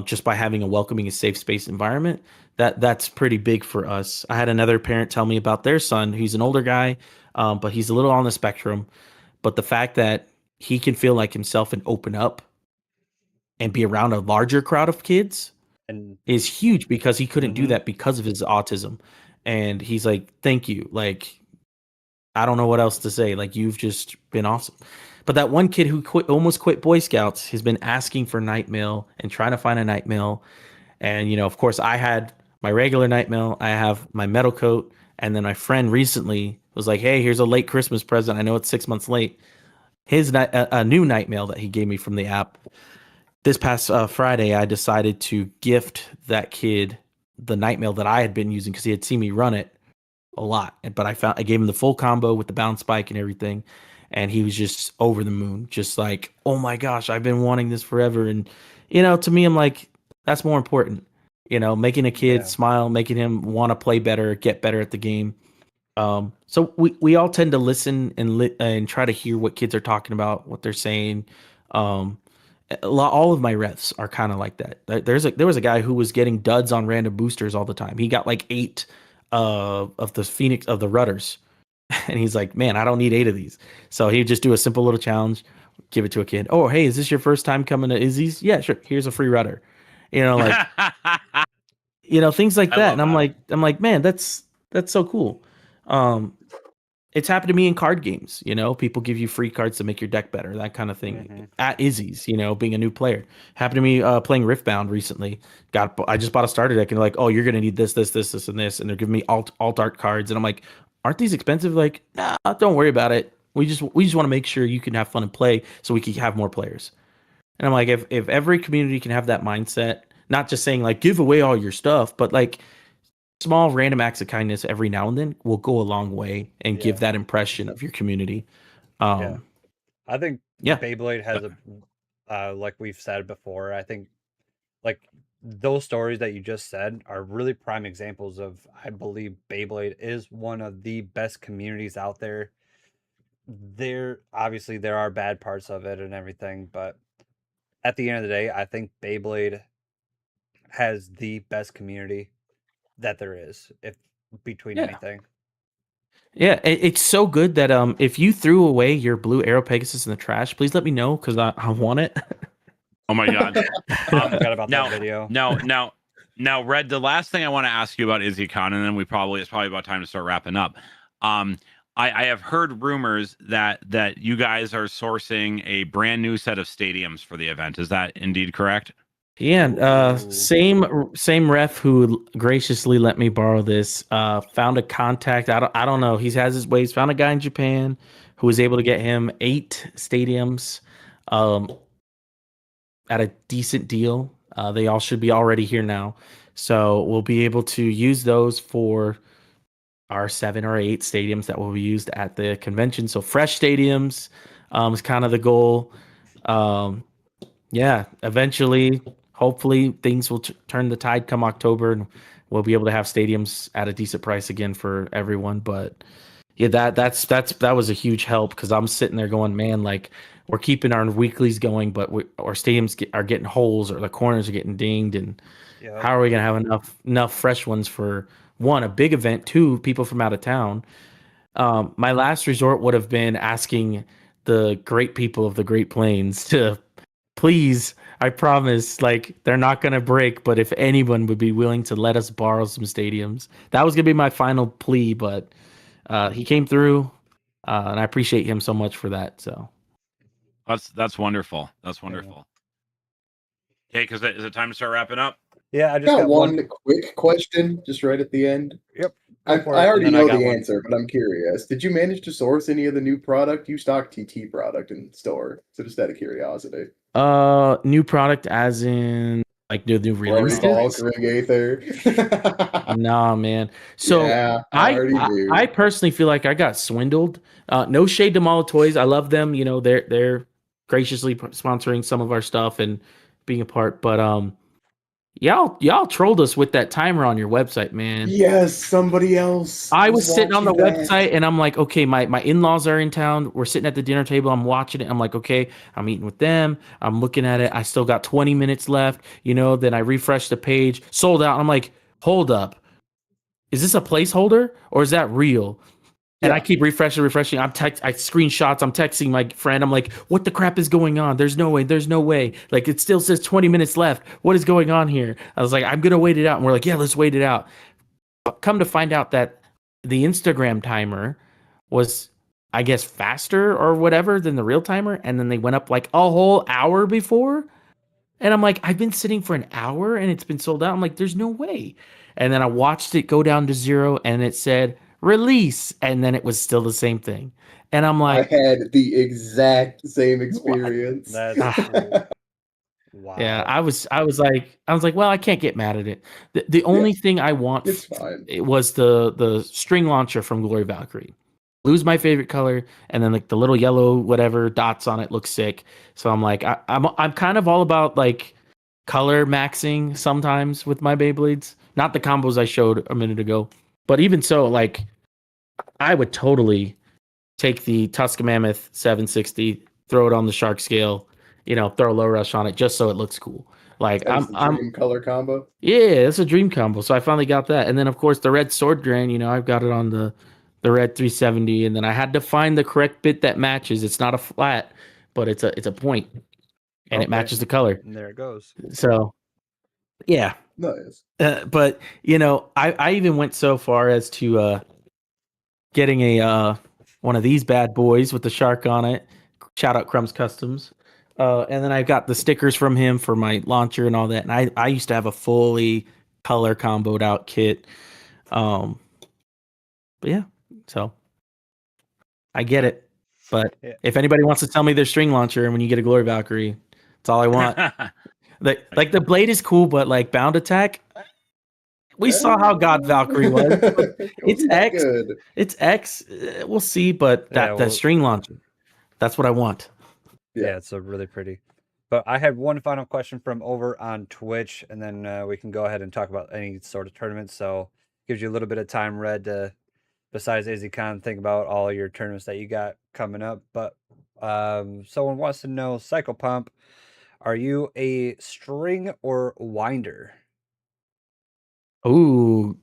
S5: just by having a welcoming and safe space environment. That's pretty big for us. I had another parent tell me about their son. He's an older guy, but he's a little on the spectrum. But the fact that he can feel like himself and open up and be around a larger crowd of kids
S1: And
S5: is huge, because he couldn't do
S1: Mhm.
S5: that because of his autism. And he's like, thank you. Like, I don't know what else to say. Like, you've just been awesome. But that one kid who almost quit Boy Scouts has been asking for night mail and trying to find a night mail. And, of course, I had my regular night mail. I have my metal coat. And then my friend recently was like, hey, here's a late Christmas present. I know it's 6 months late. His a new night mail that he gave me from the app. This past Friday, I decided to gift that kid the night mail that I had been using because he had seen me run it a lot. But I gave him the full combo with the bounce spike and everything. And he was just over the moon, just like, oh my gosh, I've been wanting this forever. And, to me, I'm like, that's more important. Making a kid
S1: Yeah.
S5: smile, making him want to play better, get better at the game. So we all tend to listen and try to hear what kids are talking about, what they're saying. All of my refs are kind of like that. There was a guy who was getting duds on random boosters all the time. He got like 8 of the Phoenix of the rudders, and he's like, man, I don't need 8 of these. So he'd just do a simple little challenge, give it to a kid. Oh, hey, is this your first time coming to Izzy's? Yeah, sure. Here's a free rudder. Like things like
S3: I
S5: that.
S3: love
S5: And
S3: that.
S5: I'm like, man, that's so cool. It's happened to me in card games. People give you free cards to make your deck better, that kind of thing.
S1: Mhm.
S5: At Izzy's, being a new player. Happened to me playing Riftbound recently. I just bought a starter deck, and they're like, oh, you're gonna need this, this, this, this, and this, and they're giving me alt art cards, and I'm like, aren't these expensive? Like, nah, don't worry about it. We just want to make sure you can have fun and play, so we can have more players. And I'm like, if every community can have that mindset, not just saying like give away all your stuff, but like small random acts of kindness every now and then will go a long way and give
S1: Yeah.
S5: that impression of your community.
S1: Yeah. I think
S5: Yeah.
S1: Beyblade has like we've said before, I think like those stories that you just said are really prime examples of, I believe Beyblade is one of the best communities out there. There are bad parts of it and everything, but at the end of the day, I think Beyblade has the best community that there is, if between
S5: Yeah.
S1: anything.
S5: Yeah, it's so good that if you threw away your blue Aero Pegasus in the trash, please let me know, because I want it.
S3: Oh my god.
S1: I forgot about
S3: now,
S1: that video.
S3: Now, Red, the last thing I want to ask you about IzzyCon, and then it's probably about time to start wrapping up. I have heard rumors that you guys are sourcing a brand new set of stadiums for the event. Is that indeed correct?
S5: Yeah,
S1: Ooh.
S5: same ref who graciously let me borrow this. Found a contact. I don't know. He has his ways. Found a guy in Japan who was able to get him 8 stadiums, at a decent deal. They all should be already here now, so we'll be able to use those for our 7 or 8 stadiums that will be used at the convention. So fresh stadiums is kind of the goal. Yeah, eventually, hopefully, things will turn the tide come October, and we'll be able to have stadiums at a decent price again for everyone. But yeah, that was a huge help, because I'm sitting there going, man, like we're keeping our weeklies going, but our stadiums are getting holes, or the corners are getting dinged, and
S1: Yeah.
S5: how are we gonna have enough fresh ones for, one, a big event, 2, people from out of town. My last resort would have been asking the great people of the Great Plains to please, I promise, like they're not gonna break, but if anyone would be willing to let us borrow some stadiums, that was gonna be my final plea. But he came through, and I appreciate him so much for that. So
S3: That's wonderful. That's wonderful. Okay, because is it time to start wrapping up?
S1: Yeah, I just
S2: Got
S1: got
S2: one quick question, just right at the end.
S1: Yep.
S2: I
S1: Go for it,
S2: already
S1: and then I
S2: know
S1: got
S2: the
S1: one.
S2: answer, but I'm curious. Did you manage to source any of the new product? You stock TT product in store, so just out of curiosity.
S5: New product as in like new
S2: Already
S5: release dates?
S2: conquering Aether.
S5: Nah, man. So
S2: Yeah, I
S5: I,
S2: already
S5: I
S2: knew.
S5: I personally feel like I got swindled. No shade to Mall of Toys. I love them. You know, they're graciously sponsoring some of our stuff and being a part. But y'all trolled us with that timer on your website, man.
S2: Yes, somebody else
S5: I
S2: was
S5: was sitting on the
S2: watching that.
S5: website and I'm like, okay, my in-laws are in town. We're sitting at the dinner table. I'm watching it. I'm like, okay, I'm eating with them. I'm looking at it. I still got 20 minutes left. You know, then I refresh the page, sold out. I'm like, hold up. Is this a placeholder or is that real? And I
S2: Yeah,
S5: keep refreshing. I screenshots. I'm texting my friend. I'm like, what the crap is going on? There's no way. There's no way. Like it still says 20 minutes left. What is going on here? I was like, I'm gonna wait it out. And we're like, yeah, let's wait it out. Come to find out that the Instagram timer was, I guess, faster or whatever than the real timer, and then they went up like a whole hour before. And I'm like, I've been sitting for an hour and it's been sold out. I'm like, there's no way. And then I watched it go down to 0 and it said release. And then it was still the same thing. And I'm
S2: I
S5: like,
S2: had the exact same
S5: what?
S2: experience.
S1: That's wow.
S5: Yeah, I was like, well, I can't get mad at it. The only thing I want
S2: It's fine.
S5: it was the string launcher from Glory Valkyrie. Blue's my favorite color, and then like the little yellow whatever dots on it look sick. So I'm like, I'm kind of all about like color maxing sometimes with my Beyblades. Not the combos I showed a minute ago, but even so, like I would totally take the Tuska Mammoth 760, throw it on the shark scale, you know, throw a low rush on it just so it looks cool. Like
S2: That is the dream color combo.
S5: yeah, it's a dream combo. So I finally got that. And then of course the red sword grain, you know, I've got it on the red 370, and then I had to find the correct bit that matches. It's not a flat, but it's a point. And it
S1: Okay.
S5: matches the color.
S1: And there it goes.
S5: So yeah.
S2: Nice.
S5: But you know, I even went so far as to getting a one of these bad boys with the shark on it. Shout out Crumbs Customs. And then I got the stickers from him for my launcher and all that. And I used to have a fully color comboed out kit. But yeah, so I get it. But
S1: Yeah.
S5: if anybody wants to tell me their string launcher and when you get a Glory Valkyrie, that's all I want. Like the blade is cool, but like bound attack, we saw how God Valkyrie was. It's
S2: Wasn't that
S5: X.
S2: good.
S5: It's X. We'll see, but
S1: Yeah,
S5: that
S1: well-
S5: string launcher, that's what I want.
S1: Yeah, it's a really pretty. But I had one final question from over on Twitch, and then we can go ahead and talk about any sort of tournaments. So gives you a little bit of time, Red, to besides AZCon, think about all your tournaments that you got coming up. But someone wants to know, Cycle Pump, are you a string or winder?
S5: Ooh,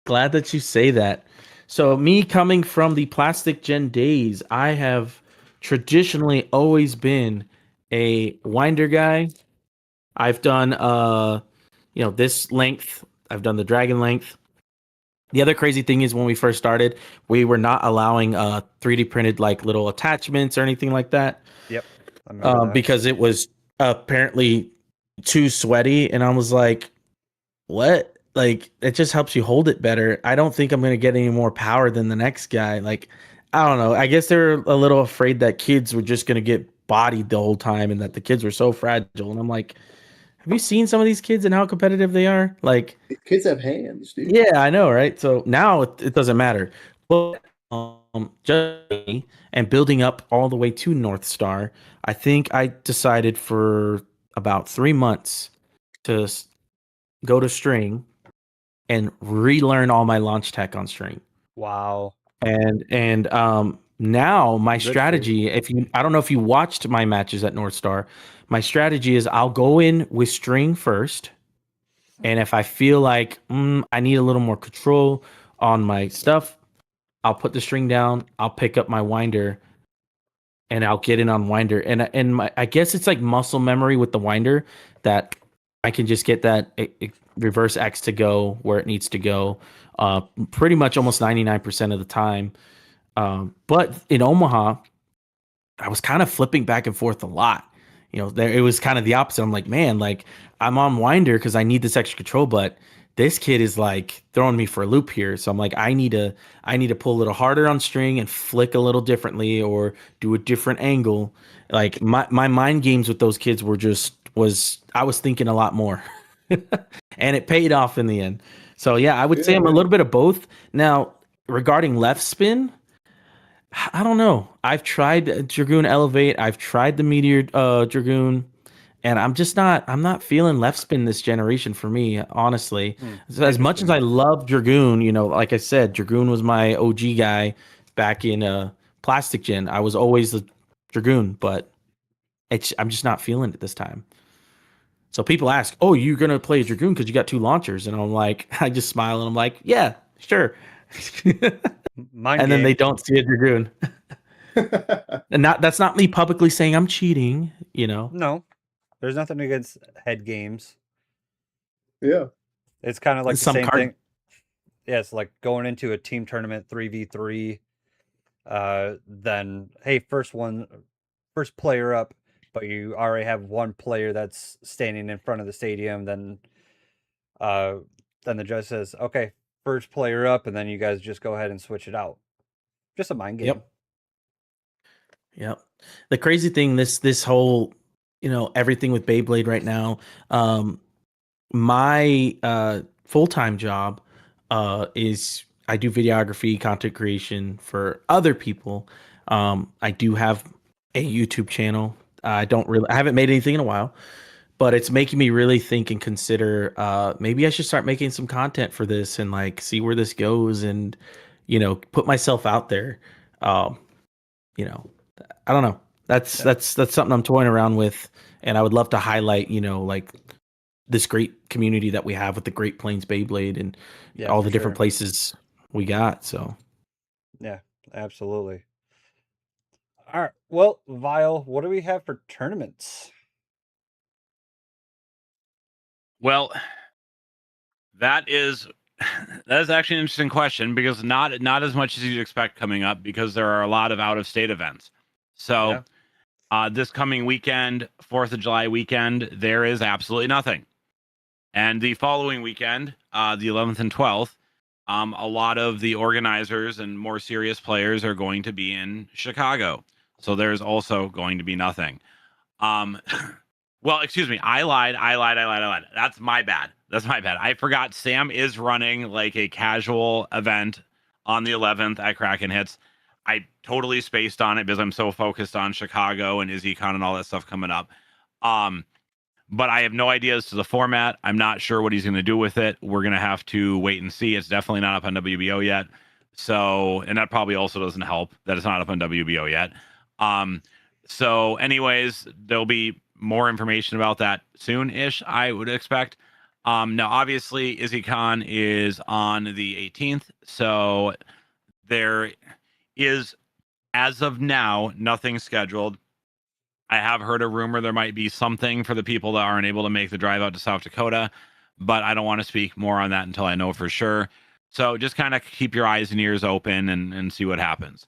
S5: glad that you say that. So me coming from the Plastic Gen days, I have traditionally always been a winder guy. I've done this length. I've done the dragon length. The other crazy thing is when we first started, we were not allowing 3D printed like little attachments or anything like that.
S1: Yep. I remember that.
S5: Because it was apparently too sweaty, and I was like, what? Like, it just helps you hold it better. I don't think I'm going to get any more power than the next guy. Like, I don't know. I guess they're a little afraid that kids were just going to get bodied the whole time and that the kids were so fragile. And I'm like, have you seen some of these kids and how competitive they are? Like,
S2: Kids have hands, dude.
S5: yeah, I know, right? So now it doesn't matter. But just me and building up all the way to North Star, I think I decided for about 3 months to go to string and relearn all my launch tech on string.
S1: Wow.
S5: And now my
S1: Good for
S5: strategy, I don't know if you watched my matches at North Star, my strategy is I'll go in with string first, and if I feel like I need a little more control on my stuff, I'll put the string down, I'll pick up my winder, and I'll get in on winder. And I guess it's like muscle memory with the winder that I can just get that reverse X to go where it needs to go pretty much almost 99% of the time. But in Omaha, I was kind of flipping back and forth a lot. You know, it was kind of the opposite. I'm like, man, like I'm on winder because I need this extra control, but this kid is like throwing me for a loop here. So I'm like, I need to pull a little harder on string and flick a little differently or do a different angle. Like my mind games with those kids I was thinking a lot more. And it paid off in the end. So yeah, I would say I'm a little bit of both. Now, regarding left spin, I don't know. I've tried Dragoon Elevate, I've tried the Meteor Dragoon, and I'm not feeling left spin this generation for me, honestly. So as much as I love Dragoon, like I said, Dragoon was my OG guy back in Plastic Gen. I was always the Dragoon, but I'm just not feeling it this time. So people ask, "Oh, you're gonna play a Dragoon because you got 2 launchers?" And I'm like, I just smile and I'm like, "Yeah, sure." And then they don't see a Dragoon, and that's not me publicly saying I'm cheating.
S1: No, there's nothing against head games.
S2: Yeah,
S1: It's kind of like the
S5: Some
S1: same
S5: card-
S1: thing. Yeah, it's like going into a team tournament 3v3. Then hey, first player up, but you already have one player that's standing in front of the stadium. Then the judge says, "Okay, first player up," and then you guys just go ahead and switch it out. Just a mind game.
S5: Yep. The crazy thing, this whole, everything with Beyblade right now, my full-time job is I do videography, content creation for other people. I do have a YouTube channel. I haven't made anything in a while, but it's making me really think and consider maybe I should start making some content for this and like see where this goes and put myself out there. I don't know. That's something I'm toying around with, and I would love to highlight, like this great community that we have with the Great Plains Beyblade and all the different places we got. So,
S1: yeah, absolutely. All right. Well, Vile, what do we have for tournaments?
S3: Well, that is actually an interesting question because not as much as you'd expect coming up because there are a lot of out of state events. So this coming weekend, 4th of July weekend, there is absolutely nothing. And the following weekend, the 11th and 12th, a lot of the organizers and more serious players are going to be in Chicago. So there's also going to be nothing. Well, excuse me. I lied. That's my bad. I forgot Sam is running like a casual event on the 11th at Kraken Hits. I totally spaced on it because I'm so focused on Chicago and IzzyCon and all that stuff coming up. But I have no idea as to the format. I'm not sure what he's going to do with it. We're going to have to wait and see. It's definitely not up on WBO yet. So, and that probably also doesn't help that it's not up on WBO yet. So anyways, there'll be more information about that soon-ish, I would expect. Now, obviously, IzzyCon is on the 18th. So there is, as of now, nothing scheduled. I have heard a rumor there might be something for the people that aren't able to make the drive out to South Dakota, but I don't want to speak more on that until I know for sure. So just kind of keep your eyes and ears open and see what happens.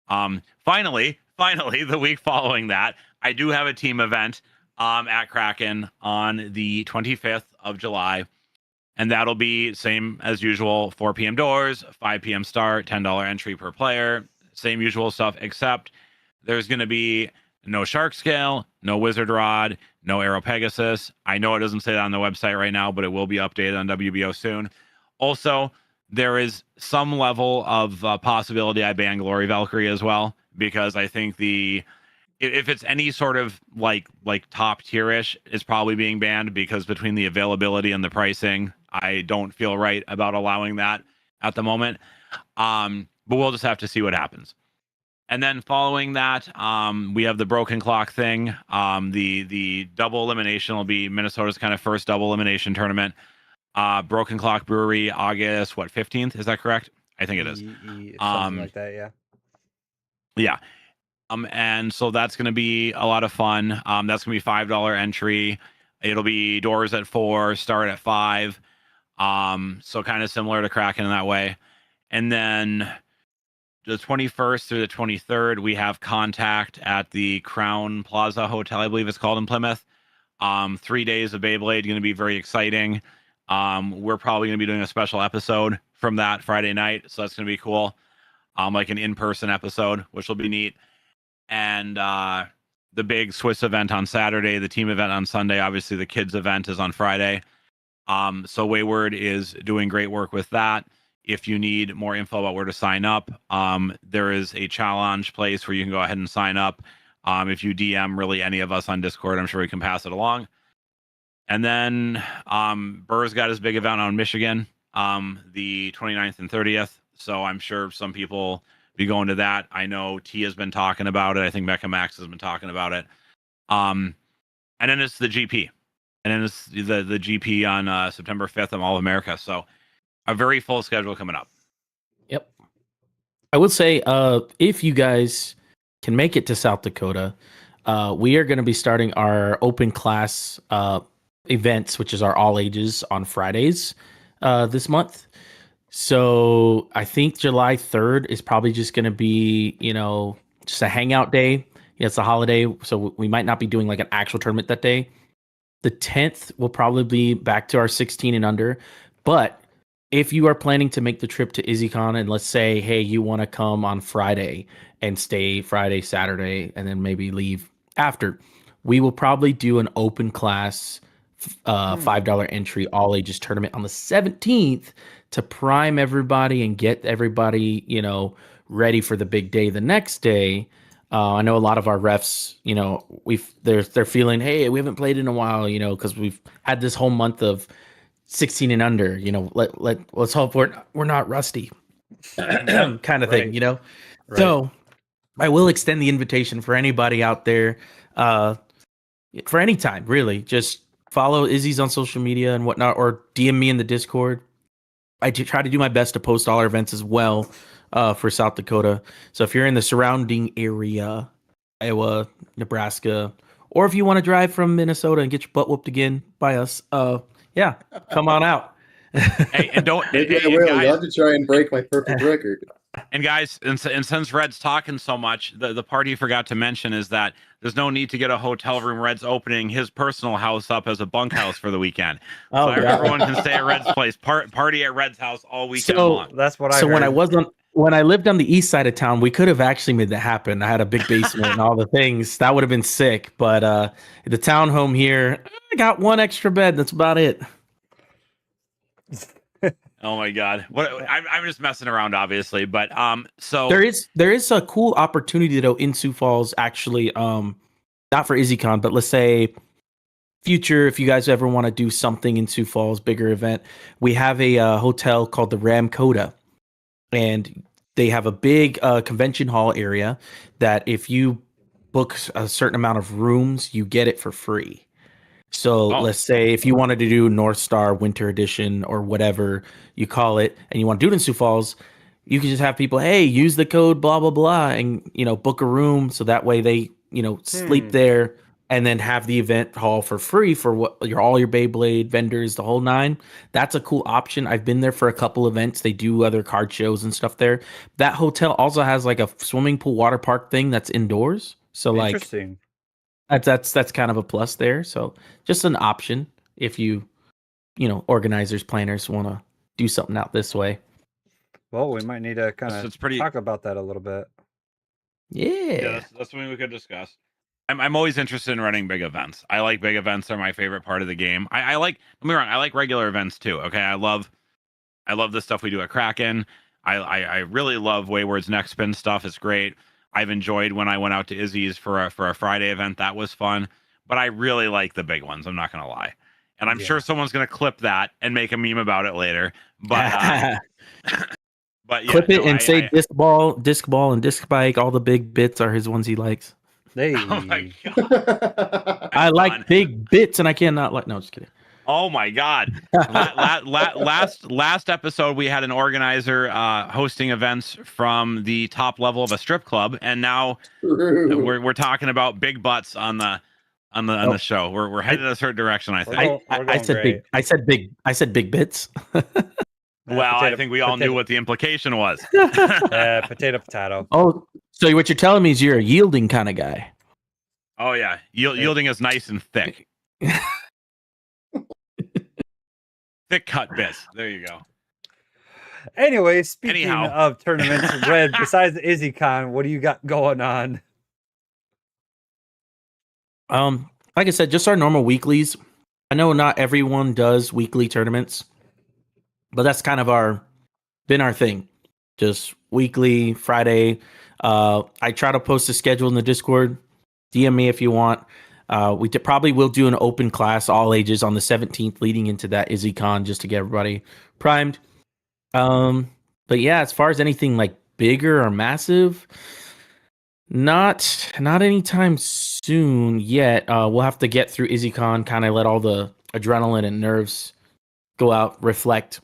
S3: Finally, the week following that, I do have a team event at Kraken on the 25th of July. And that'll be same as usual, 4 p.m. doors, 5 p.m. start, $10 entry per player. Same usual stuff, except there's going to be no shark scale, no wizard rod, no Aero Pegasus. I know it doesn't say that on the website right now, but it will be updated on WBO soon. Also, there is some level of possibility I ban Glory Valkyrie as well, because I think if it's any sort of like top tierish, it's probably being banned because between the availability and the pricing, I don't feel right about allowing that at the moment. But we'll just have to see what happens. And then following that, we have the Broken Clock thing. The double elimination will be Minnesota's kind of first double elimination tournament. Broken Clock Brewery, August 15th? Is that correct? I think it is.
S1: Something like that, yeah.
S3: Yeah. And so that's going to be a lot of fun. That's going to be $5 entry. It'll be doors at 4, start at 5. So kind of similar to Kraken in that way. And then the 21st through the 23rd, we have Contact at the Crown Plaza Hotel, I believe it's called, in Plymouth. 3 days of Beyblade, going to be very exciting. We're probably going to be doing a special episode from that Friday night, so that's going to be cool. Like an in-person episode, which will be neat. And the big Swiss event on Saturday, the team event on Sunday. Obviously, the kids event is on Friday. So Wayward is doing great work with that. If you need more info about where to sign up, there is a challenge place where you can go ahead and sign up. If you DM really any of us on Discord, I'm sure we can pass it along. And then Burr's got his big event on Michigan, the 29th and 30th. So I'm sure some people be going to that. I know T has been talking about it. I think Mecha Max has been talking about it. And then it's the GP. And then it's the GP on September 5th of All of America. So a very full schedule coming up.
S5: Yep. I would say if you guys can make it to South Dakota, we are going to be starting our open class events, which is our all ages on Fridays this month. So I think July 3rd is probably just going to be, just a hangout day. Yeah, it's a holiday, so we might not be doing like an actual tournament that day. The 10th will probably be back to our 16 and under. But if you are planning to make the trip to IzzyCon and let's say, hey, you want to come on Friday and stay Friday, Saturday, and then maybe leave after, we will probably do an open class $5 entry all ages tournament on the 17th to prime everybody and get everybody, ready for the big day the next day. I know a lot of our refs, they're feeling, hey, we haven't played in a while, because we've had this whole month of 16 and under. Let's hope we're not rusty, kind of thing,
S1: Right.
S5: So I will extend the invitation for anybody out there, for any time, really. Just follow Izzy's on social media and whatnot, or DM me in the Discord. I try to do my best to post all our events as well for South Dakota. So if you're in the surrounding area, Iowa, Nebraska, or if you want to drive from Minnesota and get your butt whooped again by us, yeah, come on out.
S3: Hey, and don't.
S2: Maybe I
S3: and
S2: will.
S3: guys,
S2: You'll have to try and break my perfect record.
S3: And guys, and since Red's talking so much, the party forgot to mention is that there's no need to get a hotel room. Red's opening his personal house up as a bunkhouse for the weekend.
S5: Oh,
S3: So
S5: God.
S3: everyone can stay at Red's place. Party at Red's house all weekend
S5: So-
S3: long.
S1: That's what I
S5: So
S1: heard.
S5: when I lived on the east side of town, we could have actually made that happen. I had a big basement and all the things. That would have been sick. But the townhome here, I got one extra bed. That's about it.
S3: Oh my God! What I'm just messing around, obviously, but so
S5: There is a cool opportunity though in Sioux Falls, actually. Not for IzzyCon, but let's say future, if you guys ever want to do something in Sioux Falls, bigger event, we have a hotel called the Coda, and they have a big convention hall area that if you book a certain amount of rooms, you get it for free. So let's say if you wanted to do North Star Winter Edition or whatever you call it, and you want to do it in Sioux Falls, you can just have people, hey, use the code blah blah blah, and book a room, so that way they sleep there, and then have the event hall for free for all your Beyblade vendors, the whole nine. That's a cool option. I've been there for a couple events. They do other card shows and stuff there. That hotel also has like a swimming pool water park thing that's indoors. So like
S1: Interesting.
S5: that's kind of a plus there. So just an option if you organizers, planners want to do something out this way.
S1: Well, we might need to kind
S3: it's
S1: of
S3: pretty.
S1: talk about that a little bit.
S5: Yeah.
S3: That's something we could discuss. I'm always interested in running big events. I like big events; they're my favorite part of the game. I like. Don't be wrong. I like regular events too. Okay, I love the stuff we do at Kraken. I really love Wayward's next spin stuff. It's great. I've enjoyed when I went out to Izzy's for a Friday event. That was fun. But I really like the big ones. I'm not gonna lie. And I'm sure someone's gonna clip that and make a meme about it later. But but yeah,
S5: Clip it and say disc ball, and disc bike. All the big bits are his ones he likes.
S1: Hey,
S3: Oh my God.
S5: I like big bits, and I cannot like. No, just kidding.
S3: Oh my God! Last episode we had an organizer hosting events from the top level of a strip club, and now we're talking about big butts on the show. We're headed in a certain direction. I think.
S5: I said big. I said big bits.
S3: Well, I think we all knew what the implication was.
S1: potato.
S5: Oh, so what you're telling me is you're a yielding kind of guy.
S3: Oh yeah, yielding is nice and thick. Thick cut bits. There you go.
S1: Anyway, speaking
S3: Anyhow.
S1: of tournaments, Red, besides the IzzyCon, what do you got going on?
S5: Like I said, just our normal weeklies. I know not everyone does weekly tournaments, but that's kind of been our thing. Just weekly, Friday. I try to post a schedule in the Discord. DM me if you want. We probably will do an open class, all ages, on the 17th, leading into that IzzyCon, just to get everybody primed. But yeah, as far as anything like bigger or massive, not anytime soon yet. We'll have to get through IzzyCon, kind of let all the adrenaline and nerves go out, reflect,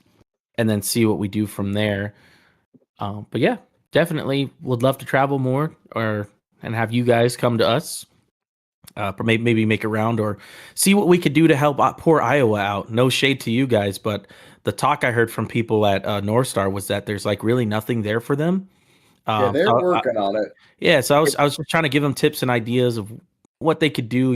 S5: and then see what we do from there. But yeah, definitely would love to travel more and have you guys come to us. Maybe make a round or see what we could do to help poor Iowa out. No shade to you guys, but the talk I heard from people at North Star was that there's like really nothing there for them.
S2: Yeah, they're working on it.
S5: Yeah, so I was just trying to give them tips and ideas of what they could do,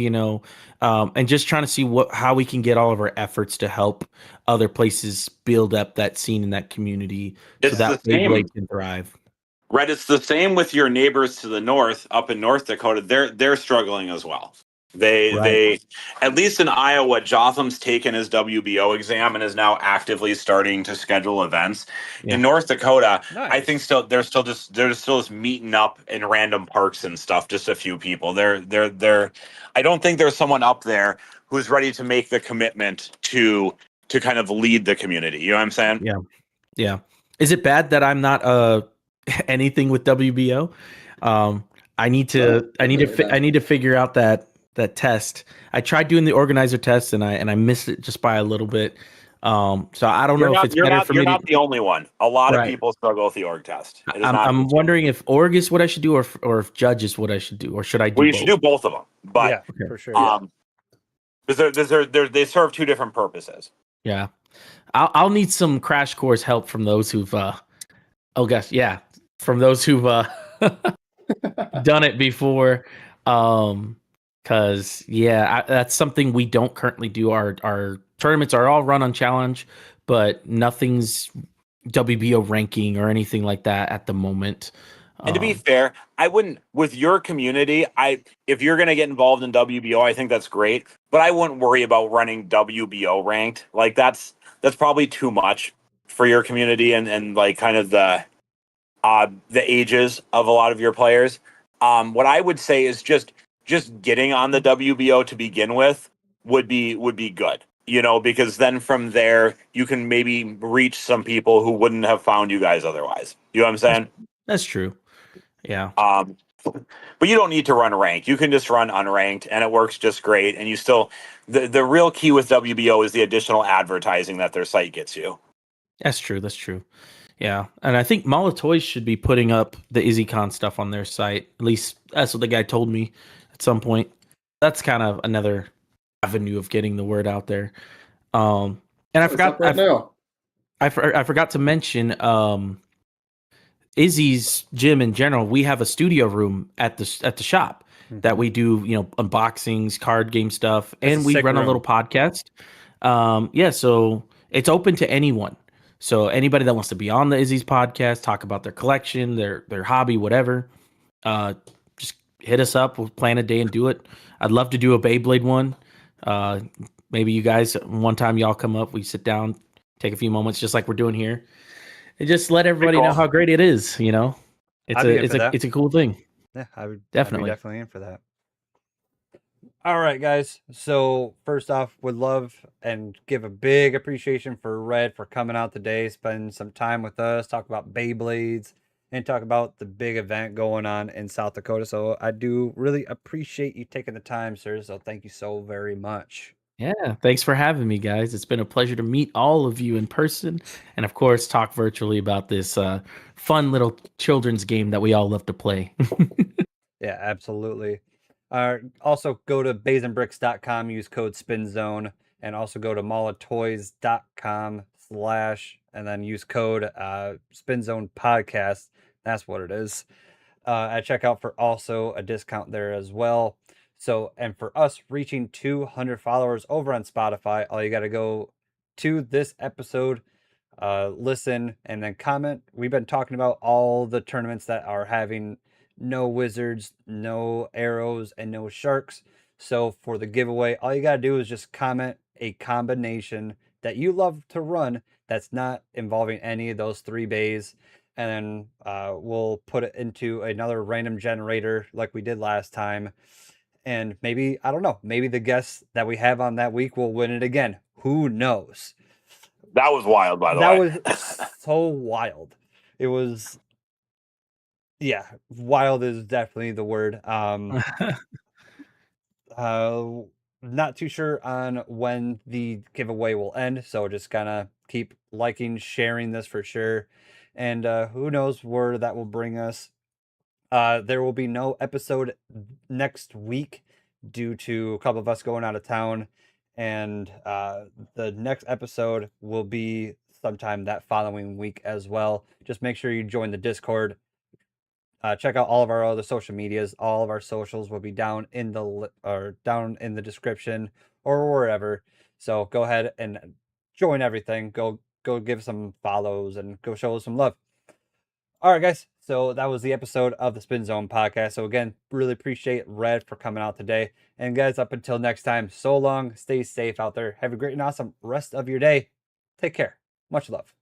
S5: and just trying to see how we can get all of our efforts to help other places build up that scene in that community so that Beyblade can thrive.
S3: Red, it's the same with your neighbors to the north, up in North Dakota. They're struggling as well. They at least in Iowa, Jotham's taken his WBO exam and is now actively starting to schedule events.
S5: Yeah.
S3: In North Dakota,
S1: Nice.
S3: I think they're still just meeting up in random parks and stuff. Just a few people. They're. I don't think there's someone up there who's ready to make the commitment to kind of lead the community. You know what I'm saying?
S5: Yeah. Yeah. Is it bad that I'm not anything with WBO? I need to figure out that test. I tried doing the organizer test and I missed it just by a little bit. So I don't know if it's better for me.
S3: You're not the only one. A lot of people struggle with the org test.
S5: I'm wondering if org is what I should do, or if judge is what I should do, or should I do?
S3: Well, you should do both of them, but
S1: yeah, for sure.
S3: Because they serve two different purposes.
S5: Yeah, I'll need some crash course help from those who've from those who've done it before. Because that's something we don't currently do. Our tournaments are all run on challenge, but nothing's WBO ranking or anything like that at the moment.
S3: And to be fair, I wouldn't, with your community, if you're going to get involved in WBO, I think that's great, but I wouldn't worry about running WBO ranked. Like that's probably too much for your community and like kind of the ages of a lot of your players. What I would say is just getting on the WBO to begin with would be good, because then from there you can maybe reach some people who wouldn't have found you guys otherwise. You know what I'm saying?
S5: That's true. Yeah.
S3: But you don't need to run ranked. You can just run unranked and it works just great. And you still, the real key with WBO is the additional advertising that their site gets you.
S5: That's true. Yeah. And I think Mala Toys should be putting up the IzzyCon stuff on their site. At least that's what the guy told me at some point. That's kind of another avenue of getting the word out there. And I forgot I forgot to mention Izzy's gym in general. We have a studio room at the shop that we do, unboxings, card game stuff, and we run a little podcast. So it's open to anyone. So anybody that wants to be on the Izzy's podcast, talk about their collection, their hobby, whatever, just hit us up. We'll plan a day and do it. I'd love to do a Beyblade one. Maybe you guys, one time y'all come up, we sit down, take a few moments, just like we're doing here, and just let everybody know how great it is. It's a cool thing.
S1: Yeah, I would
S5: definitely
S1: in for that. All right, guys. So first off, would love and give a big appreciation for Red for coming out today, spending some time with us, talk about Beyblades, and talk about the big event going on in South Dakota. So I do really appreciate you taking the time, sir. So thank you so very much.
S5: Yeah, thanks for having me, guys. It's been a pleasure to meet all of you in person and, of course, talk virtually about this fun little children's game that we all love to play.
S1: Yeah, absolutely. Also, go to basinbricks.com, use code SPINZONE, and also go to malatoys.com/ and then use code SPINZONE podcast. That's what it is. At checkout for also a discount there as well. So, and for us reaching 200 followers over on Spotify, all you got to go to this episode, listen, and then comment. We've been talking about all the tournaments that are having no wizards, no arrows, and no sharks. So for the giveaway, all you gotta do is just comment a combination that you love to run that's not involving any of those 3 bays, and then we'll put it into another random generator like we did last time. And maybe, I don't know, maybe the guests that we have on that week will win it again. Who knows?
S6: That was wild, by the
S1: That
S6: way.
S1: was so wild. It was, yeah, wild is definitely the word. Not too sure on when the giveaway will end, so just kind of keep liking, sharing this for sure. And who knows where that will bring us. There will be no episode next week due to a couple of us going out of town, and the next episode will be sometime that following week as well. Just make sure you join the Discord. Check out all of our other social medias. All of our socials will be down in the description or wherever. So go ahead and join everything. Go give some follows and go show us some love. All right, guys. So that was the episode of the Spin Zone podcast. So again, really appreciate Red for coming out today. And guys, up until next time, so long. Stay safe out there. Have a great and awesome rest of your day. Take care. Much love.